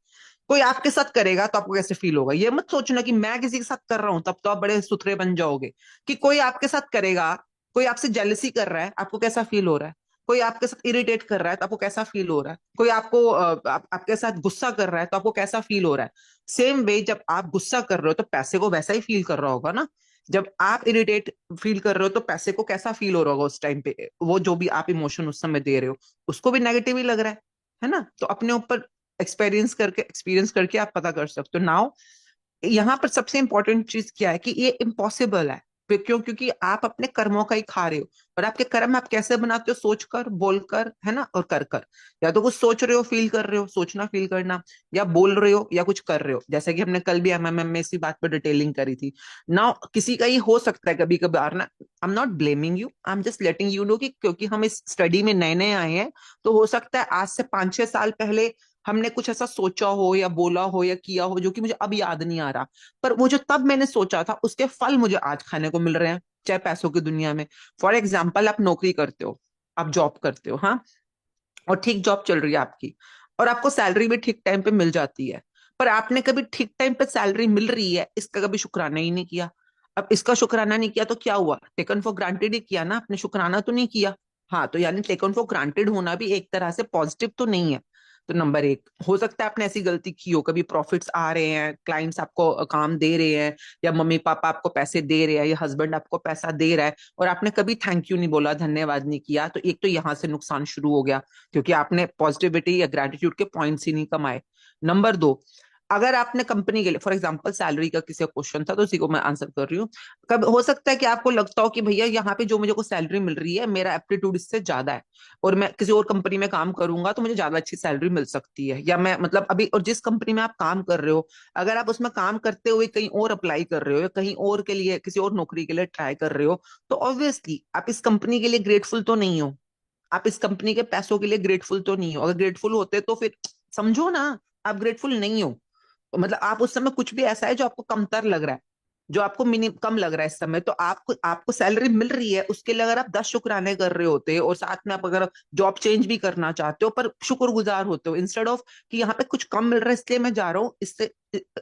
कोई आपके साथ करेगा तो आपको कैसे फील होगा? ये मत सोचना कि मैं किसी के साथ कर रहा हूं तब तो आप बड़े सुथरे बन जाओगे, कि कोई आपके साथ करेगा, कोई आपसे जेलसी कर रहा है, आपको कैसा फील हो रहा है? कोई आपके साथ इरिटेट कर रहा है तो आपको कैसा फील हो रहा है? कोई आपको आपके साथ गुस्सा कर रहा है तो आपको कैसा फील हो रहा है? सेम वे, जब आप गुस्सा कर रहे हो तो पैसे को वैसा ही फील कर रहा होगा ना। जब आप इरिटेट फील कर रहे हो तो पैसे को कैसा फील हो रहा होगा उस टाइम पे? वो जो भी आप इमोशन उस समय दे रहे हो उसको भी नेगेटिव ही लग रहा है ना? तो अपने ऊपर एक्सपीरियंस करके आप पता कर सकते हो। नाउ यहाँ पर सबसे इंपॉर्टेंट चीज क्या है कि ये इम्पॉसिबल है। क्यों? क्योंकि आप अपने कर्मों का ही खा रहे हो, और आपके कर्म आप कैसे बनाते हो? सोचकर, बोलकर, है ना, और कर कर। या तो कुछ सोच रहे हो, फील कर रहे हो, सोचना फील करना, या बोल रहे हो, या कुछ कर रहे हो। जैसे कि हमने कल भी एमएमएम में इसी बात पर डिटेलिंग करी थी ना। किसी का ही हो सकता है कभी कभार ना, I am not blaming you, I am just letting you know कि क्योंकि हम इस स्टडी में नए नए आए हैं, तो हो सकता है आज से 5-6 साल पहले हमने कुछ ऐसा सोचा हो या बोला हो या किया हो जो कि मुझे अब याद नहीं आ रहा, पर वो जो तब मैंने सोचा था उसके फल मुझे आज खाने को मिल रहे हैं, चाहे पैसों की दुनिया में। फॉर एग्जाम्पल, आप नौकरी करते हो, आप जॉब करते हो, हाँ, और ठीक जॉब चल रही है आपकी, और आपको सैलरी भी ठीक टाइम पे मिल जाती है, पर आपने कभी ठीक टाइम पे सैलरी मिल रही है इसका कभी शुक्राना ही नहीं किया। अब इसका शुक्राना नहीं किया तो क्या हुआ? टेकन फॉर ग्रांटेड ही किया ना, आपने शुक्राना तो नहीं किया। हाँ, तो यानी टेकन फॉर ग्रांटेड होना भी एक तरह से पॉजिटिव तो नहीं है। तो नंबर एक, हो सकता है आपने ऐसी गलती की हो, कभी प्रॉफिट्स आ रहे हैं, क्लाइंट्स आपको काम दे रहे हैं, या मम्मी पापा आपको पैसे दे रहे हैं, या हस्बैंड आपको पैसा दे रहा है, और आपने कभी थैंक यू नहीं बोला, धन्यवाद नहीं किया, तो एक तो यहां से नुकसान शुरू हो गया, क्योंकि आपने पॉजिटिविटी या ग्रेटिट्यूड के पॉइंट्स ही नहीं कमाए। नंबर दो, अगर आपने कंपनी के लिए, फॉर एग्जांपल सैलरी का किसी का क्वेश्चन था तो उसी को मैं आंसर कर रही हूँ। कब हो सकता है कि आपको लगता हो कि भैया यहाँ पे जो मुझे को सैलरी मिल रही है मेरा एप्टीट्यूड इससे ज्यादा है, और मैं किसी और कंपनी में काम करूंगा तो मुझे ज्यादा अच्छी सैलरी मिल सकती है, या मैं मतलब अभी, और जिस कंपनी में आप काम कर रहे हो, अगर आप उसमें काम करते हुए कहीं और अप्लाई कर रहे हो या कहीं और के लिए, किसी और नौकरी के लिए ट्राई कर रहे हो, तो ऑब्वियसली आप इस कंपनी के लिए ग्रेटफुल तो नहीं हो, आप इस कंपनी के पैसों के लिए ग्रेटफुल तो नहीं हो। अगर ग्रेटफुल होते तो फिर समझो ना, आप ग्रेटफुल नहीं हो, मतलब आप उस समय कुछ भी ऐसा है जो आपको कमतर लग रहा है, जो आपको कम लग रहा है इस समय, तो आपको सैलरी मिल रही है, उसके लिए अगर आप 10 शुक्राने कर रहे होते और साथ में आप अगर जॉब चेंज भी करना चाहते हो पर शुक्रगुजार होते हो, इंस्टेड ऑफ कि यहाँ पे कुछ कम मिल रहा है इसलिए मैं जा रहा हूँ,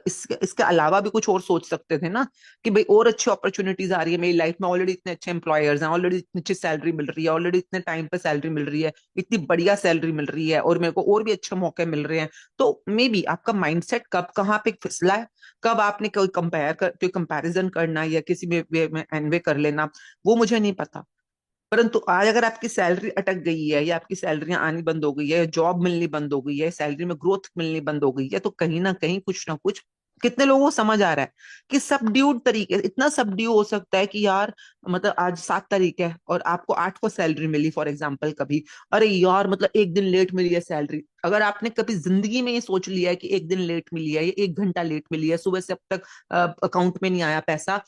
इसके अलावा भी कुछ और सोच सकते थे ना, कि भाई और अच्छी अपॉर्चुनिटीज आ रही है मेरी लाइफ में, ऑलरेडी इतने अच्छे एम्प्लॉयर्स हैं, ऑलरेडी इतनी अच्छी सैलरी मिल रही है, ऑलरेडी इतने टाइम पे सैलरी मिल रही है, इतनी बढ़िया सैलरी मिल रही है और मेरे को और भी अच्छे मौके मिल रहे हैं। तो मे बी आपका माइंडसेट कब कहाँ पे फिसला है, कब आपने कोई कोई कंपैरिजन करना या किसी भी वे में एनवे कर लेना, वो मुझे नहीं पता। परंतु आज अगर आपकी सैलरी अटक गई है या आपकी सैलरियां आनी बंद हो गई है, जॉब मिलनी बंद हो गई है, सैलरी में ग्रोथ मिलनी बंद हो गई है, तो कहीं ना कहीं कुछ ना कुछ, कितने लोगों को समझ आ रहा है कि सबड्यूड तरीके, इतना सबड्यू हो सकता है कि यार मतलब आज 7 तारीख है और आपको 8 को सैलरी मिली फॉर एग्जाम्पल, कभी अरे यार मतलब एक दिन लेट मिली है सैलरी। अगर आपने कभी जिंदगी में ये सोच लिया है कि एक दिन लेट मिली है, ये 1 घंटा लेट मिली है, सुबह से अब तक अकाउंट में नहीं आया पैसा,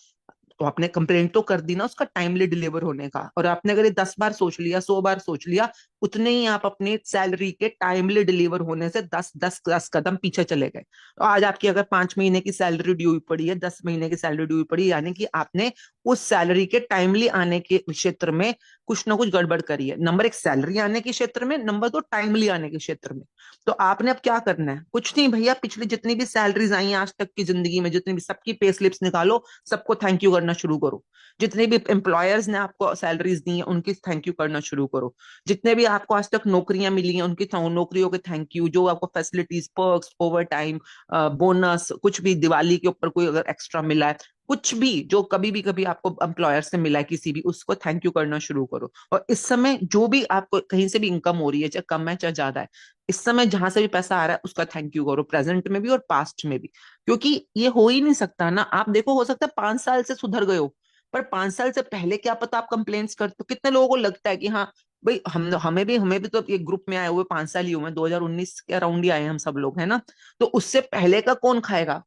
तो आपने कंप्लेंट तो कर दी ना उसका टाइमली डिलीवर होने का। और आपने अगर ये 10 बार सोच लिया, 100 बार सोच लिया, उतने ही आप अपनी सैलरी के टाइमली डिलीवर होने से 10 कदम पीछे चले गए। तो आज आपकी अगर 5 महीने की सैलरी ड्यू हुई पड़ी है, 10 महीने की सैलरी ड्यू हुई पड़ी, यानी कि आपने उस सैलरी के टाइमली आने के क्षेत्र में कुछ ना कुछ गड़बड़ करी है। नंबर 1 सैलरी आने के क्षेत्र में, नंबर 2 टाइमली आने के क्षेत्र में। तो आपने अब क्या करना है, कुछ नहीं भैया, पिछली जितनी भी सैलरीज आई हैं आज तक की जिंदगी में, जितनी भी, सबकी पे स्लिप्स निकालो, सबको थैंक यू करना शुरू करो। जितने भी एम्प्लॉयर्स ने आपको सैलरीज दी हैं उनकी थैंक यू करना शुरू करो। जितने भी आपको आज तक नौकरियां मिली हैं उनकी नौकरियों के थैंक यू। जो आपको facilities, perks, over time, bonus, कुछ भी दिवाली के ऊपर कोई अगर एक्स्ट्रा मिला है, कुछ भी जो कभी आपको एम्प्लॉयर से मिला है किसी भी, उसको थैंक यू करना शुरू करो। और इस समय जो भी आपको कहीं से भी इनकम हो रही है, चाहे कम है चाहे ज्यादा है, इस समय जहां से भी पैसा आ रहा है उसका थैंक यू करो, प्रेजेंट में भी और पास्ट में भी। क्योंकि ये हो ही नहीं सकता ना, आप देखो हो सकता है 5 साल से सुधर गए हो, पर 5 साल से पहले क्या पता आप कंप्लेंट्स करते हो। कितने लोगों को लगता है कि हाँ भाई हमें भी तो एक ग्रुप में आए हुए 5 साल ही हुए, 2019 के अराउंड ही आए हैं हम सब लोग, है ना। तो उससे पहले का कौन खाएगा,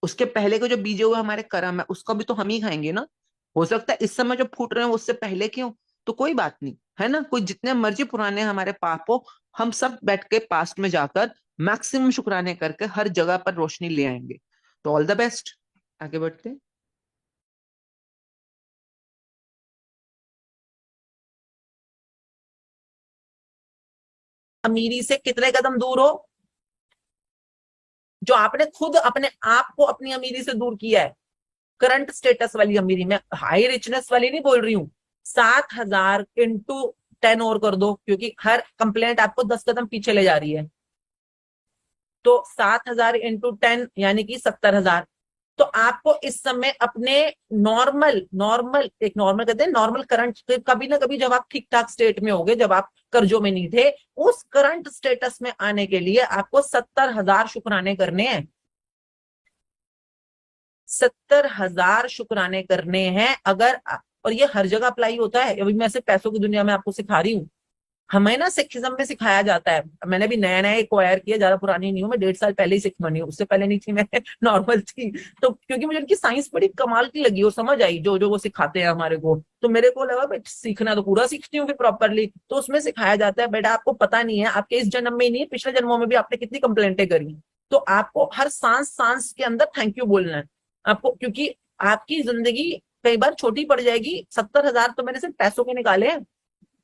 उसके पहले के जो बीजे हुए हमारे कर्म है उसका भी तो हम ही खाएंगे ना। हो सकता है इस समय जो फूट रहे हैं वो उससे पहले क्यों, तो कोई बात नहीं, है ना। कोई जितने मर्जी पुराने हमारे पाप हो, हम सब बैठ के पास्ट में जाकर मैक्सिमम शुक्राने करके हर जगह पर रोशनी ले आएंगे। तो ऑल द बेस्ट, आगे बढ़ते हैं। अमीरी से कितने कदम दूर हो, जो आपने खुद अपने आप को अपनी अमीरी से दूर किया है। करंट स्टेटस वाली अमीरी, मैं हाई रिचनेस वाली नहीं बोल रही हूं। 7,000 इंटू 10 और कर दो, क्योंकि हर कंप्लेंट आपको 10 कदम पीछे ले जा रही है। तो 7,000 इंटू 10 यानी कि 70,000। तो आपको इस समय अपने नॉर्मल कहते हैं नॉर्मल करंट, कभी ना कभी जब आप ठीक ठाक स्टेट में होगे, जब आप कर्जों में नहीं थे, उस करंट स्टेटस में आने के लिए आपको 70,000 शुक्राने करने हैं। 70,000 शुक्राने करने हैं। और ये हर जगह अप्लाई होता है, अभी मैं सिर्फ पैसों की दुनिया में आपको सिखा रही हूँ। हमें ना सिखिज्म में सिखाया जाता है, मैंने भी नया नया एक्वायर किया, ज्यादा पुरानी नहीं हूँ मैं, 1.5 साल पहले ही सिख बनी हूँ, उससे पहले नहीं थी मैं नॉर्मल थी। तो क्योंकि मुझे उनकी साइंस बड़ी कमाल की लगी और समझ आई जो जो वो सिखाते हैं हमारे को, तो मेरे को लगा भाई सीखना तो पूरा सीखती हूँ फिर प्रॉपरली। तो उसमें सिखाया जाता है बेटा आपको पता नहीं है, आपके इस जन्म में ही नहीं, पिछले जन्मों में भी आपने कितनी कंप्लेंटें करी। तो आपको हर सांस सांस के अंदर थैंक यू बोलना है आपको, क्योंकि आपकी जिंदगी कई बार छोटी पड़ जाएगी। 70,000 तो मैंने सिर्फ पैसों के निकाले हैं।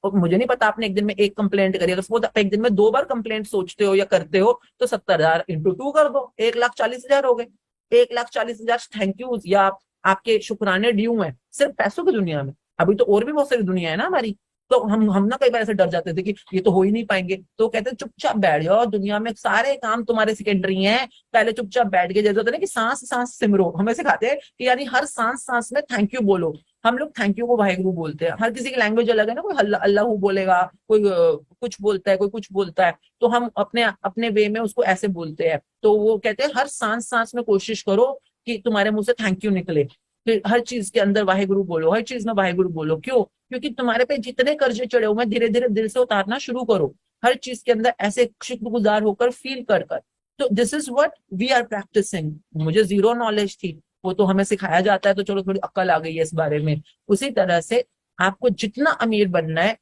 और मुझे नहीं पता आपने एक दिन में एक कंप्लेंट करी, अगर सपोज आप एक दिन में 2 बार कंप्लेंट सोचते हो या करते हो, तो 70,000 इंटू 2 कर दो, 1,40,000 हो गए। 1,40,000 थैंक यू या आपके शुक्राने ड्यू हैं सिर्फ पैसों की दुनिया में। अभी तो और भी बहुत सारी दुनिया है ना हमारी। तो हम ना कई बार ऐसे डर जाते थे कि ये तो हो ही नहीं पाएंगे, तो कहते हैं चुपचाप बैठ जाओ, दुनिया में सारे काम तुम्हारे सेकेंडरी हैं, पहले चुपचाप बैठ के, जैसे होता है ना कि सांस सांस सिमरो, हमें सिखाते हैं कि यानी हर सांस सांस में थैंक यू बोलो। हम लोग थैंक यू को वाहेगुरु बोलते हैं, हर किसी की लैंग्वेज अलग है ना, कोई अल्लाह बोलेगा, कोई कुछ बोलता है, कोई कुछ बोलता है, तो हम अपने अपने वे में उसको ऐसे बोलते हैं। तो वो कहते हैं हर सांस सांस में कोशिश करो कि तुम्हारे मुंह से थैंक यू निकले, फिर हर चीज के अंदर वाहेगुरु बोलो, हर चीज में वाहेगुरु बोलो। क्यों? क्योंकि तुम्हारे पे जितने कर्जे चढ़े हुए धीरे धीरे दिल से उतारना शुरू करो, हर चीज के अंदर ऐसे शुक्रगुजार होकर फील कर कर। तो this is what we are practicing. मुझे जीरो नॉलेज थी, वो तो हमें सिखाया जाता है, तो चलो थोड़ी अक्ल आ गई है इस बारे में। उसी तरह से आपको जितना अमीर बनना है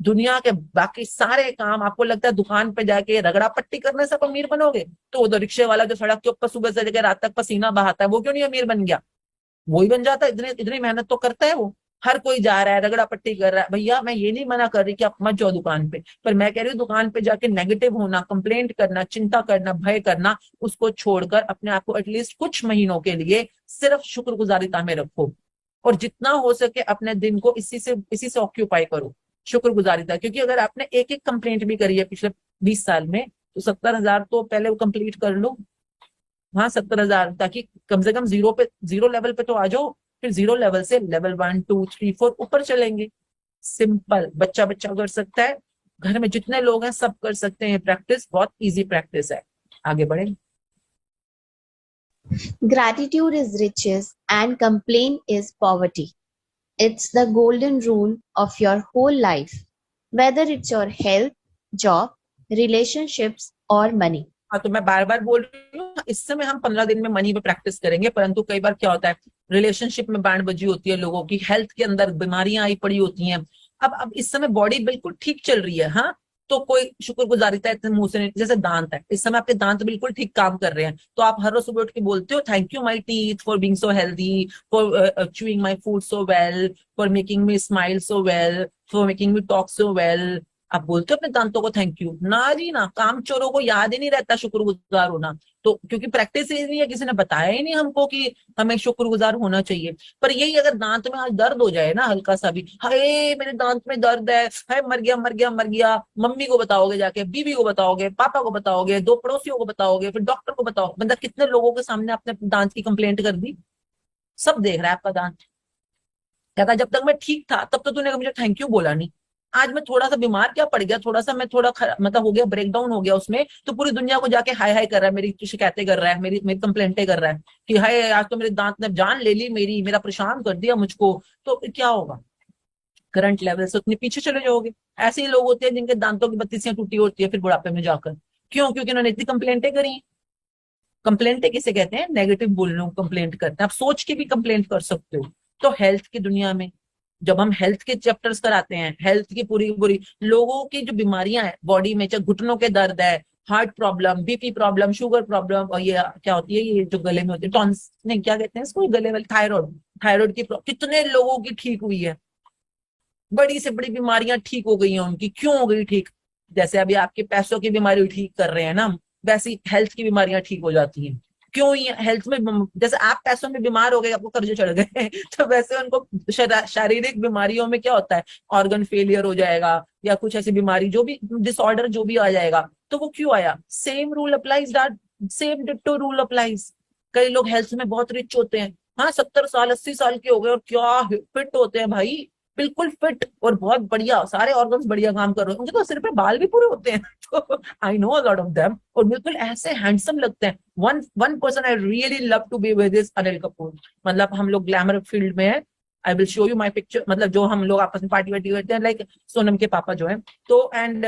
दुनिया के बाकी सारे काम आपको लगता है दुकान पे जाके रगड़ा पट्टी करने से आप अमीर बनोगे? तो वो तो रिक्शे वाला जो सड़क के ऊपर सुबह से लेकर रात तक पसीना बहाता है, वो क्यों नहीं अमीर बन गया? वो ही बन जाता है, इतनी इतनी मेहनत तो करता है वो। हर कोई जा रहा है, रगड़ा पट्टी कर रहा है। भैया मैं ये नहीं मना कर रही कि आप मत जाओ दुकान पे, पर मैं कह रही हूँ दुकान पे जाके नेगेटिव होना, कंप्लेंट करना, चिंता करना, भय करना, उसको छोड़कर अपने आप को एटलीस्ट कुछ महीनों के लिए सिर्फ शुक्रगुजारिता में रखो, और जितना हो सके अपने दिन को इसी से ऑक्यूपाई करो, शुक्रगुजारिता। क्योंकि अगर आपने एक एक कंप्लेंट भी करी है पिछले 20 साल में, तो 70,000 तो पहले वो कंप्लीट कर लो। हाँ 70,000, ताकि कम से कम जीरो लेवल पे तो आ जाओ, फिर जीरो लेवल से लेवल 1 2 3 4 ऊपर चलेंगे। सिंपल, बच्चा कर सकता है, घर में जितने लोग हैं सब कर सकते हैं। प्रैक्टिस बहुत इजी प्रैक्टिस है। आगे बढ़े। Gratitude is riches and complaint is poverty. It's the golden rule of your whole life, whether it's your health, job, relationships or money. हाँ तो मैं बार बार बोल रही हूँ, इस समय हम 15 दिन में मनी पे प्रैक्टिस करेंगे, परंतु कई बार क्या होता है, रिलेशनशिप में बैंड बजी होती है लोगों की, हेल्थ के अंदर बीमारियां आई पड़ी होती हैं। अब इस समय बॉडी बिल्कुल ठीक चल रही है, हाँ, तो कोई शुक्रगुजारिता इतने मुंह से नहीं। जैसे दांत है, इस समय आपके दांत बिल्कुल ठीक काम कर रहे हैं, तो आप हर रोज सुबह उठ के बोलते हो thank you my teeth for being so healthy, for chewing my food so well, for making me smile so well, for making me talk so well. आप बोलते हो अपने दांतों को थैंक यू? ना जी ना, काम चोरों को याद ही नहीं रहता शुक्रगुजार होना, तो क्योंकि प्रैक्टिस ही नहीं है, किसी ने बताया ही नहीं हमको कि हमें शुक्रगुजार होना चाहिए। पर यही अगर दांत में आज दर्द हो जाए ना हल्का सा भी, हाय मेरे दांत में दर्द है, हाय मर गया मर गया मर गया, मम्मी को बताओगे जाके, बीवी को बताओगे, पापा को बताओगे, 2 पड़ोसियों को बताओगे, फिर डॉक्टर को बताओ। मतलब कितने लोगों के सामने आपने दांत की कंप्लेंट कर दी, सब देख रहा है आपका दांत। कहता जब तक मैं ठीक था तब तो तूने मुझे थैंक यू बोला नहीं, आज मैं थोड़ा सा बीमार क्या पड़ गया, थोड़ा सा मैं थोड़ा मतलब हो गया, ब्रेकडाउन हो गया उसमें, तो पूरी दुनिया को जाके हाय हाय कर रहा है, मेरी शिकायतें कर रहा है, मेरी कंप्लेंटें कर रहा है कि हाय आज तो मेरे दांत ने जान ले ली मेरी, मेरा परेशान कर दिया मुझको। तो क्या होगा, करंट लेवल से उतने पीछे चले जाओगे। ऐसे ही लोग होते हैं जिनके दांतों की बत्तीसियां टूटी होती है फिर बुढ़ापे में जाकर, क्यों? क्योंकि उन्होंने इतनी कंप्लेंटें करी। कंप्लेंटें किसे कहते हैं? नेगेटिव बोलने को कंप्लेंट करते हैं। आप सोच के भी कंप्लेंट कर सकते हो। तो हेल्थ की दुनिया में जब हम हेल्थ के चैप्टर्स कराते हैं, हेल्थ की पूरी लोगों की जो बीमारियां हैं बॉडी में, चाहे घुटनों के दर्द है, heart problem, BP problem, sugar problem, और ये क्या होती है, ये जो गले में होती है टॉन्स, नहीं क्या कहते हैं इसको, गले वाले थायराइड की कितने लोगों की ठीक हुई है, बड़ी से बड़ी बीमारियां ठीक हो गई हैं उनकी। क्यों हो गई ठीक? जैसे अभी आपके पैसों की बीमारी ठीक कर रहे हैं ना, वैसी हेल्थ की बीमारियां ठीक हो जाती हैं। क्यों? ये हेल्थ में, जैसे आप पैसों में बीमार हो गए, आपको कर्जे चढ़ गए तो वैसे उनको शारीरिक बीमारियों में क्या होता है, ऑर्गन फेलियर हो जाएगा या कुछ ऐसी बीमारी, जो भी डिसऑर्डर जो भी आ जाएगा, तो वो क्यों आया? Same rule applies, same ditto rule applies. कई लोग हेल्थ में बहुत रिच होते हैं, हाँ 70 साल 80 साल के हो गए और क्या फिट होते हैं भाई, बिल्कुल फिट और बहुत बढ़िया, सारे ऑर्गन्स बढ़िया काम कर रहे हैं, उनके तो सिर पे बाल भी पूरे होते हैं तो I know a lot of them, और बिल्कुल ऐसे हैंडसम लगते हैं। One person I really love to be with is Anil Kapoor. मतलब हम लोग ग्लैमर फील्ड में है, I will show you my picture, मतलब जो हम लोग आपस में पार्टी वार्टी करते हैं, लाइक सोनम के पापा जो है, तो and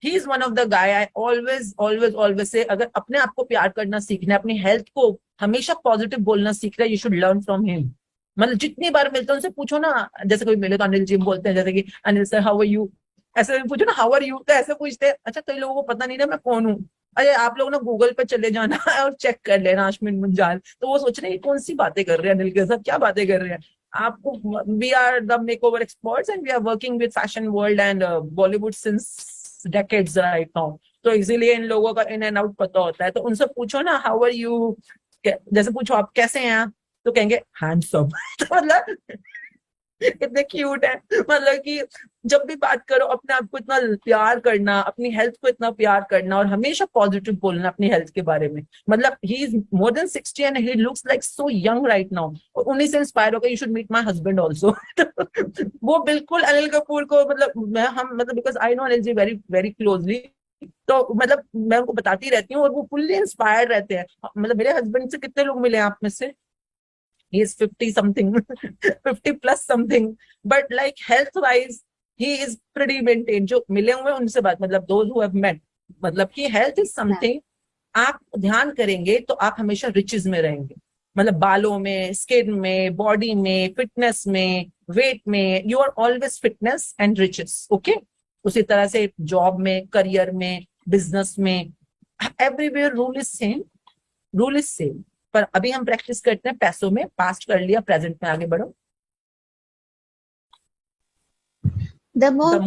he is one of the guy I always से, अगर अपने आप को प्यार करना सीखना है, अपनी हेल्थ को हमेशा पॉजिटिव बोलना सीखना है, you should learn from him. मतलब जितनी बार मिलते हैं उनसे पूछो ना, जैसे कोई मिले तो अनिल जी बोलते हैं, जैसे कि Anil sir how are you, ऐसे पूछो ना हाउ आर यू, तो ऐसे पूछते हैं। अच्छा कई लोगों को पता नहीं ना मैं कौन हूँ, अरे आप लोग ना गूगल पे चले जाना और चेक कर लेना आशमीन मुंजाल, तो वो सोच रहे हैं कौन सी बातें कर रहे हैं अनिल के साथ, क्या बातें कर रहे हैं। आपको, we are the makeover experts and we are working with fashion world and Bollywood since decades right now, तो इसीलिए इन लोगों का इन एंड आउट पता होता है। तो उनसे पूछो ना हाउ आर यू, जैसे पूछो आप कैसे हैं आप, तो कहेंगे हैंडसम तो मतलब कितने क्यूट है। मतलब कि जब भी बात करो अपने आप को इतना प्यार करना, अपनी हेल्थ को इतना प्यार करना और हमेशा पॉजिटिव बोलना अपनी हेल्थ के बारे में। मतलब ही is more than 60 and he looks like so young right now, और उन्हीं से इंस्पायर होकर you should meet my husband also वो बिल्कुल अनिल कपूर को, मतलब हम मतलब because I know Anil ji very very closely, तो मतलब मैं उनको बताती रहती हूँ और वो फुल्ली इंस्पायर्ड रहते हैं। मतलब मेरे हस्बैंड से कितने लोग मिले आप में से, he is 50 something 50 plus something, but like health wise he is pretty maintained। जो मिले हुए उनसे बात, मतलब those who have met, मतलब कि health is something आप ध्यान करेंगे तो आप हमेशा रिचेस में रहेंगे। मतलब बालों में, स्किन में, बॉडी में, फिटनेस में, वेट में, you are always fitness and riches. Okay, उसी तरह से जॉब में, करियर में, बिजनेस में, everywhere rule is same, rule is same. पर अभी हम प्रैक्टिस करते हैं पैसों में. पास्ट कर लिया, प्रेजेंट में आगे बढ़ो. The more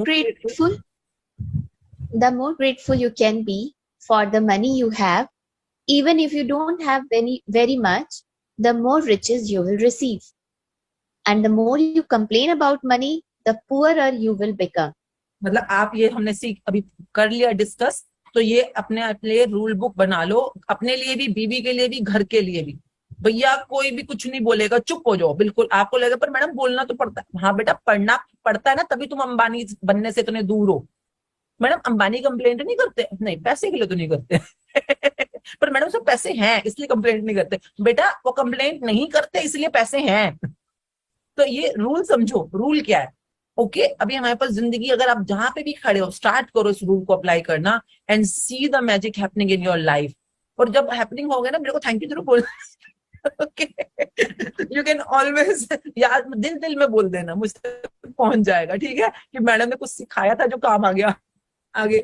grateful you can be for the money you have, even if you don't have very much, the more riches you will receive. And the more you complain about money, the poorer you will become. मतलब आप ये हमने अभी कर लिया discuss, तो ये अपने लिए रूल बुक बना लो, अपने लिए भी, बीवी के लिए भी, घर के लिए भी. भैया कोई भी कुछ नहीं बोलेगा, चुप हो जाओ बिल्कुल. आपको लगेगा पर मैडम बोलना तो पड़ता है. हाँ बेटा, पढ़ना पड़ता है ना, तभी तुम अंबानी बनने से इतने दूर हो. मैडम अंबानी कंप्लेंट नहीं करते, नहीं पैसे के लिए तो नहीं करते. पर मैडम सब पैसे हैं इसलिए कंप्लेंट नहीं करते. बेटा वो कंप्लेंट नहीं करते इसलिए पैसे हैं. तो ये रूल समझो, रूल क्या है. ओके, अभी हमारे पास जिंदगी, अगर आप जहां पे भी खड़े हो, स्टार्ट करो इस रूल को अप्लाई करना and see the magic happening in your life. और जब हैपनिंग हो गया ना, मेरे को थैंक यू जरूर बोल. ओके, यू कैन ऑलवेज, यार दिल में बोल देना, मुझसे पहुंच जाएगा. ठीक है, कि मैडम ने कुछ सिखाया था जो काम आ गया. आगे.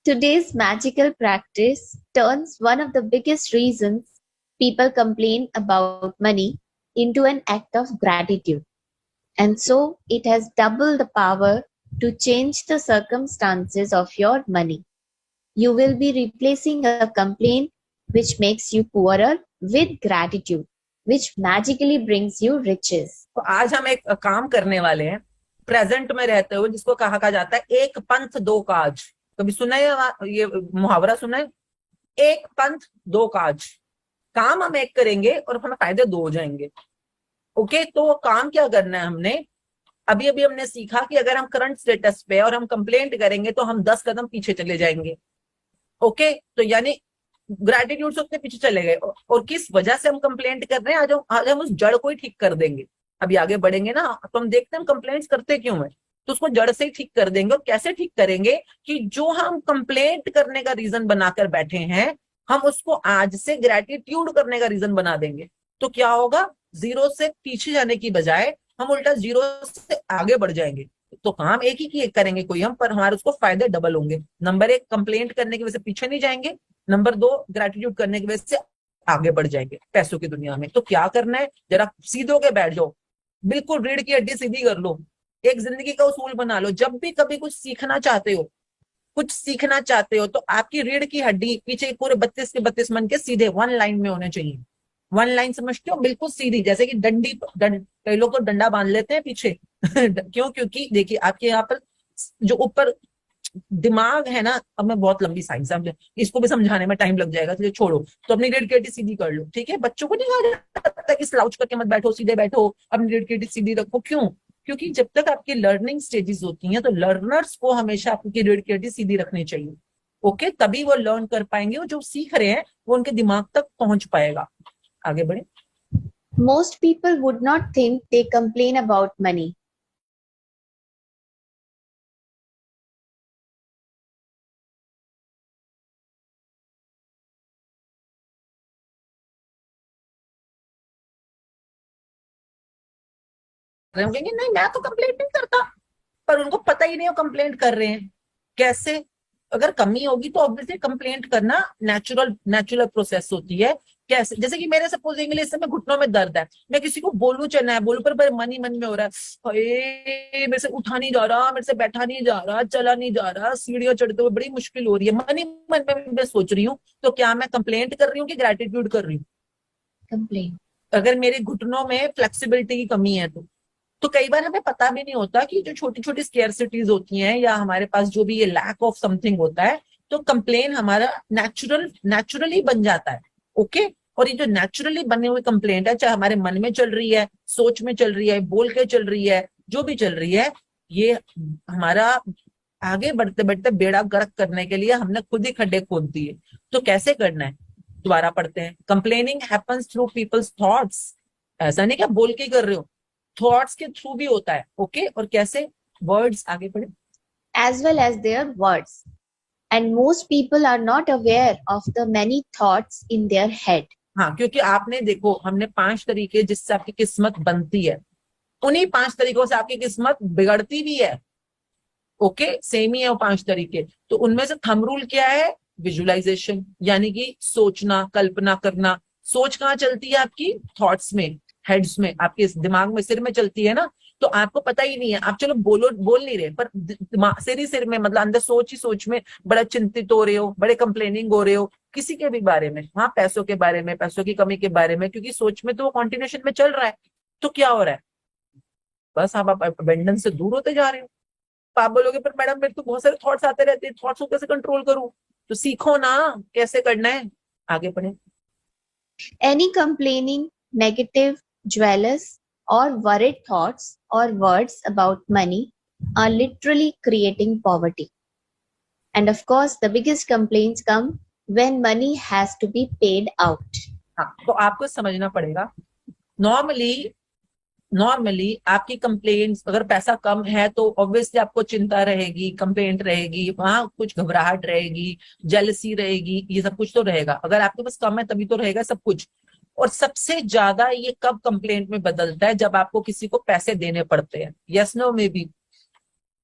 Today's magical practice turns one of the biggest reasons people complain about money into an act of gratitude. And so it has double the power to change the circumstances of your money. You will be replacing a complaint which makes you poorer with gratitude, which magically brings you riches. तो आज हम एक काम करने वाले हैं present में रहते हुए, जिसको कहा जाता है एक पंथ दो काज. कभी सुना है ये मुहावरा? सुना है? एक पंथ दो काज. काम हम एक करेंगे और हमें फायदे दो हो जाएंगे. ओके, तो काम क्या करना है हमने? अभी हमने सीखा कि अगर हम करंट स्टेटस पे और हम कंप्लेंट करेंगे तो हम 10 कदम पीछे चले जाएंगे. ओके, तो यानी ग्रेटिट्यूड से उतने पीछे चले गए. और किस वजह से हम कंप्लेंट कर रहे हैं, आज हम उस जड़ को ही ठीक कर देंगे. अभी आगे बढ़ेंगे ना, तो हम देखते हैं हम कंप्लेंट्स करते क्यों है, तो उसको जड़ से ही ठीक कर देंगे. और कैसे ठीक करेंगे कि जो हम कंप्लेंट करने का रीजन बनाकर बैठे हैं, हम उसको आज से ग्रेटिट्यूड करने का रीजन बना देंगे. तो क्या होगा? जीरो से पीछे जाने की बजाय हम उल्टा जीरो से आगे बढ़ जाएंगे. तो काम एक ही करेंगे कोई हम, पर हमारे उसको फायदे डबल होंगे. नंबर 1, कंप्लेंट करने की वजह से पीछे नहीं जाएंगे. नंबर 2, ग्रेटिट्यूड करने की वजह से आगे बढ़ जाएंगे पैसों की दुनिया में. तो क्या करना है, जरा सीधे होके बैठ जाओ, बिल्कुल रीढ़ की हड्डी सीधी कर लो, एक जिंदगी का उसूल बना लो. जब भी कभी कुछ सीखना चाहते हो, तो आपकी रीढ़ की हड्डी पीछे पूरे 32 के 32 मन के सीधे 1 लाइन में होने चाहिए. 1 लाइन समझते हो? बिल्कुल सीधी, जैसे कि कई लोग तो डंडा बांध लेते हैं पीछे. क्यों? क्योंकि देखिए आपके यहाँ पर जो ऊपर दिमाग है ना, अब मैं बहुत लंबी साइंस है, इसको भी समझाने में टाइम लग जाएगा, इसलिए छोड़ो. तो अपनी रीढ़ की हड्डी सीधी कर लो. ठीक है, बच्चों को नहीं कहा जाता कि स्लाउच करके मत बैठो, सीधे बैठो, अपनी रीढ़ की हड्डी सीधी रखो. क्यों? क्योंकि जब तक आपकी लर्निंग स्टेजेस होती हैं, तो लर्नर्स को हमेशा आपकी रीढ़ की हड्डी सीधी रखनी चाहिए. ओके, तभी वो लर्न कर पाएंगे, और जो सीख रहे हैं वो उनके दिमाग तक पहुंच पाएगा. आगे बढ़े. Most people would not think they complain about money. हम कहेंगे नहीं मैं तो कंप्लेंट नहीं करता, पर उनको पता ही नहीं वो कंप्लेंट कर रहे हैं. कैसे? अगर कमी होगी तो ऑब्वियसली कंप्लेंट करना नेचुरल प्रोसेस होती है. कैसे? जैसे कि मेरे सपोज इंग्लिश से मैं घुटनों में दर्द है, मैं किसी को बोलूं चलना है, बोलूं पर मन ही मन में हो रहा है, मेरे से उठा नहीं जा रहा, मेरे से बैठा नहीं जा रहा, चला नहीं जा रहा, सीढ़ियां चढ़ते हुए बड़ी मुश्किल हो रही है, मन ही मन में मैं सोच रही हूँ. तो क्या मैं कंप्लेंट कर रही हूँ कि ग्रेटिट्यूड कर रही हूँ? Complain. अगर मेरे घुटनों में फ्लेक्सिबिलिटी की कमी है तो कई बार हमें पता भी नहीं होता कि जो छोटी छोटी स्केर्सिटीज होती हैं, या हमारे पास जो भी ये लैक ऑफ समथिंग होता है, तो कंप्लेन हमारा नेचुरली बन जाता है. ओके, और ये जो नेचुरली बने हुए कंप्लेंट है, चाहे हमारे मन में चल रही है, सोच में चल रही है, बोल के चल रही है, जो भी चल रही है, ये हमारा आगे बढ़ते बढ़ते बेड़ा गर्क करने के लिए हमने खुद ही खड्डे खोद दिए. तो कैसे करना है? दोबारा पढ़ते हैं. Complaining happens through people's thoughts. ऐसा नहीं क्या बोल के कर रहे हो, थॉट्स के थ्रू भी होता है. ओके, और कैसे? वर्ड्स. आगे पढ़े. As well as their words. And most people are not aware of the many thoughts in their head. हाँ, क्योंकि आपने देखो, हमने 5 तरीके जिससे आपकी किस्मत बनती है. उन्हीं 5 तरीकों से आपकी किस्मत बिगड़ती भी है। ओके, सेम ही है वो 5 तरीके। तो उनमें से थंब रूल क्या है? विजुअलाइजेशन, यानी कि सोचना, कल्पना करना। सोच कहाँ चलती है? आपकी थॉट्स में, हेड्स में, आपके दिमाग में, सिर में चलती है ना। तो आपको पता ही नहीं है, आप चलो बोल नहीं रहे, पर दिमाग सिर में, मतलब अंदर सोच ही सोच में बड़ा चिंतित हो रहे हो, बड़े कंप्लेनिंग हो रहे हो किसी के भी बारे में। हाँ, पैसों के बारे में, पैसों की कमी के बारे में, क्योंकि सोच में तो वो कॉन्टिन्यूशन में चल रहा है। तो क्या हो रहा है? बस आप अबेंडेंस से दूर होते जा रहे हो। तो आप बोलोगे पर मैडम मेरे तो बहुत सारे थॉट्स आते रहते हैं, थॉट्स को कैसे कंट्रोल करूं? तो सीखो ना कैसे करना है, आगे बढ़े। Any complaining, negative, jealous, or worried thoughts or words about money are literally creating poverty. And of course, the biggest complaints come when money has to be paid out. हाँ, तो आपको समझना पड़ेगा, नॉर्मली आपकी कंप्लेंट्स, अगर पैसा कम है तो ऑब्वियसली आपको चिंता रहेगी, कंप्लेंट रहेगी, वहां कुछ घबराहट रहेगी, जेलसी रहेगी, ये सब कुछ तो रहेगा। अगर आपके पास कम है तभी तो रहेगा सब कुछ। और सबसे ज्यादा ये कब कंप्लेंट में बदलता है? जब आपको किसी को पैसे देने पड़ते हैं। यस नो में भी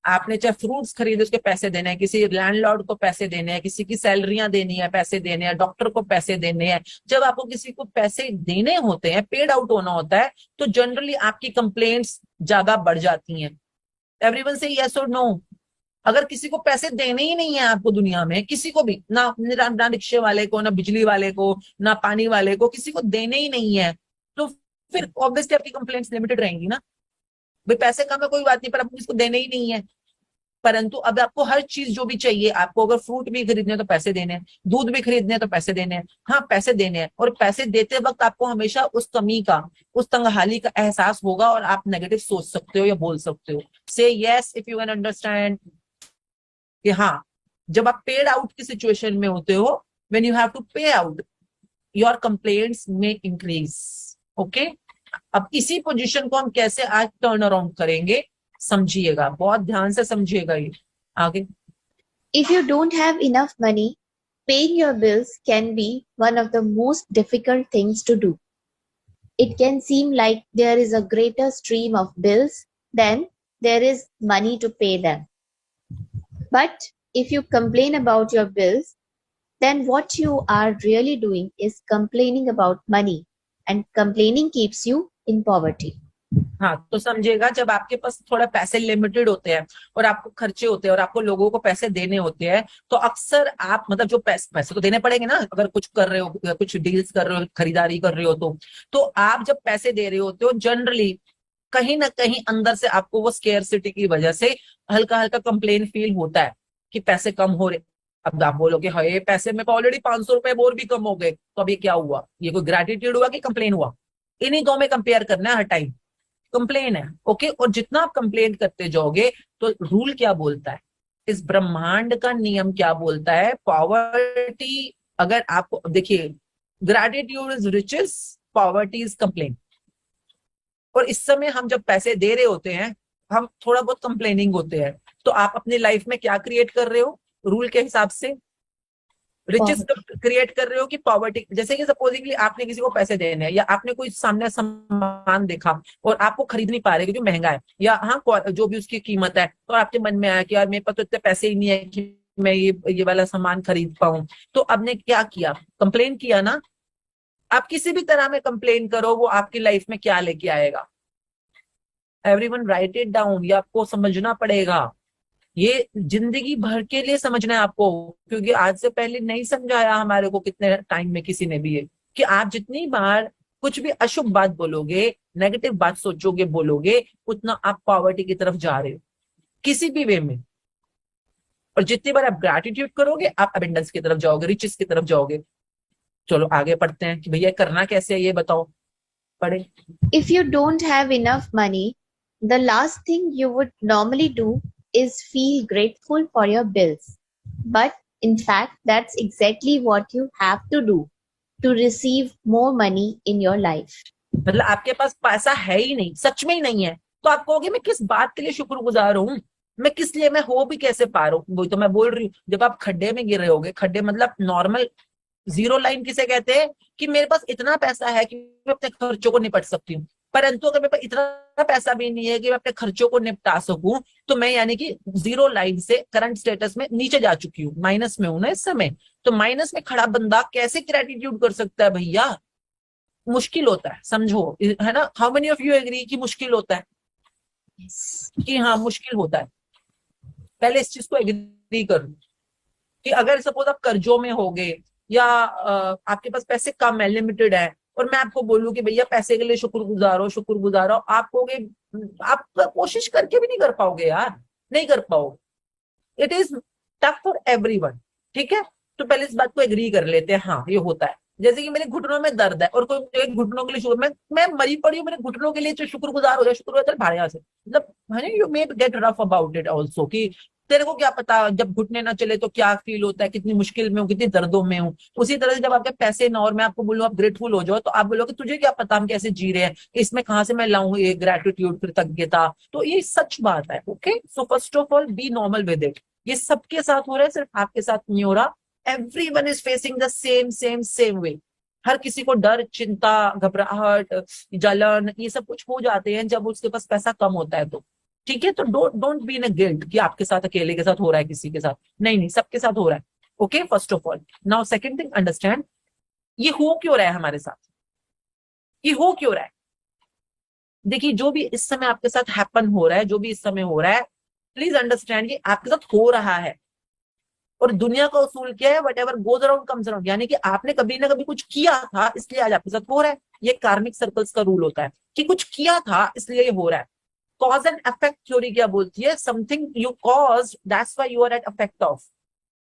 आपने चाहे फ्रूट्स खरीदे उसके पैसे देने हैं, किसी लैंडलॉर्ड को पैसे देने हैं, किसी की सैलरियां देनी है, पैसे देने हैं, डॉक्टर को पैसे देने हैं। जब आपको किसी को पैसे देने होते हैं, पेड आउट होना होता है, तो जनरली आपकी कंप्लेंट्स ज्यादा बढ़ जाती हैं। एवरीवन से यस और नो। अगर किसी को पैसे देने ही नहीं है आपको दुनिया में, किसी को भी, ना रिक्शे वाले को, ना बिजली वाले को, ना पानी वाले को, किसी को देने ही नहीं है, तो फिर ऑब्वियसली आपकी कंप्लेंट्स लिमिटेड रहेंगी ना। भाई पैसे कम है कोई बात नहीं, पर आपको किसको देने ही नहीं है। परंतु अब आपको हर चीज जो भी चाहिए, आपको अगर फ्रूट भी खरीदने हैं तो पैसे देने हैं, दूध भी खरीदने हैं तो पैसे देने हैं। हाँ, पैसे देने हैं, और पैसे देते वक्त आपको हमेशा उस कमी का, उस तंगहाली का एहसास होगा, और आप नेगेटिव सोच सकते हो या बोल सकते हो। से yes if you can understand कि हाँ, जब आप पेड आउट की सिचुएशन में होते हो, व्हेन यू हैव टू पे आउट, योर कंप्लेंट्स में इंक्रीज। ओके, अब इसी पोजीशन को हम कैसे आज टर्न अराउंड करेंगे, समझिएगा, बहुत ध्यान से समझिएगा ये। आगे, If you don't have enough money, paying your bills can be one of the most difficult things to do. It can seem like there is a greater stream of bills than there is money to pay them. But if you complain about your bills, then what you are really doing is complaining about money, and complaining keeps you in poverty. हाँ, तो समझिएगा, जब आपके पास थोड़ा पैसे limited होते हैं और आपको खर्चे होते हैं और आपको लोगों को पैसे देने होते हैं, तो अक्सर आप, मतलब जो पैसे तो देने पड़ेंगे ना, अगर कुछ कर रहे हो, कुछ डील्स कर रहे हो, खरीदारी कर रहे हो, तो आप जब पैसे दे रहे होते हो, जनरली कहीं ना कहीं अंदर से आपको वो स्केयरसिटी की वजह से हल्का हल्का कंप्लेन फील होता है कि पैसे कम हो रहे। अब आप बोलोगे हाय, पैसे में ऑलरेडी 500 रुपए और भी कम हो गए, तो अब ये क्या हुआ? ये कोई ग्रेटिट्यूड हुआ कि कंप्लेन हुआ? इन्हीं दो में कंपेयर करना है हर टाइम, कंप्लेन है। ओके, और जितना आप कंप्लेन करते जाओगे, तो रूल क्या बोलता है, इस ब्रह्मांड का नियम क्या बोलता है? पॉवर्टी, अगर आपको देखिए, gratitude is riches, poverty is complain. और इस समय हम जब पैसे दे रहे होते हैं, हम थोड़ा बहुत कंप्लेनिंग होते हैं, तो आप अपनी लाइफ में क्या क्रिएट कर रहे हो रूल के हिसाब से? रिचेस क्रिएट कर रहे हो कि पॉवर्टी? जैसे कि सपोजिंगली आपने किसी को पैसे देने हैं, या आपने कोई सामने सामान देखा और आपको खरीद नहीं पा रहे क्योंकि महंगा है, या हाँ जो भी उसकी कीमत है, तो आपके मन में आया कि यार मेरे पास तो इतने पैसे ही नहीं है कि मैं ये वाला सामान खरीद पाऊं। तो आपने क्या किया? कंप्लेन किया ना। आप किसी भी तरह में कंप्लेन करो, वो आपकी लाइफ में क्या लेके आएगा? एवरीवन राइट इट डाउन, ये आपको समझना पड़ेगा, ये जिंदगी भर के लिए समझना है आपको, क्योंकि आज से पहले नहीं समझाया हमारे को कितने टाइम में किसी ने भी ये, कि आप जितनी बार कुछ भी अशुभ बात बोलोगे, नेगेटिव बात सोचोगे, बोलोगे, उतना आप पॉवर्टी की तरफ जा रहे हो किसी भी वे में। और जितनी बार आप ग्रैटिट्यूड करोगे, आप अबेंडेंस की तरफ जाओगे, रिचेस की तरफ जाओगे। चलो आगे पढ़ते हैं कि भैया करना कैसे है, ये बताओ, पढ़े। If you don't have enough money, the last thing you would normally do is feel grateful for your bills. But in fact, that's exactly what you have to do to receive more money in your life. मतलब आपके पास पैसा है ही नहीं, सच में ही नहीं है, तो आप कहोगे मैं किस बात के लिए शुक्रगुजार हूँ, मैं किस लिए, मैं हो भी कैसे पा रहा हूँ? वही तो मैं बोल रही हूँ, जब आप खड्डे में गिर रहे होगे, खड्डे मतलब नॉर्मल जीरो लाइन किसे कहते हैं, कि मेरे पास इतना पैसा है कि मैं अपने खर्चों को निपट सकती हूँ, परंतु अगर मेरे पास इतना पैसा भी नहीं है कि मैं अपने खर्चों को निपटा सकूं, तो मैं यानी कि जीरो लाइन से करंट स्टेटस में नीचे जा चुकी हूँ, माइनस में हूं ना इस समय। तो माइनस में खड़ा बंदा कैसे ग्रेटिट्यूड कर सकता है भैया? मुश्किल होता है, समझो, है ना। How many of you agree कि मुश्किल होता है? कि हाँ मुश्किल होता है। पहले इस चीज को एग्री करो कि अगर सपोज आप कर्जों में होगे या आपके पास पैसे कम है, लिमिटेड है, और मैं आपको बोलूं कि भैया पैसे के लिए शुक्रगुजार हो, आप कहोगे, आप कोशिश करके भी नहीं कर पाओगे यार, नहीं कर पाओगे। It is tough for everyone, ठीक है। तो पहले इस बात को एग्री कर लेते हैं, हाँ ये होता है। जैसे कि मेरे घुटनों में दर्द है और कोई मुझे घुटनों के लिए शुक्र, मैं मरी पड़ी हूँ, मेरे घुटनों के लिए जो शुक्रगुजार हो जाए, शुक्रगुजार चल भाड़ यहाँ से, मतलब you may gate rough about it also, कि तेरे को क्या पता जब घुटने ना चले तो क्या फील होता है, कितनी मुश्किल में हूँ, कितनी दर्दों में हूँ। उसी तरह से जब आपके पैसे ना और मैं आपको बोलूँ आप ग्रेटफुल हो जाओ, तो आप बोलोगे तुझे क्या पता हम कैसे जी रहे हैं, इसमें कहाँ से मैं लाऊं ये ग्रेटिट्यूड, कृतज्ञता। तो ये सच बात है, okay. So first of all B normal with it. ये सबके साथ हो रहा है, सिर्फ आपके साथ नहीं हो रहा। Everyone is facing the same way. हर किसी को डर, चिंता, घबराहट, जलन, ये सब कुछ हो जाते हैं जब उसके पास पैसा कम होता है। तो ठीक है, तो don't be in a guilt कि आपके साथ अकेले के साथ हो रहा है, किसी के साथ नहीं, सबके साथ हो रहा है, okay. First of all, now second thing, understand ये हो क्यों रहा है हमारे साथ, ये हो क्यों रहा है। देखिए, जो भी इस समय आपके साथ हैपन हो रहा है, जो भी इस समय हो रहा है, प्लीज अंडरस्टैंड ये आपके साथ हो रहा है। और दुनिया का उसूल क्या है, what ever goes around comes around, यानी कि आपने कभी ना कभी कुछ किया था इसलिए आज आपके साथ हो रहा है। ये कार्मिक सर्कल्स का रूल होता है कि कुछ किया था इसलिए ये हो रहा है। कॉज एंड इफेक्ट थ्योरी क्या बोलती है? Something you caused, that's why you are at effect of.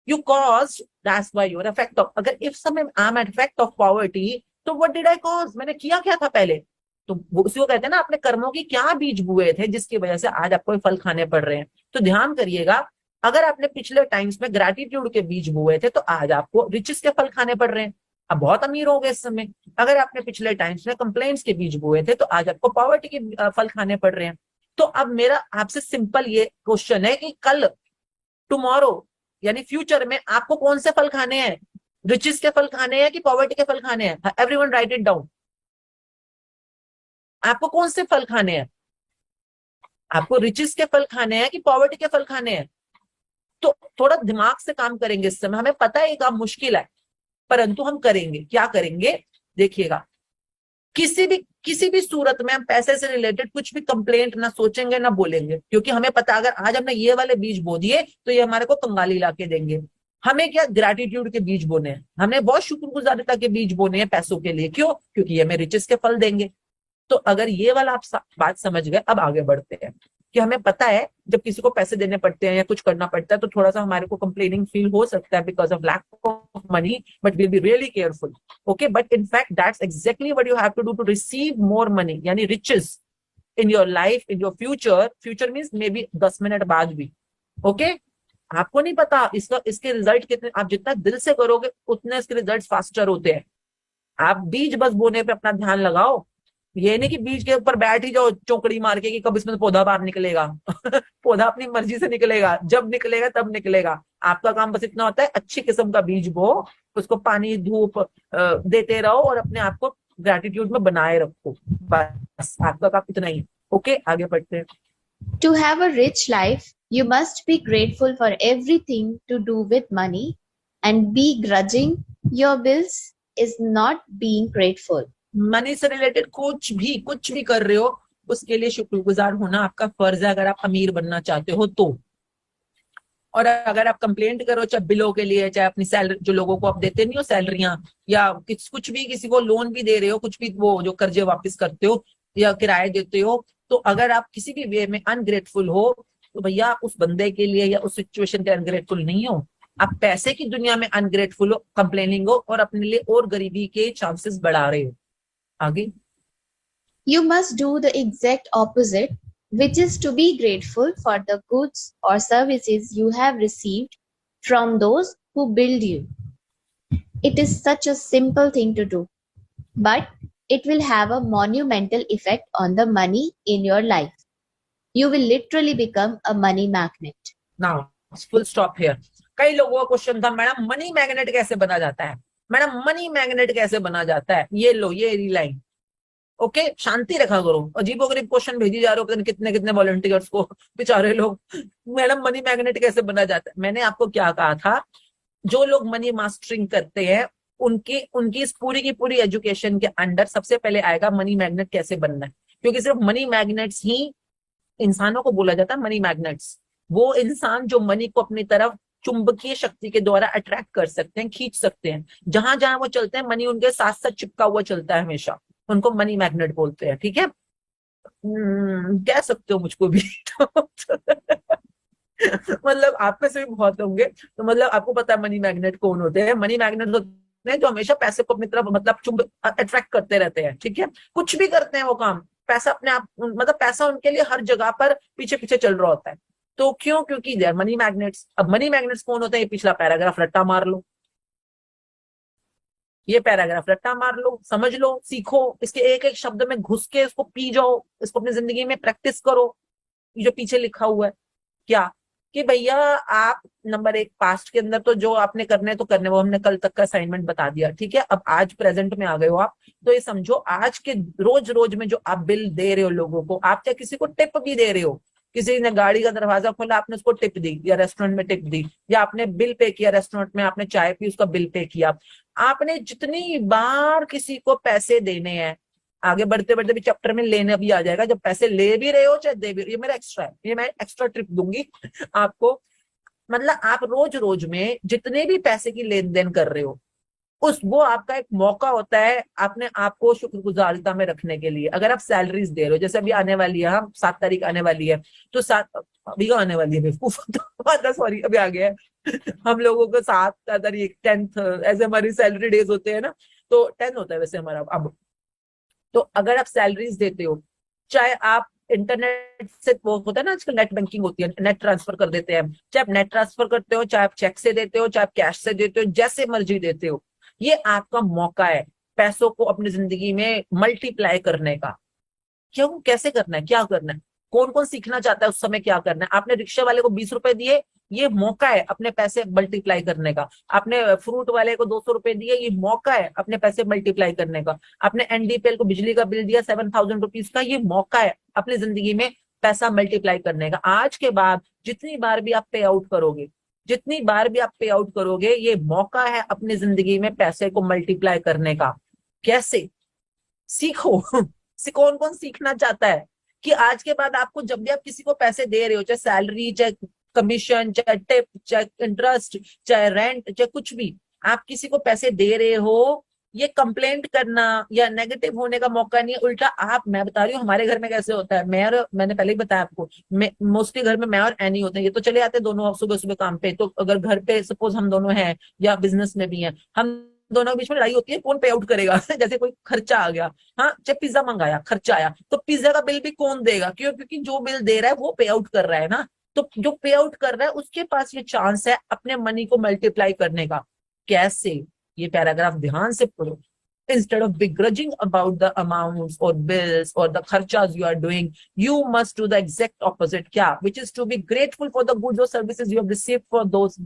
You caused, that's why you are effect of. अगर इफ समय I am at effect of poverty, तो व्हाट डिड आई कॉज, मैंने किया क्या था पहले? तो उसी को कहते हैं ना, अपने कर्मों की क्या बीज बुए थे जिसकी वजह से आज आपको फल खाने पड़ रहे हैं। तो ध्यान करिएगा, अगर आपने पिछले टाइम्स में ग्रैटिट्यूड के बीज बुए थे तो आज आपको रिचेस के फल खाने पड़ रहे हैं, अब बहुत अमीर हो गए इस समय। अगर आपने पिछले टाइम्स में कंप्लेंट्स के बीज बुए थे तो आज आपको पॉवर्टी के फल खाने पड़ रहे हैं। तो अब मेरा आपसे सिंपल ये क्वेश्चन है कि कल, टुमारो, यानी फ्यूचर में आपको कौन से फल खाने हैं? रिचेस के फल खाने हैं कि पॉवर्टी के फल खाने हैं? Everyone right it down. आपको कौन से फल खाने हैं? आपको रिचेस के फल खाने हैं कि पॉवर्टी के फल खाने हैं? तो थोड़ा दिमाग से काम करेंगे इस समय। हमें पता है ये काम मुश्किल है, परंतु हम करेंगे। क्या करेंगे? देखिएगा, किसी भी सूरत में हम पैसे से रिलेटेड कुछ भी कंप्लेंट ना सोचेंगे ना बोलेंगे, क्योंकि हमें पता अगर आज हमने ये वाले बीज बो दिए तो ये हमारे को कंगाली ला के देंगे। हमें क्या ग्रैटिट्यूड के बीज बोने हैं, हमने बहुत शुक्रगुजारिता के बीज बोने हैं पैसों के लिए। क्यों? क्योंकि ये हमें रिचेस के फल देंगे। तो अगर ये वाला आप बात समझ गए, अब आगे बढ़ते हैं कि हमें पता है जब किसी को पैसे देने पड़ते हैं या कुछ करना पड़ता है तो थोड़ा सा हमारे को कंप्लेनिंग फील हो सकता है because of lack of money, but will be really careful, okay. But in fact that's exactly what you have to do to receive more money, यानी riches in your life, in your future. Future means may be 10 minute बाद भी, okay. आपको नहीं पता इसके result कितने, आप जितना दिल से करोगे उतने इसके रिजल्ट फास्टर होते हैं। आप बीज बस बोने पे अपना ध्यान लगाओ, ये नहीं कि बीज के ऊपर बैठ ही जाओ चौकड़ी मार के कि कब इसमें पौधा बाहर निकलेगा। पौधा अपनी मर्जी से निकलेगा, जब निकलेगा तब निकलेगा। आपका काम बस इतना होता है, अच्छी किस्म का बीज बो, उसको पानी धूप देते रहो और अपने आप को ग्रैटिट्यूड में बनाए रखो, बस आपका काम इतना ही। ओके, आगे बढ़ते हैं। To have a rich life, you must be grateful for everything to do with money, and begrudging your bills is not being grateful. Money से रिलेटेड कुछ भी कर रहे हो उसके लिए शुक्रगुजार होना आपका फर्ज है, अगर आप अमीर बनना चाहते हो तो। और अगर आप कंप्लेंट करो चाहे बिलों के लिए, चाहे अपनी सैलरी, जो लोगों को आप देते नहीं हो सैलरियां, या कुछ भी, किसी को लोन भी दे रहे हो, कुछ भी, वो जो कर्जे वापस करते हो या किराए देते हो, तो अगर आप किसी भी वे में अनग्रेटफुल हो तो भैया आप उस बंदे के लिए या उस सिचुएशन के अनग्रेटफुल नहीं हो, आप पैसे की दुनिया में अनग्रेटफुल हो, कंप्लेनिंग हो और अपने लिए और गरीबी के चांसेस बढ़ा रहे हो। आगे, You must do the exact opposite, which is to be grateful for the goods or services you have received from those who build you. It is such a simple thing to do, but it will have a monumental effect on the money in your life. You will literally become a money magnet. Now full stop here. कई लोगों का question था, madam money magnet कैसे बना जाता है, madam money magnet कैसे बना जाता है? ये लो, ये लाइन, ओके, शांति रखा करो। अजीबोगरीब क्वेश्चन भेजी जा रहे हो, पता नहीं कितने कितने वॉलंटियर्स को, बेचारे लोग। मैडम मनी मैग्नेट कैसे बना जाता है? मैंने आपको क्या कहा था, जो लोग मनी मास्टरिंग करते हैं उनकी उनकी इस पूरी की पूरी एजुकेशन के अंडर सबसे पहले आएगा मनी मैग्नेट कैसे बनना है। क्योंकि सिर्फ मनी मैग्नेट्स ही इंसानों को बोला जाता है मनी मैग्नेट्स। वो इंसान जो मनी को अपनी तरफ चुंबकीय शक्ति के द्वारा अट्रैक्ट कर सकते हैं, खींच सकते हैं। जहां जहां वो चलते हैं मनी उनके साथ साथ चिपका हुआ चलता है हमेशा, उनको मनी मैग्नेट बोलते हैं। ठीक है, कह सकते हो मुझको भी। मतलब आप में से भी बहुत होंगे, तो मतलब आपको पता है मनी मैग्नेट कौन होते हैं। मनी मैग्नेट होते हैं जो हमेशा पैसे को अपनी तरफ मतलब अट्रैक्ट करते रहते हैं। ठीक है, कुछ भी करते हैं वो काम, पैसा अपने आप मतलब पैसा उनके लिए हर जगह पर पीछे पीछे चल रहा होता है। तो क्यों? क्योंकि दे आर मनी मैग्नेट्स। अब मनी मैग्नेट्स कौन होते हैं, ये पिछला पैराग्राफ रट्टा मार लो, ये पैराग्राफ रट्टा मार लो, समझ लो, सीखो, इसके एक एक शब्द में घुस के इसको पी जाओ, इसको अपनी जिंदगी में प्रैक्टिस करो। ये जो पीछे लिखा हुआ है क्या, कि भैया आप नंबर 1 पास्ट के अंदर तो जो आपने करने तो करने, वो हमने कल तक का असाइनमेंट बता दिया। ठीक है, अब आज प्रेजेंट में आ गए हो आप, तो ये समझो आज के रोज रोज में जो आप बिल दे रहे हो लोगों को, आप चाहे किसी को टिप भी दे रहे हो, किसी ने गाड़ी का दरवाजा खोला आपने उसको टिप दी, या रेस्टोरेंट में टिप दी, या आपने बिल पे किया रेस्टोरेंट में, आपने चाय पी उसका बिल पे किया, आपने जितनी बार किसी को पैसे देने हैं, आगे बढ़ते बढ़ते भी चैप्टर में लेना भी आ जाएगा, जब पैसे ले भी रहे हो चाहे दे भी, ये मेरा एक्स्ट्रा है, ये मैं एक्स्ट्रा ट्रिप दूंगी आपको। मतलब आप रोज रोज में जितने भी पैसे की लेन देन कर रहे हो, वो आपका एक मौका होता है अपने आप को शुक्रगुजारिता में रखने के लिए। अगर आप सैलरीज दे रहे हो, जैसे अभी आने वाली है, हम 7 तारीख आने वाली है, तो 7 अभी का आने वाली है बेवकूफ, सॉरी अभी आ गया है। हम लोगों को 7 तारीख 10th ऐसे हमारी सैलरी डेज होते हैं ना, तो 10 होता है वैसे हमारा अब। तो अगर आप सैलरीज देते हो, चाहे आप इंटरनेट से, वो होता है ना आजकल नेट बैंकिंग होती है, नेट ट्रांसफर कर देते हैं, चाहे आप नेट ट्रांसफर करते हो, चाहे आप चेक से देते हो, चाहे आप कैश से देते हो, जैसे मर्जी देते हो, ये आपका मौका है पैसों को अपनी जिंदगी में मल्टीप्लाई करने का। क्यों, कैसे करना है, क्या करना है, कौन कौन सीखना चाहता है उस समय क्या करना है। आपने रिक्शा वाले को 20 रुपए दिए, ये मौका है अपने पैसे मल्टीप्लाई करने का। आपने फ्रूट वाले को 200 रुपए दिए, ये मौका है अपने पैसे मल्टीप्लाई करने का। आपने एनडीपीएल को बिजली का बिल दिया 7,000 रुपीज का, ये मौका है अपनी जिंदगी में पैसा मल्टीप्लाई करने का। आज के बाद जितनी बार भी आप पे आउट करोगे, जितनी बार भी आप पे आउट करोगे, ये मौका है अपनी जिंदगी में पैसे को मल्टीप्लाई करने का। कैसे? सीखो। कौन कौन सीखना चाहता है कि आज के बाद आपको जब भी आप किसी को पैसे दे रहे हो, चाहे सैलरी, चाहे कमीशन, चाहे टिप, चाहे इंटरेस्ट, चाहे रेंट, चाहे कुछ भी, आप किसी को पैसे दे रहे हो, ये कंप्लेंट करना या नेगेटिव होने का मौका नहीं है। उल्टा आप, मैं बता रही हूँ हमारे घर में कैसे होता है, मैंने पहले ही बताया आपको, मोस्टली घर में मैं और एनी होते हैं, ये तो चले आते हैं दोनों सुबह सुबह काम पे। तो अगर घर पे सपोज हम दोनों हैं या बिजनेस में भी हैं, हम दोनों के बीच में लड़ाई होती है कौन पे आउट करेगा। जैसे कोई खर्चा आ गया, हाँ जब पिज्जा मंगाया खर्चा आया, तो पिज्जा का बिल भी कौन देगा? क्यों? क्योंकि जो बिल दे रहा है वो पे आउट कर रहा है ना। तो जो पे आउट कर रहा है उसके पास ये चांस है अपने मनी को मल्टीप्लाई करने का। कैसे? ये पैराग्राफ ध्यान से पढ़ो। Instead of begrudging about the amounts or bills or the kharchas you are doing, you must do the exact opposite. क्या? Which is to be grateful for the goods or services you have received for those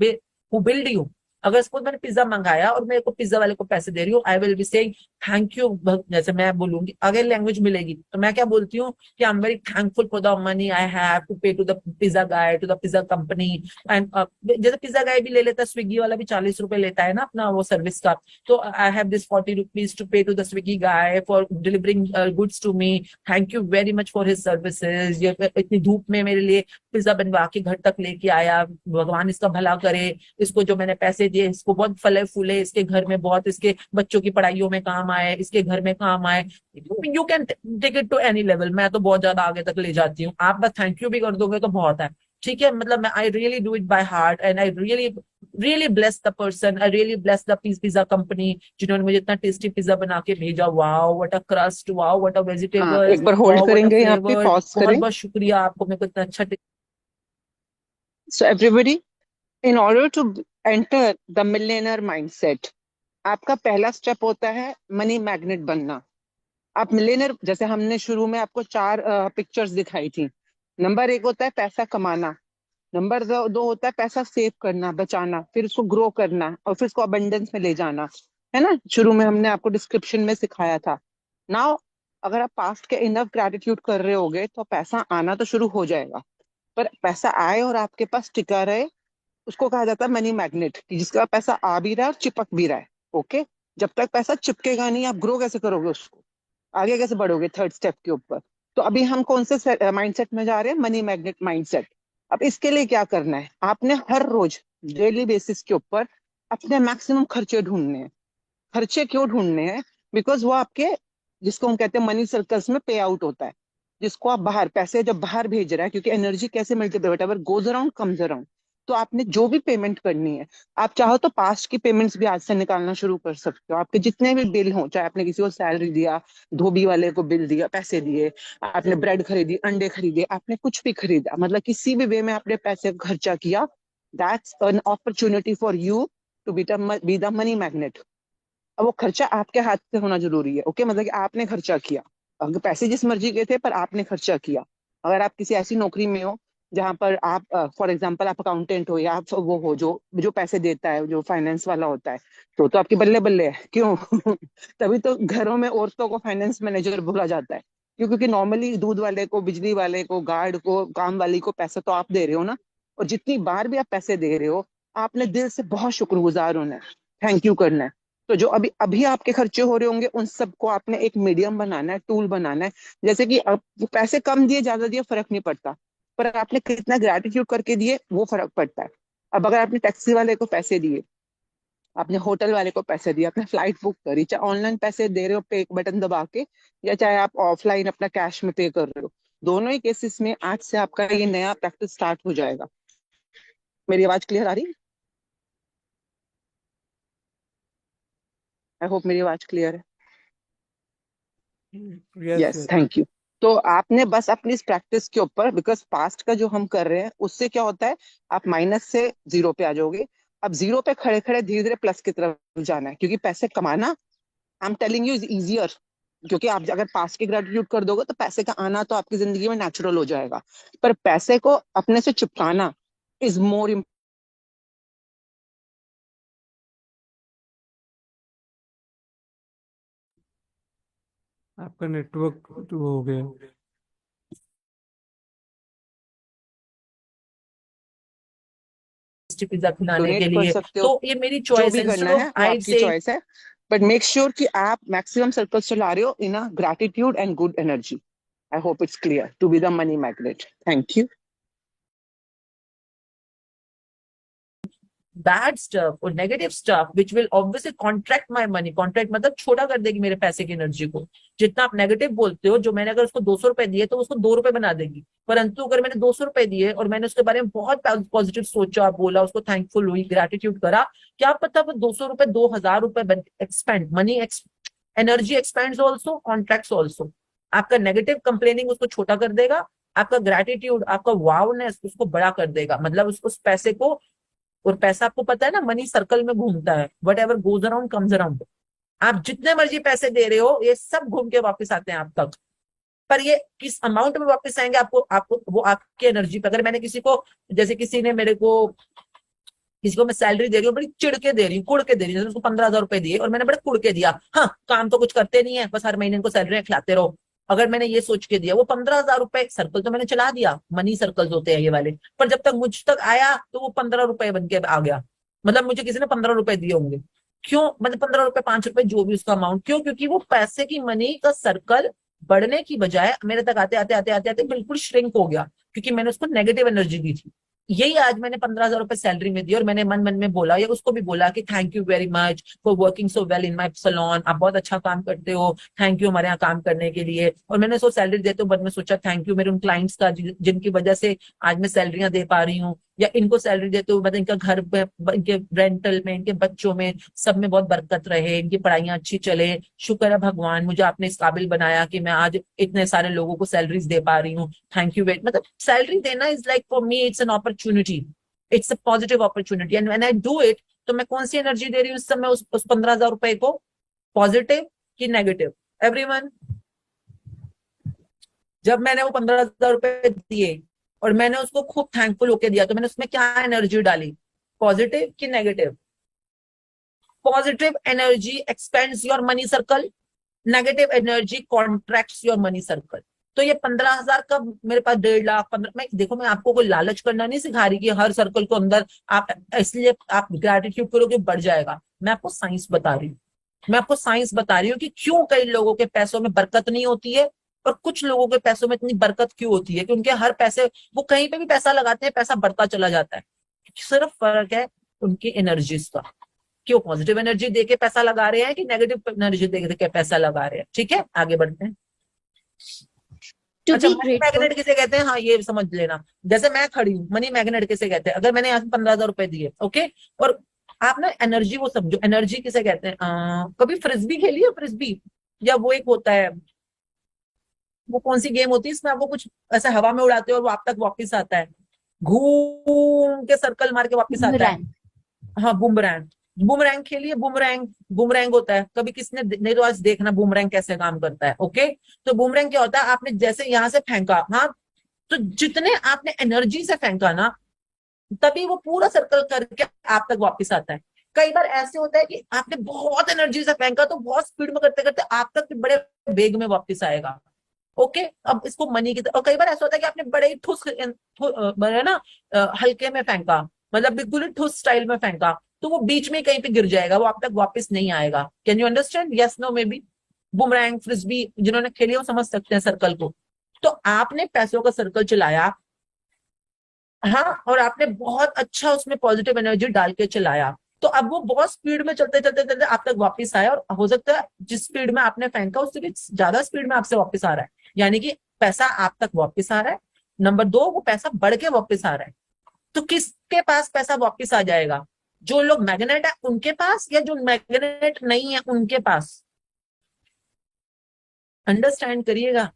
who build you. अगर suppose मैंने pizza मंगाया और मेरे को pizza वाले को पैसे दे रही हूँ, I will be saying thank you. जैसे मैं बोलूंगी, अगर लैंग्वेज मिलेगी तो मैं क्या बोलती हूँ कि I am very thankful for the money I have to pay to the pizza guy, to the pizza company. And जैसे पिज्जा गाय भी ले लेता है, स्विगी वाला भी 40 रुपए लेता है ना अपना वो सर्विस का, तो I have this 40 rupees to pay to the Swiggy guy for delivering goods to me, thank you very much for his services. ये इतनी धूप में मेरे लिए पिज्जा बनवा के घर तक लेके आया, भगवान इसका भला करे, इसको जो मैंने पैसे दिए इसको बहुत फले फूले, इसके घर में बहुत, इसके बच्चों की पढ़ाइयों में काम आए, इसके घर में काम आए। You can take it to any level. मैं तो बहुत ज्यादा आगे तक ले जाती हूँ, आप बस थैंक यू भी कर दोगे तो बहुत है। ठीक है, मतलब मैं I really do it by heart and I really bless the person, I really bless the pizza company जिन्होंने मुझे इतना टेस्टी पिज्जा बना के भेजा। Wow what a crust, wow what a vegetable. एक बार होल्ड करेंगे, यहाँ पे पॉज करें। बहुत बहुत शुक्रिया आपको, मेरे को इतना अच्छा। So everybody, in order to enter the millionaire mindset, आपका पहला स्टेप होता है मनी मैग्नेट बनना। आप मिलियनर, जैसे हमने शुरू में आपको 4 पिक्चर्स दिखाई थी। नंबर 1 होता है पैसा कमाना, नंबर 2 होता है पैसा सेव करना, बचाना, फिर उसको ग्रो करना और फिर उसको अबंडेंस में ले जाना, है ना। शुरू में हमने आपको डिस्क्रिप्शन में सिखाया था। नाउ अगर आप पास्ट के इनफ ग्रेटिट्यूड कर रहे होगे तो पैसा आना तो शुरू हो जाएगा। पर पैसा आए और आपके पास टिका रहे, उसको कहा जाता है मनी मैग्नेट, कि जिसका पैसा आ भी रहा है और चिपक भी रहा है। ओके, जब तक पैसा चिपकेगा नहीं, आप ग्रो कैसे करोगे उसको, आगे कैसे बढ़ोगे थर्ड स्टेप के ऊपर। तो अभी हम कौन से माइंडसेट में जा रहे हैं, मनी मैग्नेट माइंडसेट। अब इसके लिए क्या करना है, आपने हर रोज डेली बेसिस के ऊपर अपने मैक्सिमम खर्चे ढूंढने हैं। खर्चे क्यों ढूंढने हैं, बिकॉज वो आपके, जिसको हम कहते हैं मनी सर्कल्स में पे आउट होता है, जिसको आप बाहर पैसे जब बाहर भेज रहा है, क्योंकि एनर्जी कैसे मल्टीप्लाई, अगर गोज अराउंड कम्स अराउंड। तो आपने जो भी पेमेंट करनी है, आप चाहो तो पास्ट की पेमेंट्स भी आज से निकालना शुरू कर सकते हो। आपके जितने भी बिल हो, चाहे आपने किसी को सैलरी दिया, धोबी वाले को बिल दिया, पैसे दिए, आपने ब्रेड खरीदी, अंडे खरीदे, आपने कुछ भी खरीदा, मतलब किसी भी वे में आपने पैसे खर्चा किया, that's an opportunity for you to be the money magnet. अब वो खर्चा आपके हाथ से होना जरूरी है। ओके, मतलब कि आपने खर्चा किया, अगर पैसे जिस मर्जी के थे पर आपने खर्चा किया। अगर आप किसी ऐसी नौकरी में हो जहां पर आप फॉर एग्जांपल आप अकाउंटेंट हो, या आप वो हो जो जो पैसे देता है, जो फाइनेंस वाला होता है, तो आपके बल्ले बल्ले है क्यों तभी तो घरों में औरतों को फाइनेंस मैनेजर बोला जाता है, क्यों? क्योंकि नॉर्मली दूध वाले को, बिजली वाले को, गार्ड को, काम वाली को पैसा तो आप दे रहे हो ना। और जितनी बार भी आप पैसे दे रहे हो, आपने दिल से बहुत शुक्रगुजार होना है, थैंक यू करना है। तो जो अभी अभी आपके खर्चे हो रहे होंगे, उन सबको आपने एक मीडियम बनाना है, टूल बनाना है। जैसे कि अब पैसे कम दिए ज्यादा दिए फर्क नहीं पड़ता, पर आपने कितना ग्रेटिट्यूड करके दिए वो फर्क पड़ता है। अब अगर आपने टैक्सी वाले को पैसे दिए, आपने होटल वाले को पैसे दिए, आपने फ्लाइट बुक करी, चाहे ऑनलाइन पैसे दे रहे हो पे एक बटन दबा के, या चाहे आप ऑफलाइन अपना कैश में पे कर रहे हो, दोनों ही केसेस में आज से आपका ये नया प्रैक्टिस स्टार्ट हो जाएगा। मेरी आवाज क्लियर आ रही? आई होप मेरी आवाज क्लियर है। Yes, thank you. तो आपने बस अपनी इस प्रैक्टिस के ऊपर, बिकॉज पास्ट का जो हम कर रहे हैं उससे क्या होता है, आप माइनस से जीरो पे आ जाओगे। अब जीरो पे खड़े खड़े धीरे धीरे प्लस की तरफ जाना है, क्योंकि पैसे कमाना, I am telling you, is easier. क्योंकि आप अगर पास्ट की ग्रेटिट्यूड कर दोगे तो पैसे का आना तो आपकी जिंदगी में नेचुरल हो जाएगा, पर पैसे को अपने से चिपकाना इज मोर। आपका नेटवर्क तो हो गया। पिज्जा खिलाने के डोनेट कर लिए, सकते हो, तो ये मेरी जो चॉइस भी है। करना है वो आपकी चॉइस है, बट मेक श्योर कि आप मैक्सिमम सर्कल्स चला रहे हो in a gratitude and good energy. I hope it's clear to be the money magnet. Thank you. Bad stuff और negative stuff which will obviously contract my money, contract मतलब छोटा कर देगी मेरे पैसे की एनर्जी को। जितना आप नेगेटिव बोलते हो, जो मैंने अगर उसको 200 रुपए दिए तो उसको 2 रुपए बना देगी, परंतु अगर मैंने 200 रुपए दिए और मैंने उसके बारे में बहुत पॉजिटिव सोचा, बोला, उसको थैंकफुल हुई, ग्रेटिट्यूड करा, क्या पता वो 200 रुपए 2000 रुपए expand, money energy expends also, contracts also. आपका नेगेटिव कंप्लेनिंग उसको छोटा कर देगा, आपका ग्रेटिट्यूड, आपका वावनेस उसको बड़ा कर देगा। मतलब उस पैसे को, और पैसा आपको पता है ना मनी सर्कल में घूमता है, what ever goes around comes around. आप जितने मर्जी पैसे दे रहे हो, ये सब घूम के वापस आते हैं आप तक, पर ये किस अमाउंट में वापस आएंगे आपको आपको वो आपकी एनर्जी पे। अगर मैंने किसी को, जैसे किसी ने मेरे को, किसी को मैं सैलरी दे रही हूँ, बड़ी चिड़ के दे रही हूँ, कुड़ के दे रही हूँ, उसको 15,000 रुपए दिए और मैंने बड़े कुड़ के दिया, हाँ काम तो कुछ करते नहीं है, बस हर महीने इनको सैलरी खिलाते रहो। अगर मैंने ये सोच के दिया, वो 15,000 रुपए सर्कल तो मैंने चला दिया, मनी सर्कल्स होते हैं ये वाले, पर जब तक मुझ तक आया तो वो 15 रुपए बन के आ गया। मतलब मुझे किसी ने 15 रुपए दिए होंगे, क्यों? मतलब 15 रुपए, 5 रुपए, जो भी उसका अमाउंट, क्यों? क्योंकि वो पैसे की, मनी का सर्कल बढ़ने की बजाय मेरे तक आते आते आते आते आते बिल्कुल श्रिंक हो गया, क्योंकि मैंने उसको नेगेटिव एनर्जी दी थी। यही आज मैंने 15,000 रुपए सैलरी में दी और मैंने मन मन में बोला, या उसको भी बोला कि thank you very much for working so well in my salon, आप बहुत अच्छा काम करते हो, थैंक यू हमारे यहाँ काम करने के लिए। और मैंने उसको सैलरी देते हुए में सोचा थैंक यू मेरे उन क्लाइंट्स का जिनकी वजह से आज मैं सैलरियां दे पा रही हूँ, या इनको सैलरी देते हुए मतलब इनका घर में, इनके रेंटल में, इनके बच्चों में, सब में बहुत बरकत रहे, इनकी पढ़ाइयां अच्छी चले। शुक्र है भगवान, मुझे आपने इस काबिल बनाया कि मैं आज इतने सारे लोगों को सैलरीज दे पा रही हूँ, थैंक यू वेरी। मतलब सैलरी देना is like for me it's an opportunity, it's a positive opportunity, and when I do it, तो मैं कौन सी एनर्जी दे रही हूँ इस समय उस 15,000 रुपए को, पॉजिटिव कि नेगेटिव? एवरीवन, जब मैंने वो 15,000 रुपए दिए और मैंने उसको खूब थैंकफुल होके दिया, तो मैंने उसमें क्या एनर्जी डाली, पॉजिटिव कि negative? Positive energy expends your money circle, negative energy contracts your money circle. तो ये 15,000 का मेरे पास 1.5 लाख 15, मैं देखो मैं आपको कोई लालच करना नहीं सिखा रही कि हर सर्कल को अंदर आप इसलिए आप ग्रेटिट्यूड करोगे बढ़ जाएगा। मैं आपको साइंस बता रही हूँ, मैं आपको साइंस बता रही हूँ कि क्यों कई लोगों के पैसों में बरकत नहीं होती है और कुछ लोगों के पैसों में इतनी बरकत क्यों होती है कि उनके हर पैसे, वो कहीं पे भी पैसा लगाते हैं पैसा बढ़ता चला जाता है। सिर्फ फर्क है उनकी एनर्जीज का, क्यों पॉजिटिव एनर्जी देके पैसा लगा रहे हैं कि नेगेटिव एनर्जी देके पैसा लगा रहे हैं। ठीक है, आगे बढ़ते हैं। To अच्छा, be मनी grateful. मैग्नेट किसे कहते हैं? हाँ, ये समझ लेना। जैसे मैं खड़ी हूँ, मनी मैग्नेट किसे कहते हैं? अगर मैंने यहाँ से 15,000 रुपए दिए, ओके, और आप ना एनर्जी वो समझो, एनर्जी किसे कहते हैं? कभी फ्रिस्बी खेली है? फ्रिस्बी, या वो एक होता है, वो कौन सी गेम होती है इसमें आपको कुछ ऐसे हवा में उड़ाते हो और वो आप तक वापस आता है, घूम के सर्कल मार के वापस आता है। Boomerang. हाँ, बूमरैंग। बूमरैंग खेलिए, बूमरैंग, बूमरैंग होता है। कभी किसने नहीं तो आज देखना बूमरैंग कैसे काम करता है। ओके, तो बूमरैंग क्या होता है? आपने जैसे यहाँ से फेंका, हाँ, तो जितने आपने एनर्जी से फेंका ना, तभी वो पूरा सर्कल करके आप तक वापस आता है। कई बार ऐसे होता है कि आपने बहुत एनर्जी से फेंका तो बहुत स्पीड में करते करते आप तक बड़े वेग में वापस आएगा। ओके, अब इसको मनी की और कई बार ऐसा होता है कि आपने बड़े ही ठुस बड़े ना हल्के में फेंका, मतलब बिल्कुल ही ठुस स्टाइल में फेंका, तो वो बीच में कहीं पे गिर जाएगा, वो आप तक वापस नहीं आएगा। Can you understand? Yes, no, maybe. Boomerang, frisbee जिन्होंने खेली वो समझ सकते हैं सर्कल को। तो आपने पैसों का सर्कल चलाया, हाँ, और आपने बहुत अच्छा उसमें पॉजिटिव एनर्जी डाल के चलाया, तो अब वो बहुत स्पीड में चलते चलते चलते आप तक वापस आया, और हो सकता है जिस स्पीड में आपने फेंका उससे भी ज्यादा स्पीड में आपसे वापस आ रहा है, यानी कि पैसा आप तक वापस आ रहा है। नंबर 2, वो पैसा बढ़ के वापस आ रहा है। तो किसके पास पैसा वापस आ जाएगा? जो लोग मैग्नेट है उनके पास, या जो मैग्नेट नहीं है उनके पास? अंडरस्टैंड करिएगा,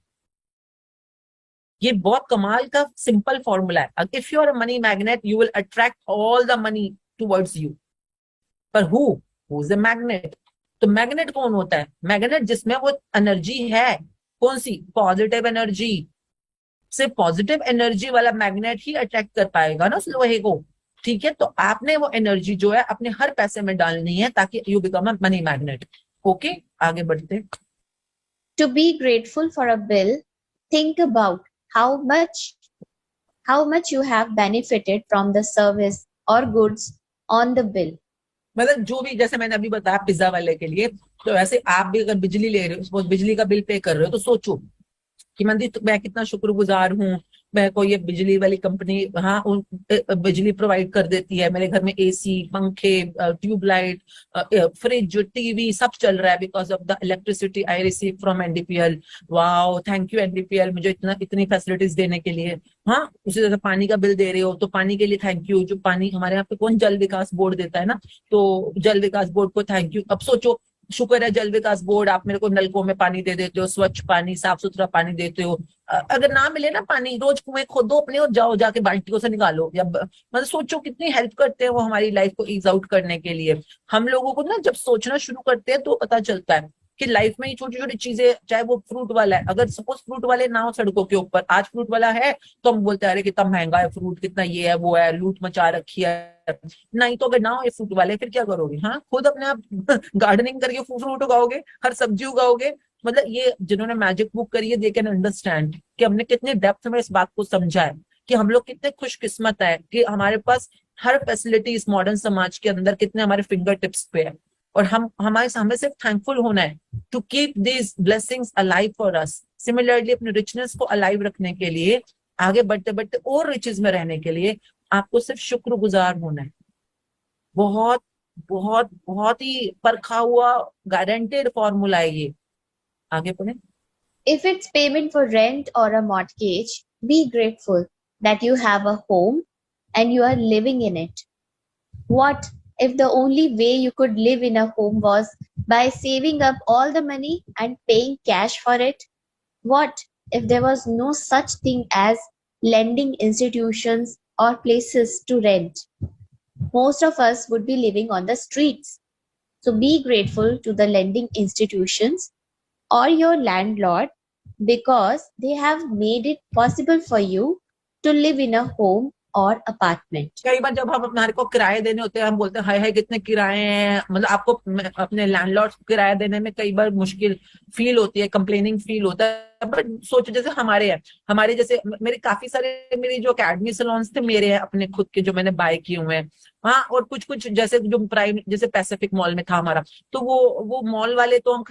ये बहुत कमाल का सिंपल फॉर्मूला है। If you are a money magnet you will attract all the money towards you. पर हु इज अ मैग्नेट? तो मैग्नेट कौन होता है? मैग्नेट जिसमें वो एनर्जी है, कौन सी? Positive energy. सिर्फ पॉजिटिव एनर्जी वाला मैग्नेट ही अट्रैक्ट कर पाएगा ना उस लोहे को। ठीक है, तो आपने वो एनर्जी जो है अपने हर पैसे में डालनी है ताकि you become a money magnet. Okay, आगे बढ़ते हैं। To be grateful for a bill, think about how much you have benefited from the service or goods on the bill. मतलब जो भी, जैसे मैंने अभी बताया पिज्जा वाले के लिए, तो ऐसे आप भी अगर बिजली ले रहे हो, सपोज बिजली का बिल पे कर रहे हो, तो सोचो कि मैं कितना शुक्रगुजार हूँ, मैं को ये बिजली वाली कंपनी हाँ बिजली प्रोवाइड कर देती है, मेरे घर में एसी, पंखे, ट्यूबलाइट, फ्रिज, टीवी सब चल रहा है because of the electricity I receive from NDPL. Wow, thank you NDPL मुझे इतनी फैसिलिटीज देने के लिए। हाँ, उसी तरह पानी का बिल दे रहे हो तो पानी के लिए थैंक यू। जो पानी हमारे यहाँ पे कौन, जल विकास बोर्ड देता है ना, तो जल विकास बोर्ड को थैंक यू। अब सोचो, शुक्र है जल विकास बोर्ड, आप मेरे को नलकों में पानी दे देते हो, स्वच्छ पानी, साफ सुथरा पानी देते हो। अगर ना मिले ना पानी, रोज कुएं खोदो अपने और जाओ जाके बाल्टियों से निकालो, या मतलब सोचो कितनी हेल्प करते हैं वो हमारी लाइफ को ईज आउट करने के लिए। हम लोगों को ना जब सोचना शुरू करते हैं तो पता चलता है कि लाइफ में ये छोटी छोटी चीजें, चाहे वो फ्रूट वाला है, अगर सपोज फ्रूट वाले ना हो सड़कों के ऊपर, आज फ्रूट वाला है तो हम बोलते हैं अरे कितना महंगा है फ्रूट, कितना ये है वो है, लूट मचा रखी है। नहीं तो अगर ना हो ये फ्रूट वाले, फिर क्या करोगे? हाँ, खुद अपने आप गार्डनिंग करके फ्रूट उगाओगे, हर सब्जी उगाओगे। मतलब ये जिन्होंने मैजिक बुक करी है दे कैन अंडरस्टैंड कि हमने कितने डेप्थ में इस बात को समझा है कि हम लोग कितने खुशकिस्मत है कि हमारे पास हर फैसिलिटी इस मॉडर्न समाज के अंदर कितने हमारे फिंगर टिप्स पे है, और हमें सिर्फ थैंकफुल होना है to keep these blessings alive for us. Similarly अपने रिचनेस को अलाइव रखने के लिए, आगे बढ़ते बढ़ते और रिचेस में रहने के लिए आपको सिर्फ शुक्रगुजार होना है। बहुत बहुत बहुत ही परखा हुआ गारंटेड फॉर्मूला है ये। आगे पढ़ें। If it's payment for rent or a mortgage, be grateful that you have a home and you are living in it. What if the only way you could live in a home was by saving up all the money and paying cash for it? What if there was no such thing as lending institutions or places to rent? Most of us would be living on the streets. So be grateful to the lending institutions or your landlord because they have made it possible for you to live in a home or apartment. कई बार जब हम हमारे को किराए देने होते हैं हम बोलते हैं हाय हाय कितने किराए हैं, मतलब आपको अपने लैंडलॉर्ड को किराया देने में कई बार मुश्किल फील होती है, कंप्लेनिंग फील होता है। बट सोचो जैसे हमारे जैसे मेरे काफी सारे मेरी जो अकेडमी सैलून्स थे मेरे हैं अपने खुद के जो मैंने बाय किए हुए हैं। हाँ, और कुछ कुछ जैसे जो प्राइम जैसे पैसिफिक मॉल में था हमारा, तो वो मॉल वाले तो हम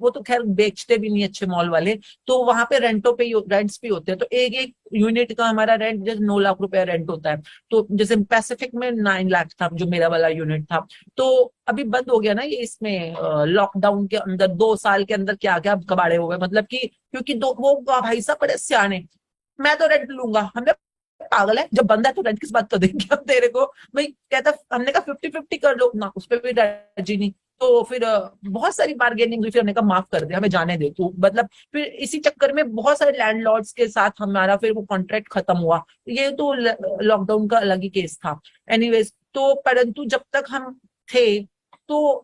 वो तो खैर बेचते भी नहीं अच्छे मॉल वाले, तो वहां पे रेंटों पे रेंट्स भी होते हैं। तो एक एक यूनिट का हमारा रेंट जैसे 9 लाख रुपया रेंट होता है। तो जैसे पैसिफिक में 9 लाख था जो मेरा वाला यूनिट था। तो अभी बंद हो गया ना ये, इसमें लॉकडाउन के अंदर 2 साल के अंदर क्या क्या कबाड़े हो गए, मतलब कि क्योंकि वो भाई साहब बड़े सियाने, मैं तो रेंट लूंगा, हमने पागल है, जब बंद है तो रेंट किस बात का देंगे हम तेरे को भाई, कहता हमने कहा 50-50 कर लो ना, उस पर भी राजी नहीं। तो फिर बहुत सारी बार्गेनिंग हुई, फिर हमने कहा माफ कर दे, हमें जाने दे तू, मतलब फिर इसी चक्कर में बहुत सारे लैंडलॉर्ड्स के साथ हमारा फिर वो कॉन्ट्रैक्ट खत्म हुआ। ये तो लॉकडाउन का अलग ही केस था। एनीवेज, तो परंतु जब तक हम थे तो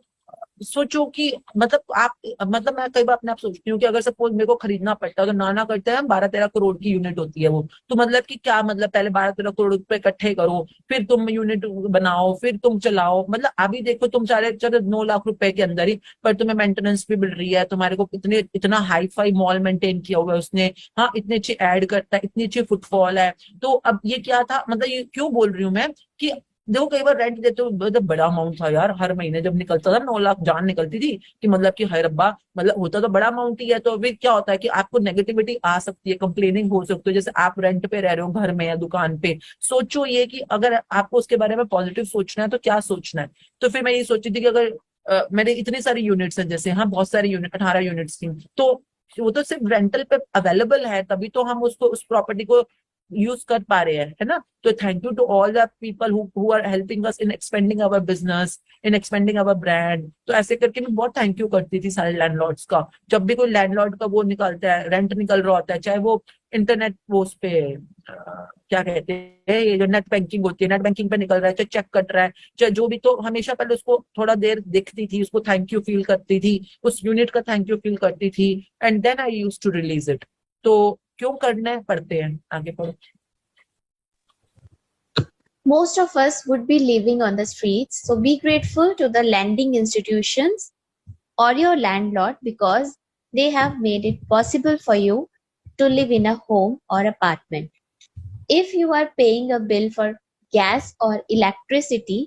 सोचो कि मतलब मैं कई बार अपने आप सोचती हूँ कि अगर सपोज मेरे को खरीदना पड़ता तो ना करते हैं, 12-13 करोड़ की यूनिट होती है वो, तो मतलब कि क्या मतलब पहले 12-13 करोड़ रुपए इकट्ठे करो, फिर तुम यूनिट बनाओ, फिर तुम चलाओ। मतलब अभी देखो तुम चलो 9 लाख रुपए के अंदर ही, पर तुम्हें मेंटेनेंस भी मिल रही है, तुम्हारे को इतना हाई फाई मॉल मेंटेन किया हुआ है उसने, हाँ इतनी अच्छी एड करता है, इतनी अच्छी फुटफॉल है। तो अब ये क्या था, मतलब ये क्यों बोल रही हूँ मैं कि देखो कई बार रेंट देते हो तो बड़ा अमाउंट था यार, हर महीने जब निकलता था 9 लाख जान निकलती थी कि मतलब कि हाय रब्बा, मतलब होता तो बड़ा अमाउंट ही है। तो फिर क्या होता है कि आपको नेगेटिविटी आ सकती है, कंप्लेनिंग हो सकती है। जैसे आप रेंट पे रह रहे हो घर में या दुकान पे, सोचो ये कि अगर आपको उसके बारे में पॉजिटिव सोचना है तो क्या सोचना है। तो फिर मैं ये सोची थी कि अगर मेरे इतनी सारी यूनिट्स हैं, जैसे हाँ बहुत सारी यूनिट 18 यूनिट्स थी, तो वो तो सिर्फ रेंटल पे अवेलेबल है, तभी तो हम उसको उस प्रॉपर्टी को यूज कर पा रहे हैं, है ना। तो thank you to all the people who are helping us in expanding our business, in expanding our brand. तो ऐसे करके मैं बहुत थैंक यू करती थी सारे लैंडलॉर्ड्स का। जब भी कोई लैंडलॉर्ड का वो निकलता है, रेंट निकल रहा होता है, चाहे वो इंटरनेट वो उस पे क्या कहते हैं, ये जो नेट बैंकिंग होती है, नेट बैंकिंग पे निकल रहा है, चाहे चेक कट रहा है, चाहे जो भी, तो हमेशा पहले उसको थोड़ा देर देखती थी, उसको थैंक यू फील करती थी, उस यूनिट का थैंक यू फील करती थी, and then I use to release it. तो क्यों करने पड़ते हैं, आगे पढ़ो। Most of us would be living on the streets, so be grateful to the lending institutions or your landlord because they have made it possible for you to live in a home or apartment. If you are paying a bill for gas or electricity,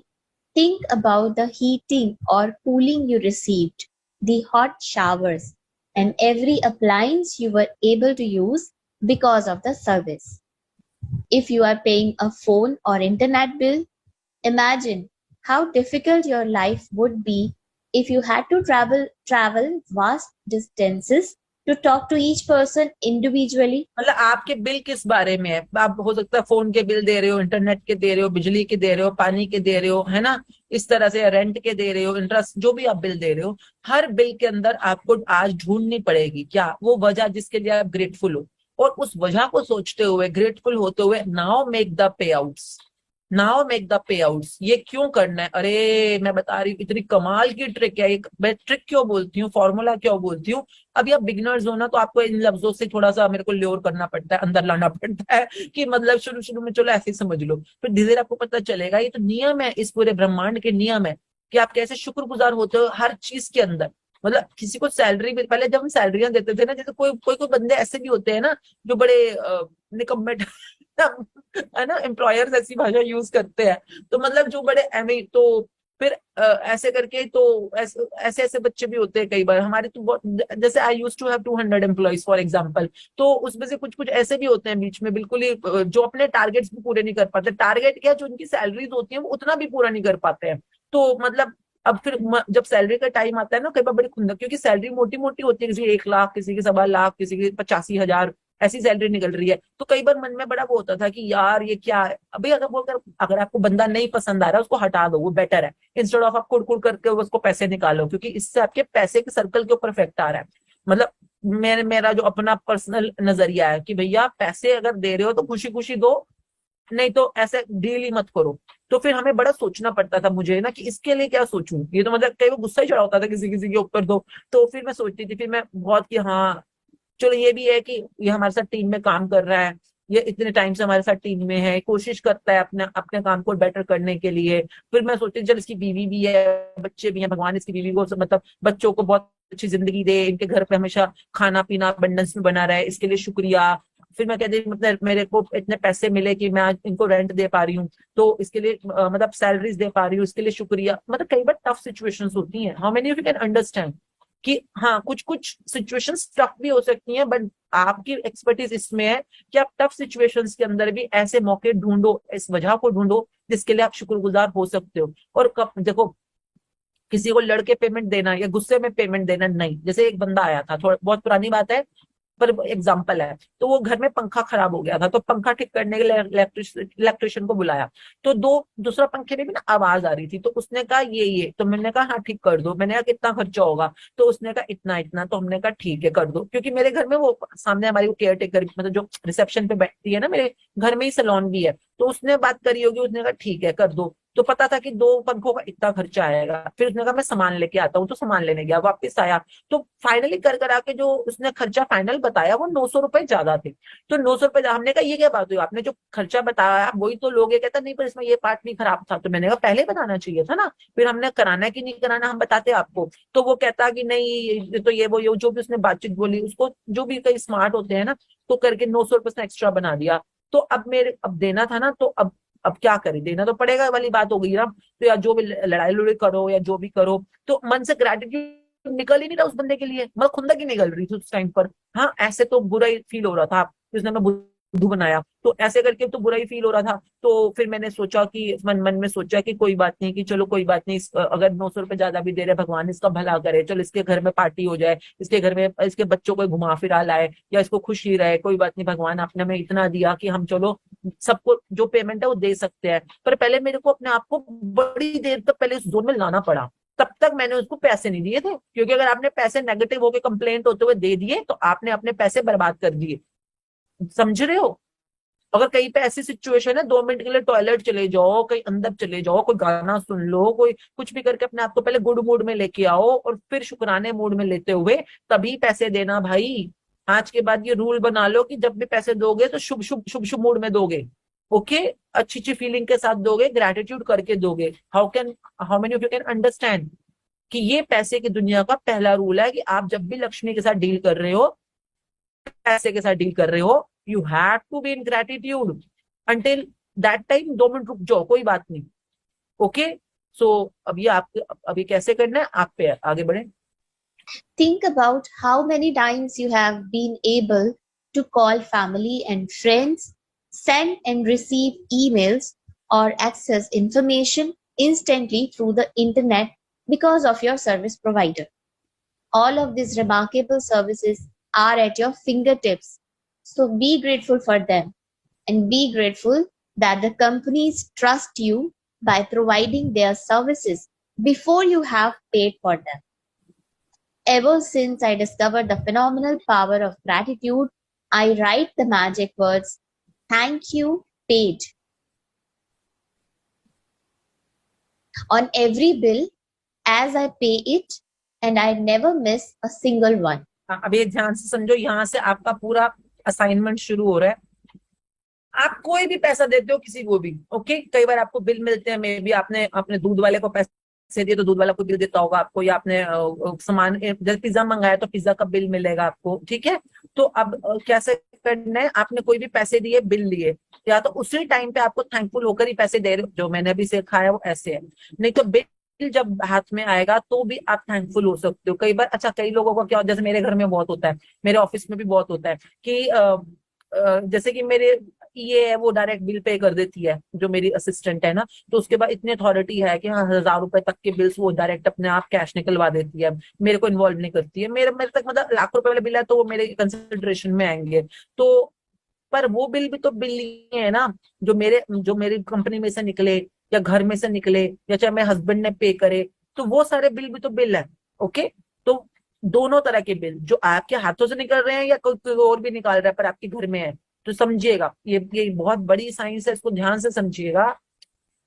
think about the heating or cooling you received, the hot showers, and every appliance you were able to use because of the service. If you are paying a phone or internet bill, imagine how difficult your life would be if you had to travel vast distances to talk to each person individually. मतलब आपके bill किस बारे में है, आप हो सकता है फोन के बिल दे रहे हो, इंटरनेट के दे रहे हो, बिजली के दे रहे हो, पानी के दे रहे हो, है ना, इस तरह से रेंट के दे रहे हो, इंटरेस्ट, जो भी आप बिल दे रहे हो, हर बिल के अंदर आपको आज ढूंढनी पड़ेगी क्या वो वजह जिसके लिए आप ग्रेटफुल हो। और उस वजह को सोचते हुए, ग्रेटफुल होते हुए, now make the pay outs, now make the pay outs. ये क्यों करना है, अरे मैं बता रही हूँ इतनी कमाल की ट्रिक है। मैं ट्रिक क्यों बोलती हूँ, फॉर्मूला क्यों बोलती हूँ, अभी आप बिगिनर्स हो ना, तो आपको इन लफ्जों से थोड़ा सा मेरे को ल्योर करना पड़ता है, अंदर लाना पड़ता है कि मतलब शुरू में चलो ऐसे समझ लो, फिर धीरे धीरे आपको पता चलेगा। ये तो नियम है, इस पूरे ब्रह्मांड के नियम है कि आप कैसे शुक्रगुजार होते हो हर चीज के अंदर। मतलब किसी को सैलरी भी, पहले जब हम सैलरियां देते थे ना, जैसे कोई बंदे ऐसे भी होते हैं ना जो बड़े निकम्मे है ना, एम्प्लॉयर्स ऐसी भाषा यूज करते हैं, तो मतलब जो बड़े तो फिर ऐसे करके, तो ऐसे बच्चे भी होते हैं कई बार हमारे, तो बहुत, जैसे I use to have 200 employees for example, तो उसमें से कुछ ऐसे भी होते हैं बीच में बिल्कुल ही जो अपने टारगेट्स भी पूरे नहीं कर पाते। टारगेट क्या, जो उनकी सैलरीज होती है वो उतना भी पूरा नहीं कर पाते हैं। तो मतलब अब फिर जब सैलरी का टाइम आता है ना, कई बार बड़ी खुंदक, क्योंकि सैलरी मोटी मोटी होती है, किसी की 1 लाख, किसी की 1.25 लाख, किसी की 85,000 ऐसी सैलरी निकल रही है। तो कई बार मन में बड़ा वो होता था कि यार ये क्या है। अभी अगर आपको बंदा नहीं पसंद आ रहा है, उसको हटा दो, वो बेटर है, इंस्टेड ऑफ आप कुड़ करके उसको पैसे निकालो, क्योंकि इससे आपके पैसे के सर्कल के ऊपर इफेक्ट आ रहा है। मतलब मेरा जो अपना पर्सनल नजरिया है कि भैया पैसे अगर दे रहे हो तो खुशी खुशी दो, नहीं तो ऐसे डील ही मत करो। तो फिर हमें बड़ा सोचना पड़ता था मुझे ना कि इसके लिए क्या सोचूं। ये तो मतलब कई बार गुस्सा ही चढ़ा होता था किसी के ऊपर दो। तो फिर मैं सोचती थी, फिर मैं बहुत कि हाँ चलो ये भी है कि ये हमारे साथ टीम में काम कर रहा है, ये इतने टाइम से हमारे साथ टीम में है, कोशिश करता है अपने अपने काम को बेटर करने के लिए। फिर मैं सोचती हूँ चल इसकी बीवी भी है, बच्चे भी हैं, भगवान इसकी बीवी को मतलब बच्चों को बहुत अच्छी जिंदगी दे, इनके घर पे हमेशा खाना पीना अबंडेंस में बना रहे, इसके लिए शुक्रिया। फिर मैं कहती मतलब मेरे को इतने पैसे मिले कि मैं आज इनको रेंट दे पा रही हूँ, तो इसके लिए मतलब सैलरीज दे पा रही हूँ, इसके लिए शुक्रिया। मतलब कई बार टफ सिचुएशंस होती हैं, how many of you can understand कि हाँ कुछ कुछ सिचुएशंस टफ भी हो सकती हैं, बट आपकी एक्सपर्टीज इसमें है कि आप टफ सिचुएशंस के अंदर भी ऐसे मौके ढूंढो, इस वजह को ढूंढो जिसके लिए आप शुक्रगुजार हो सकते हो। और कब देखो किसी को लड़के पेमेंट देना या गुस्से में पेमेंट देना नहीं। जैसे एक बंदा आया था, थोड़ा बहुत पुरानी बात है पर एग्जाम्पल है, तो वो घर में पंखा खराब हो गया था, तो पंखा ठीक करने के लिए इलेक्ट्रिशियन को बुलाया, तो दूसरा पंखे में भी ना आवाज आ रही थी, तो उसने कहा ये तो मैंने कहा हाँ ठीक कर दो। मैंने कहा कितना खर्चा होगा, तो उसने कहा इतना इतना, तो हमने कहा ठीक है कर दो। क्योंकि मेरे घर में वो सामने हमारी केयर टेकर मतलब जो रिसेप्शन पे बैठती है ना, मेरे घर में ही सैलून भी है, तो उसने बात करी होगी, उसने कहा ठीक है कर दो। तो पता था कि 2 पंखों का इतना खर्चा आएगा। फिर उसने कहा मैं सामान लेके आता हूँ, तो सामान लेने गया, वापस आया, तो फाइनली कर करा के जो उसने खर्चा फाइनल बताया वो 900 रुपए ज्यादा थे। तो 900 रुपए हमने कहा ये क्या बात हुई, आपने जो खर्चा बताया वही तो लोगे। कहता नहीं पर इसमें ये पार्ट नहीं खराब था। तो मैंने कहा पहले बताना चाहिए था ना, फिर हमने कराना कि नहीं कराना हम बताते आपको। तो वो कहता कि नहीं तो ये वो जो भी उसने बातचीत बोली, उसको जो भी कई स्मार्ट होते हैं ना, तो करके 900 रुपए उसने एक्स्ट्रा बना दिया। तो अब देना था ना, तो अब क्या करें, देना तो पड़ेगा वाली बात हो गई ना। तो या जो भी लड़ाई लड़ाई करो या जो भी करो, तो मन से ग्रेटिट्यूड निकल ही नहीं रहा उस बंदे के लिए, मतलब खुंदक ही निकल रही थी उस टाइम पर। हाँ ऐसे तो बुरा ही फील हो रहा था, उसने मैं बुद्धू बनाया, तो ऐसे करके तो बुरा ही फील हो रहा था। तो फिर मैंने सोचा कि मन में सोचा कि कोई बात नहीं, कि चलो कोई बात नहीं, अगर 900 रुपए ज्यादा भी दे रहे, भगवान इसका भला करे, चलो इसके घर में पार्टी हो जाए, इसके घर में इसके बच्चों को घुमा फिरा लाए या इसको खुशी रहे, कोई बात नहीं, भगवान आपने हमें इतना दिया कि हम चलो सबको जो पेमेंट है वो दे सकते हैं। पर पहले मेरे को अपने आप को बड़ी देर तक पहले उस जोन में लाना पड़ा, तब तक मैंने उसको पैसे नहीं दिए थे। क्योंकि अगर आपने पैसे नेगेटिव होके कंप्लेंट होते हुए दे दिए, तो आपने अपने पैसे बर्बाद कर दिए। समझ रहे हो? अगर कहीं पे ऐसी सिचुएशन है 2 मिनट के लिए टॉयलेट चले जाओ, कहीं अंदर चले जाओ, कोई गाना सुन लो, कोई कुछ भी करके अपने आप को पहले गुड मूड में लेके आओ, और फिर शुक्राने मूड में लेते हुए तभी पैसे देना भाई। आज के बाद ये रूल बना लो कि जब भी पैसे दोगे तो शुभ शुभ शुभ शुभ मूड में दोगे। ओके, अच्छी अच्छी फीलिंग के साथ दोगे, ग्रेटिट्यूड करके दोगे। How many of you can understand कि ये पैसे की दुनिया का पहला रूल है कि आप जब भी लक्ष्मी के साथ डील कर रहे हो, पैसे के साथ डील कर रहे हो, you have to be in gratitude. Until that time 2 minute रुक जाओ, कोई बात नहीं। ओके, सो अब ये कैसे करना है, आप पे आगे बढ़े। Think about how many times you have been able to call family and friends, send and receive emails, or access information instantly through the internet because of your service provider. All of these remarkable services are at your fingertips. So be grateful for them, and be grateful that the companies trust you by providing their services before you have paid for them. Ever since I discovered the phenomenal power of gratitude, I write the magic words, thank you, paid, on every bill as I pay it, and I never miss a single one. अब ये ध्यान से समझो, यहाँ से आपका पूरा assignment शुरू हो रहा है। आप कोई भी पैसा देते हो किसी को भी, ओके, कई बार आपको बिल मिलते हैं, मे बी आपने अपने दूध वाले को पैसे दिए तो दूध वाला को बिल देता होगा आपको, या आपने सामान जैसे पिज्जा मंगाया तो पिज्जा का बिल मिलेगा आपको, ठीक है। तो अब कैसे करना है, आपने कोई भी पैसे दिए, बिल लिए, या तो उसी टाइम पे आपको थैंकफुल होकर ही पैसे दे रहे हो, जो मैंने अभी सिखाया है वो ऐसे है। नहीं तो बिल जब हाथ में आएगा तो भी आप थैंकफुल हो सकते हो। कई बार अच्छा कई लोगों को क्या, जैसे मेरे घर में बहुत होता है, मेरे ऑफिस में भी बहुत होता है कि जैसे कि मेरे ये है वो डायरेक्ट बिल पे कर देती है, जो मेरी असिस्टेंट है ना, तो उसके बाद इतनी अथॉरिटी है कि हाँ 1000 रुपए तक के बिल्स वो डायरेक्ट अपने आप कैश निकलवा देती है, मेरे को इन्वॉल्व नहीं करती है। मेरे तक मतलब लाख रुपए वाले बिल है तो वो मेरे कंसिडरेशन में आएंगे। तो पर वो बिल भी तो बिल ही है ना, जो मेरी कंपनी में से निकले या घर में से निकले, या चाहे मेरे हस्बैंड ने पे करे, तो वो सारे बिल भी तो बिल है। ओके, तो दोनों तरह के बिल जो आपके हाथों से निकल रहे हैं या कोई और भी निकाल रहा है पर आपके घर में है, तो समझिएगा ये बहुत बड़ी साइंस है, इसको ध्यान से समझिएगा।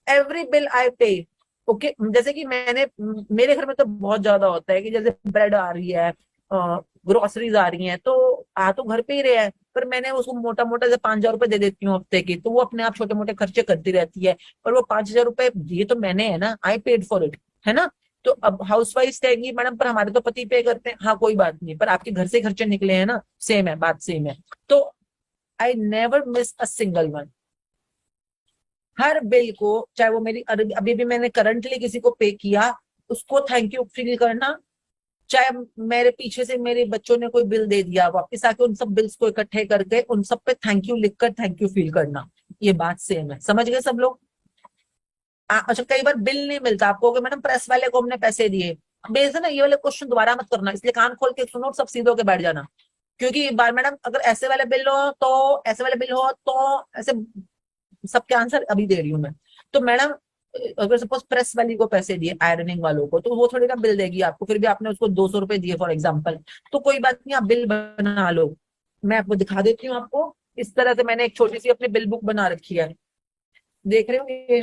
एवरी बिल आई पे, ओके। जैसे कि मेरे घर में तो बहुत ज्यादा होता है कि जैसे ब्रेड आ रही है, ग्रोसरीज आ रही हैं, तो आ तो घर पे ही रहे हैं, पर मैंने उसको मोटा मोटा से 5,000 रुपए दे देती हूँ हफ्ते की, तो वो अपने आप छोटे मोटे खर्चे करती रहती है। पर वो 5,000 रुपए दिए तो मैंने है ना, आई पेड फॉर इट, है ना। तो अब हाउस वाइफ कहेंगी मैडम पर हमारे तो पति पे करते हैं, हाँ कोई बात नहीं, पर आपके घर से खर्चे निकले हैं ना, सेम है, बात सेम है। तो I never miss a single one. Her bill को, चाहे वो मेरी अभी भी मैंने करंटली किसी को पे किया, उसको थैंक यू फील करना, चाहे मेरे पीछे से मेरे बच्चों ने कोई बिल दे दिया, वापस आके उन सब बिल्स को इकट्ठे करके उन सब पे थैंक यू लिखकर थैंक यू फील करना, ये बात सेम है। समझ गए सब लोग? अच्छा, कई बार बिल नहीं मिलता आपको कि मैडम प्रेस वाले को हमने पैसे दिए, बेशक ना ये वाले क्वेश्चन दोबारा मत करना, इसलिए कान खोल के सुनो, सब सीधे होके बैठ जाना। क्योंकि एक बार मैडम अगर ऐसे वाले बिल हो तो, ऐसे वाले बिल हो तो ऐसे, सबके आंसर अभी दे रही हूँ मैं। तो मैडम अगर सपोज प्रेस वाली को पैसे दिए, आयरनिंग वालों को, तो वो थोड़ी ना बिल देगी आपको, फिर भी आपने उसको 200 रुपए दिए फॉर एग्जाम्पल, तो कोई बात नहीं, आप बिल बना लो। मैं आपको दिखा देती हूँ, आपको इस तरह से मैंने एक छोटी सी अपनी बिल बुक बना रखी है, देख रहे हो ये,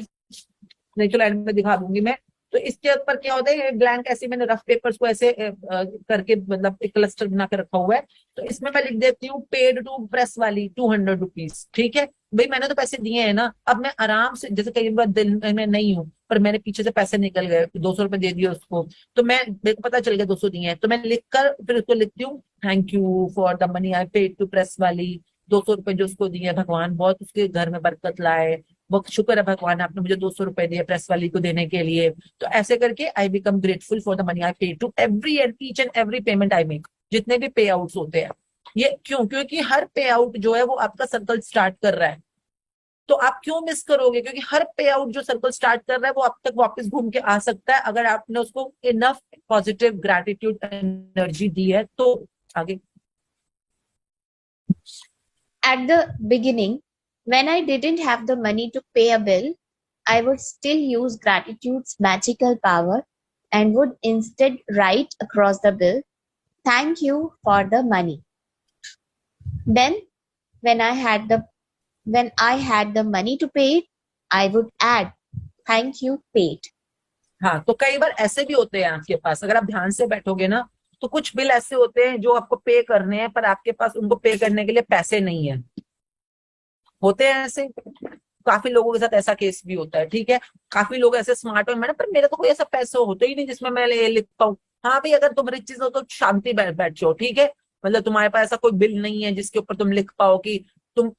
नहीं तो लाइन में दिखा दूंगी मैं। तो इसके ऊपर क्या होता है, ब्लैंक ऐसे मैंने रफ पेपर्स को ऐसे करके मतलब एक क्लस्टर बना के रखा हुआ है। तो इसमें मैं लिख देती हूँ पेड टू प्रेस वाली 200 रुपीज, ठीक है भाई, मैंने तो पैसे दिए हैं ना, अब मैं आराम से, जैसे कई बार दिल में नहीं हूँ पर मैंने पीछे से पैसे निकल गए, 200 रुपए दे दिए उसको, तो मैं, मेरे को पता चल गया 200 दिए हैं, तो मैं लिखकर फिर उसको लिखती हूँ thank you for the money I paid to press वाली, 200 रुपए जो उसको दिए, भगवान बहुत उसके घर में बरकत लाए, बहुत शुक्र है भगवान आपने मुझे 200 रुपए दिए प्रेस वाली को देने के लिए। तो ऐसे करके I become grateful for the money I pay to every and each and every payment I make, जितने भी पे आउट्स होते हैं। ये क्यों? क्योंकि हर पे आउट जो है वो आपका सर्कल स्टार्ट कर रहा है, तो आप क्यों मिस करोगे? क्योंकि हर पे आउट जो सर्कल स्टार्ट कर रहा है वो आप तक वापस घूम के आ सकता है, अगर आपने उसको इनफ पॉजिटिव ग्रेटिट्यूड एनर्जी दी है तो। आगे, At the beginning, when I didn't have the money to pay a bill, I would still use gratitude's magical power and would instead write across the bill, thank you for the money. Then, when I had the money to pay it, I would add, thank you paid. हाँ, तो कई बार ऐसे भी होते हैं आपके पास, अगर आप ध्यान से बैठोगे ना, तो कुछ बिल ऐसे होते हैं जो आपको पे करने हैं पर आपके पास उनको पे करने के लिए पैसे नहीं है, होते हैं ऐसे। काफी लोगों के साथ ऐसा केस भी होता है, ठीक है। काफी लोग ऐसे स्मार्ट हो, मैडम पर मेरे तो कोई ऐसा पैसे होते ही नहीं जिसमें मैं ये लिख पाऊँ। हाँ भाई, अगर तुम रिच हो तो शांति बैठ जाओ, ठीक है, मतलब तुम्हारे पास ऐसा कोई बिल नहीं है जिसके ऊपर तुम लिख पाओ कि तुम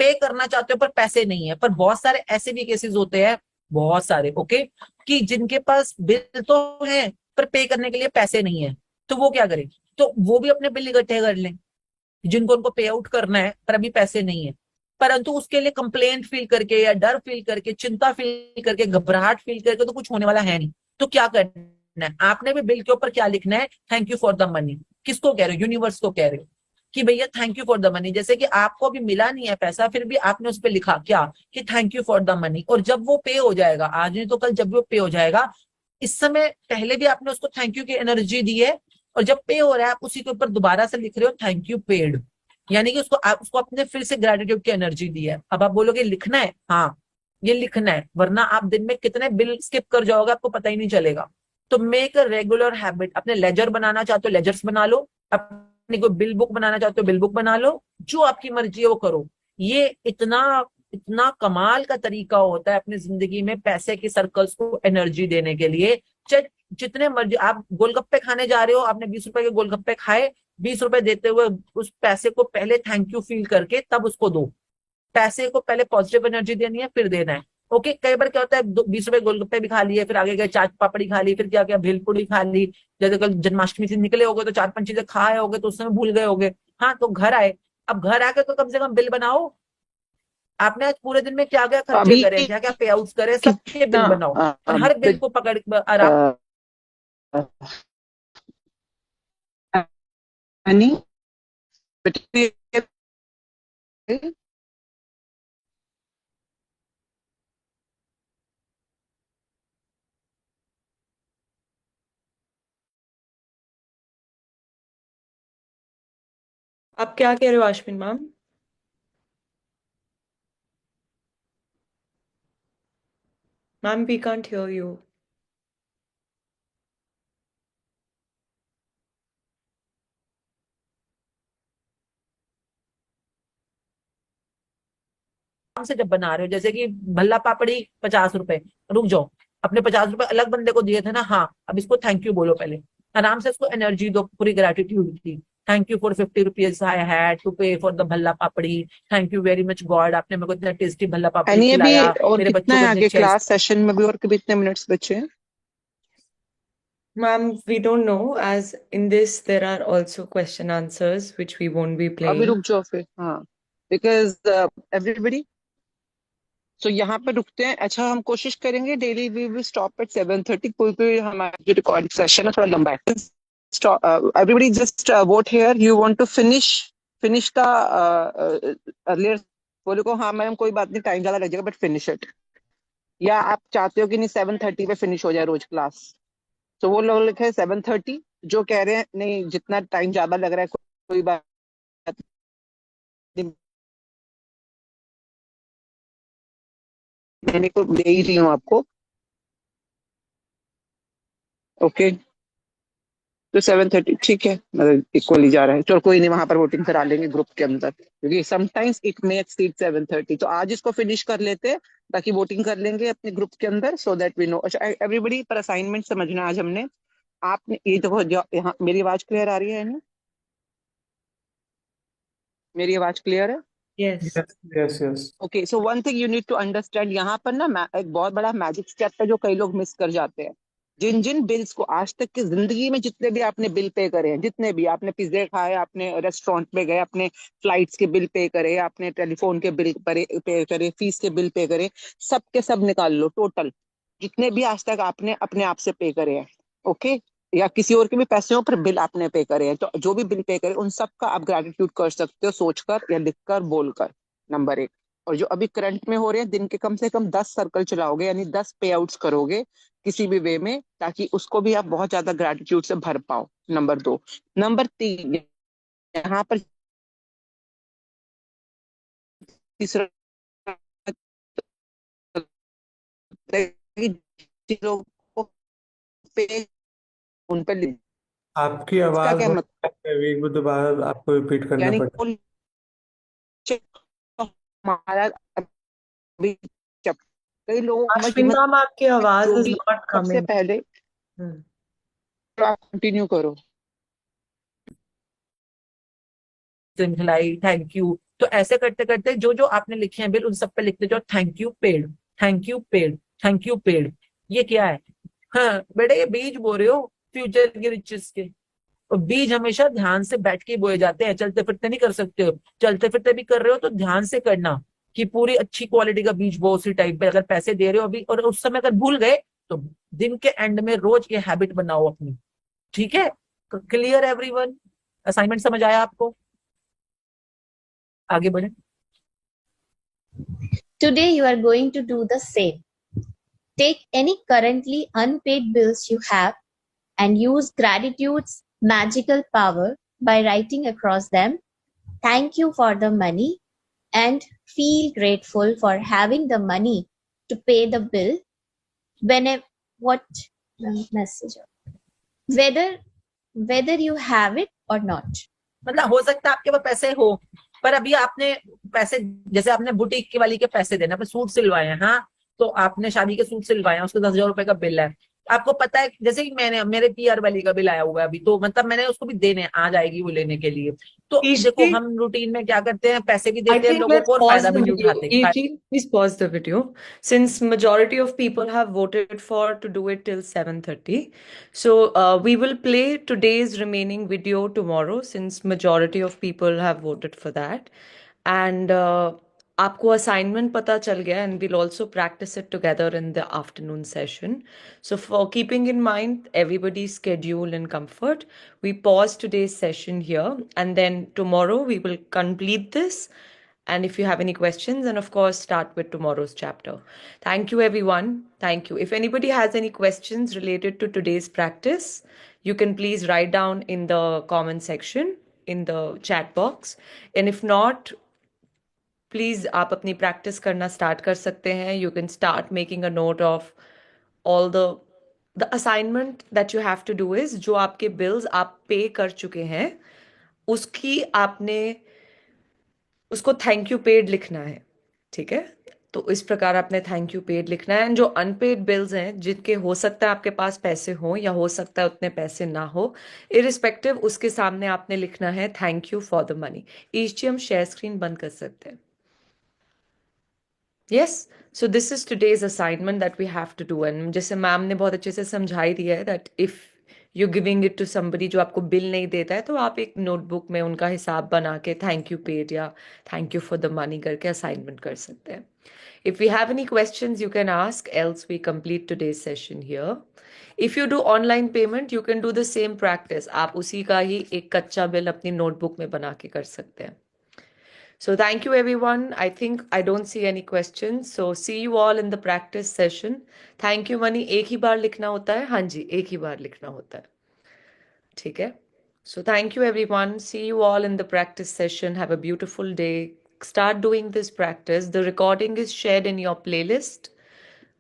पे करना चाहते हो पर पैसे नहीं है। पर बहुत सारे ऐसे भी केसेस होते हैं, बहुत सारे, ओके, कि जिनके पास बिल तो है पर पे करने के लिए पैसे नहीं है, तो वो क्या करें? तो वो भी अपने बिल इकट्ठे कर लें, जिनको उनको पे आउट करना है पर अभी पैसे नहीं है, परंतु उसके लिए कंप्लेंट फील करके या डर फील करके, चिंता फील करके, घबराहट फील करके तो कुछ होने वाला है नहीं। तो क्या करना है आपने भी? बिल के ऊपर क्या लिखना है? Thank you for the money. किसको कह रहे हो? यूनिवर्स को कह रहे हो कि भैया thank you for the money. जैसे कि आपको अभी मिला नहीं है पैसा, फिर भी आपने उस पर लिखा क्या कि thank you for the money, और जब वो पे हो जाएगा, आज नहीं तो कल जब वो पे हो जाएगा, इस समय पहले भी आपने उसको थैंक यू की एनर्जी दी है, और जब पे हो रहा है आप उसी के ऊपर दोबारा से लिख रहे हो थैंक यू पेड, यानी कि उसको आप उसको अपने फिर से ग्रेटिट्यूड की एनर्जी दी है। अब आप बोलोगे लिखना है, हाँ ये लिखना है, वरना आप दिन में कितने बिल स्किप कर जाओगे आपको पता ही नहीं चलेगा। तो मेक अ रेगुलर हैबिट। अपने लेजर बनाना चाहते हो लेजर्स बना लो, अपनी कोई बिल बुक बनाना चाहते हो बिल बुक बना लो, जो आपकी मर्जी है वो करो। ये इतना इतना कमाल का तरीका होता है अपनी जिंदगी में पैसे के सर्कल्स को एनर्जी देने के लिए। जितने मर्जी आप गोलगप्पे खाने जा रहे हो, आपने 20 रुपए के गोलगप्पे खाए, 20 रुपए देते हुए उस पैसे को पहले थैंक यू फील करके तब उसको दो। पैसे को पहले पॉजिटिव एनर्जी देनी है फिर देना है, ओके। कई बार क्या होता है 20 रुपए गोलगप्पे भी खा लिए, फिर आगे गए चाट पापड़ी खा ली, फिर क्या क्या भेलपुरी खा ली, जैसे कल जन्माष्टमी से निकले होगे तो 4-5 चीजें खाए होगे तो उस समय भूल गए होगे। हाँ, तो घर आए, अब घर आके तो कम से कम बिल बनाओ, आपने आज पूरे दिन में क्या क्या खर्चे अभी करे, क्या क्या पे आउट करे, सबके बिल कितना बनाओ, और हर बिल को पकड़ आराम। मनी आप क्या कह रहे हो Ashwin ma'am? Ma'am we can't hear you. से जब बना रहे हो, जैसे कि भल्ला पापड़ी 50 रुपए, रुक जाओ, अपने 50 रुपए अलग बंदे को दिए थे ना, हाँ अब इसको थैंक यू बोलो, पहले आराम से इसको एनर्जी दो, पूरी ग्रेटिट्यूड की। Thank you for 50 rupees I had to pay for the bhalla papdi, thank you very much God, आपने मेरे को इतना टेस्टी भल्ला पापड़ी एनी अभी खिलाया, और मेरे कितना बच्चों है को आगे इतने क्लास सेशन में भी, और कितने मिनट्स बचे हैं? Ma'am, we don't know, as in this there are also question answers which we won't be अभी playing. रुक जाओ फिर, हाँ, बिकॉज एवरीबडी, सो यहाँ पर रुकते हैं। अच्छा, हम कोशिश करेंगे daily we will stop at 7:30, कोई हमारा जो रिकॉर्डिंग सेशन है थोड़ा लंबा है। Everybody just vote here, you want to finish the earlier, बोले को हाँ मैम कोई बात नहीं, टाइम ज्यादा लग जाएगा बट फिनिश इट, या आप चाहते हो कि नहीं 7:30 पे फिनिश हो जाए रोज क्लास? तो वो लोग लिखे 7:30, जो कह रहे हैं नहीं जितना टाइम ज्यादा लग रहा है कोई बात नहीं, मैंने को दे ही रही हूँ आपको, ओके। तो 7:30 ठीक है, मतलब इक्वली जा रहा है, चलो कोई नहीं, वहां पर वोटिंग करा लेंगे ग्रुप के अंदर, क्योंकि समटाइम्स इट मे एक्सीड 7:30। तो आज इसको फिनिश कर लेते हैं ताकि वोटिंग कर लेंगे अपने ग्रुप के अंदर, सो दैट वी नो। अच्छा एवरीबडी, पर असाइनमेंट समझना आज हमने, आपने ये देखो, यहाँ मेरी आवाज क्लियर आ रही है ना? मेरी आवाज क्लियर है? Yes. Yes, yes. Okay, so one thing you need to understand, यहाँ पर ना एक बहुत बड़ा मैजिक स्टेप है जो कई लोग मिस कर जाते हैं। जिन जिन बिल्स को आज तक की जिंदगी में जितने भी आपने बिल पे करे हैं, जितने भी आपने पिज्जे खाए, आपने रेस्टोरेंट में गए, आपने फ्लाइट्स के बिल पे करे, आपने टेलीफोन के बिल पे करे, फीस के बिल पे करे, सब के सब निकाल लो टोटल, जितने भी आज तक आपने अपने आप से पे करे हैं, ओके, या किसी और के भी पैसे पर बिल आपने पे करे हैं, तो जो भी बिल पे करे उन सब का आप ग्रेटिट्यूड कर सकते हो, सोचकर या लिखकर बोलकर, नंबर 1। और जो अभी करंट में हो रहे हैं, दिन के कम से कम 10 सर्कल चलाओगे, यानी 10 पे आउट्स करोगे किसी भी वे में, ताकि उसको भी आप बहुत ज्यादा ग्रेटिट्यूड से भर पाओ, नंबर 2। नंबर 3, यहाँ पर तीसरा, जिन लोगों को पे उन पर आपकी इसका आवाज क्या बहुत मतलब, है, वो दोबारा आपको रिपीट करना यानी पड़ेगा। कुल हमारा अभी कई लोगों को Ashwin ma'am, आपकी आवाज जो is भी not सबसे coming. पहले आप कंटिन्यू करो। खिलाई, थैंक यू, तो ऐसे करते करते जो जो आपने लिखे हैं बिल उन सब पे लिखते जाओ, thank you paid, thank you paid, thank you paid. ये क्या है? हाँ बेटे, ये बीज बो रहे हो फ्यूचर के रिचेस के, और बीज हमेशा ध्यान से बैठ के बोए जाते हैं, चलते फिरते नहीं कर सकते हो। चलते फिरते भी कर रहे हो तो ध्यान से करना कि पूरी अच्छी क्वालिटी का बीज बो, उसी टाइप पे। अगर पैसे दे रहे हो अभी और उस समय अगर भूल गए तो दिन के एंड में रोज ये हैबिट बनाओ अपनी, ठीक है? Clear everyone? असाइनमेंट समझ आया आपको? आगे बढ़े। Today you are going to do the same. Take any currently unpaid bills you have and use gratitude's magical power by writing across them, thank you for the money, and feel grateful for having the money to pay the bill whenever message, whether you have it or not. मतलब हो सकता है आपके पास पैसे हो, पर अभी आपने पैसे, जैसे आपने बुटीक के वाली के पैसे देना, आपने सूट सिलवाए हैं, हाँ, तो आपने शादी के सूट सिलवाए हैं, उसके 10,000 रुपए का बिल है, आपको पता है, जैसे कि मैंने मेरे पीआर वाली का बिल आया हुआ है अभी, तो मतलब मैंने उसको भी देने आ जाएगी वो लेने के लिए। तो देखो हम रूटीन में क्या करते हैं, पैसे भी I देते हैं think लोगों let's को और pause फायदा the भी नहीं video. उठाते। Eugene, please pause the video. Since majority of people have voted for to do it till 7:30, so we will play today's remaining video tomorrow, since majority of people have voted for that. And आपको assignment पता चल गया, and we'll also practice it together in the afternoon session. So for keeping in mind everybody's schedule and comfort, we pause today's session here, and then tomorrow we will complete this. And if you have any questions, and of course start with tomorrow's chapter. Thank you everyone. Thank you. If anybody has any questions related to today's practice, you can please write down in the comment section in the chat box. And if not, please आप अपनी practice करना start कर सकते हैं. You can start making a note of all the assignment that you have to do is, जो आपके bills आप पे कर चुके हैं उसकी आपने उसको थैंक यू पेड लिखना है. ठीक है, तो इस प्रकार आपने थैंक यू पेड लिखना है। एंड जो अनपेड बिल्स हैं, जिनके हो सकता है आपके पास पैसे हो या हो सकता है उतने पैसे ना हो, इरिस्पेक्टिव उसके सामने आपने लिखना है thank you for the money. Ish ji, हम शेयर स्क्रीन बंद कर सकते हैं? Yes, so this is today's assignment that we have to do. And जैसे मैम ने बहुत अच्छे से समझाई दिया है that if you giving it to somebody जो आपको बिल नहीं देता है, तो आप एक नोटबुक में उनका हिसाब बना के थैंक यू पेड या thank you for the money करके असाइनमेंट कर सकते हैं। If you have any questions, you can ask, else we complete today's session here. If you do online payment, you can do the same practice. आप उसी का ही एक कच्चा bill अपनी नोटबुक में बना के कर सकते हैं। So thank you everyone. I think I don't see any questions. So see you all in the practice session. Thank you money एक ही बार लिखना होता है? हाँ जी, एक ही बार लिखना होता है। ठीक है? So thank you everyone. See you all in the practice session. Have a beautiful day. Start doing this practice. The recording is shared in your playlist.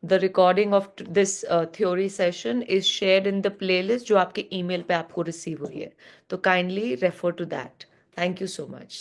The recording of this theory session is shared in the playlist जो आपके email पे आपको receive हुई है. तो kindly refer to that. Thank you so much.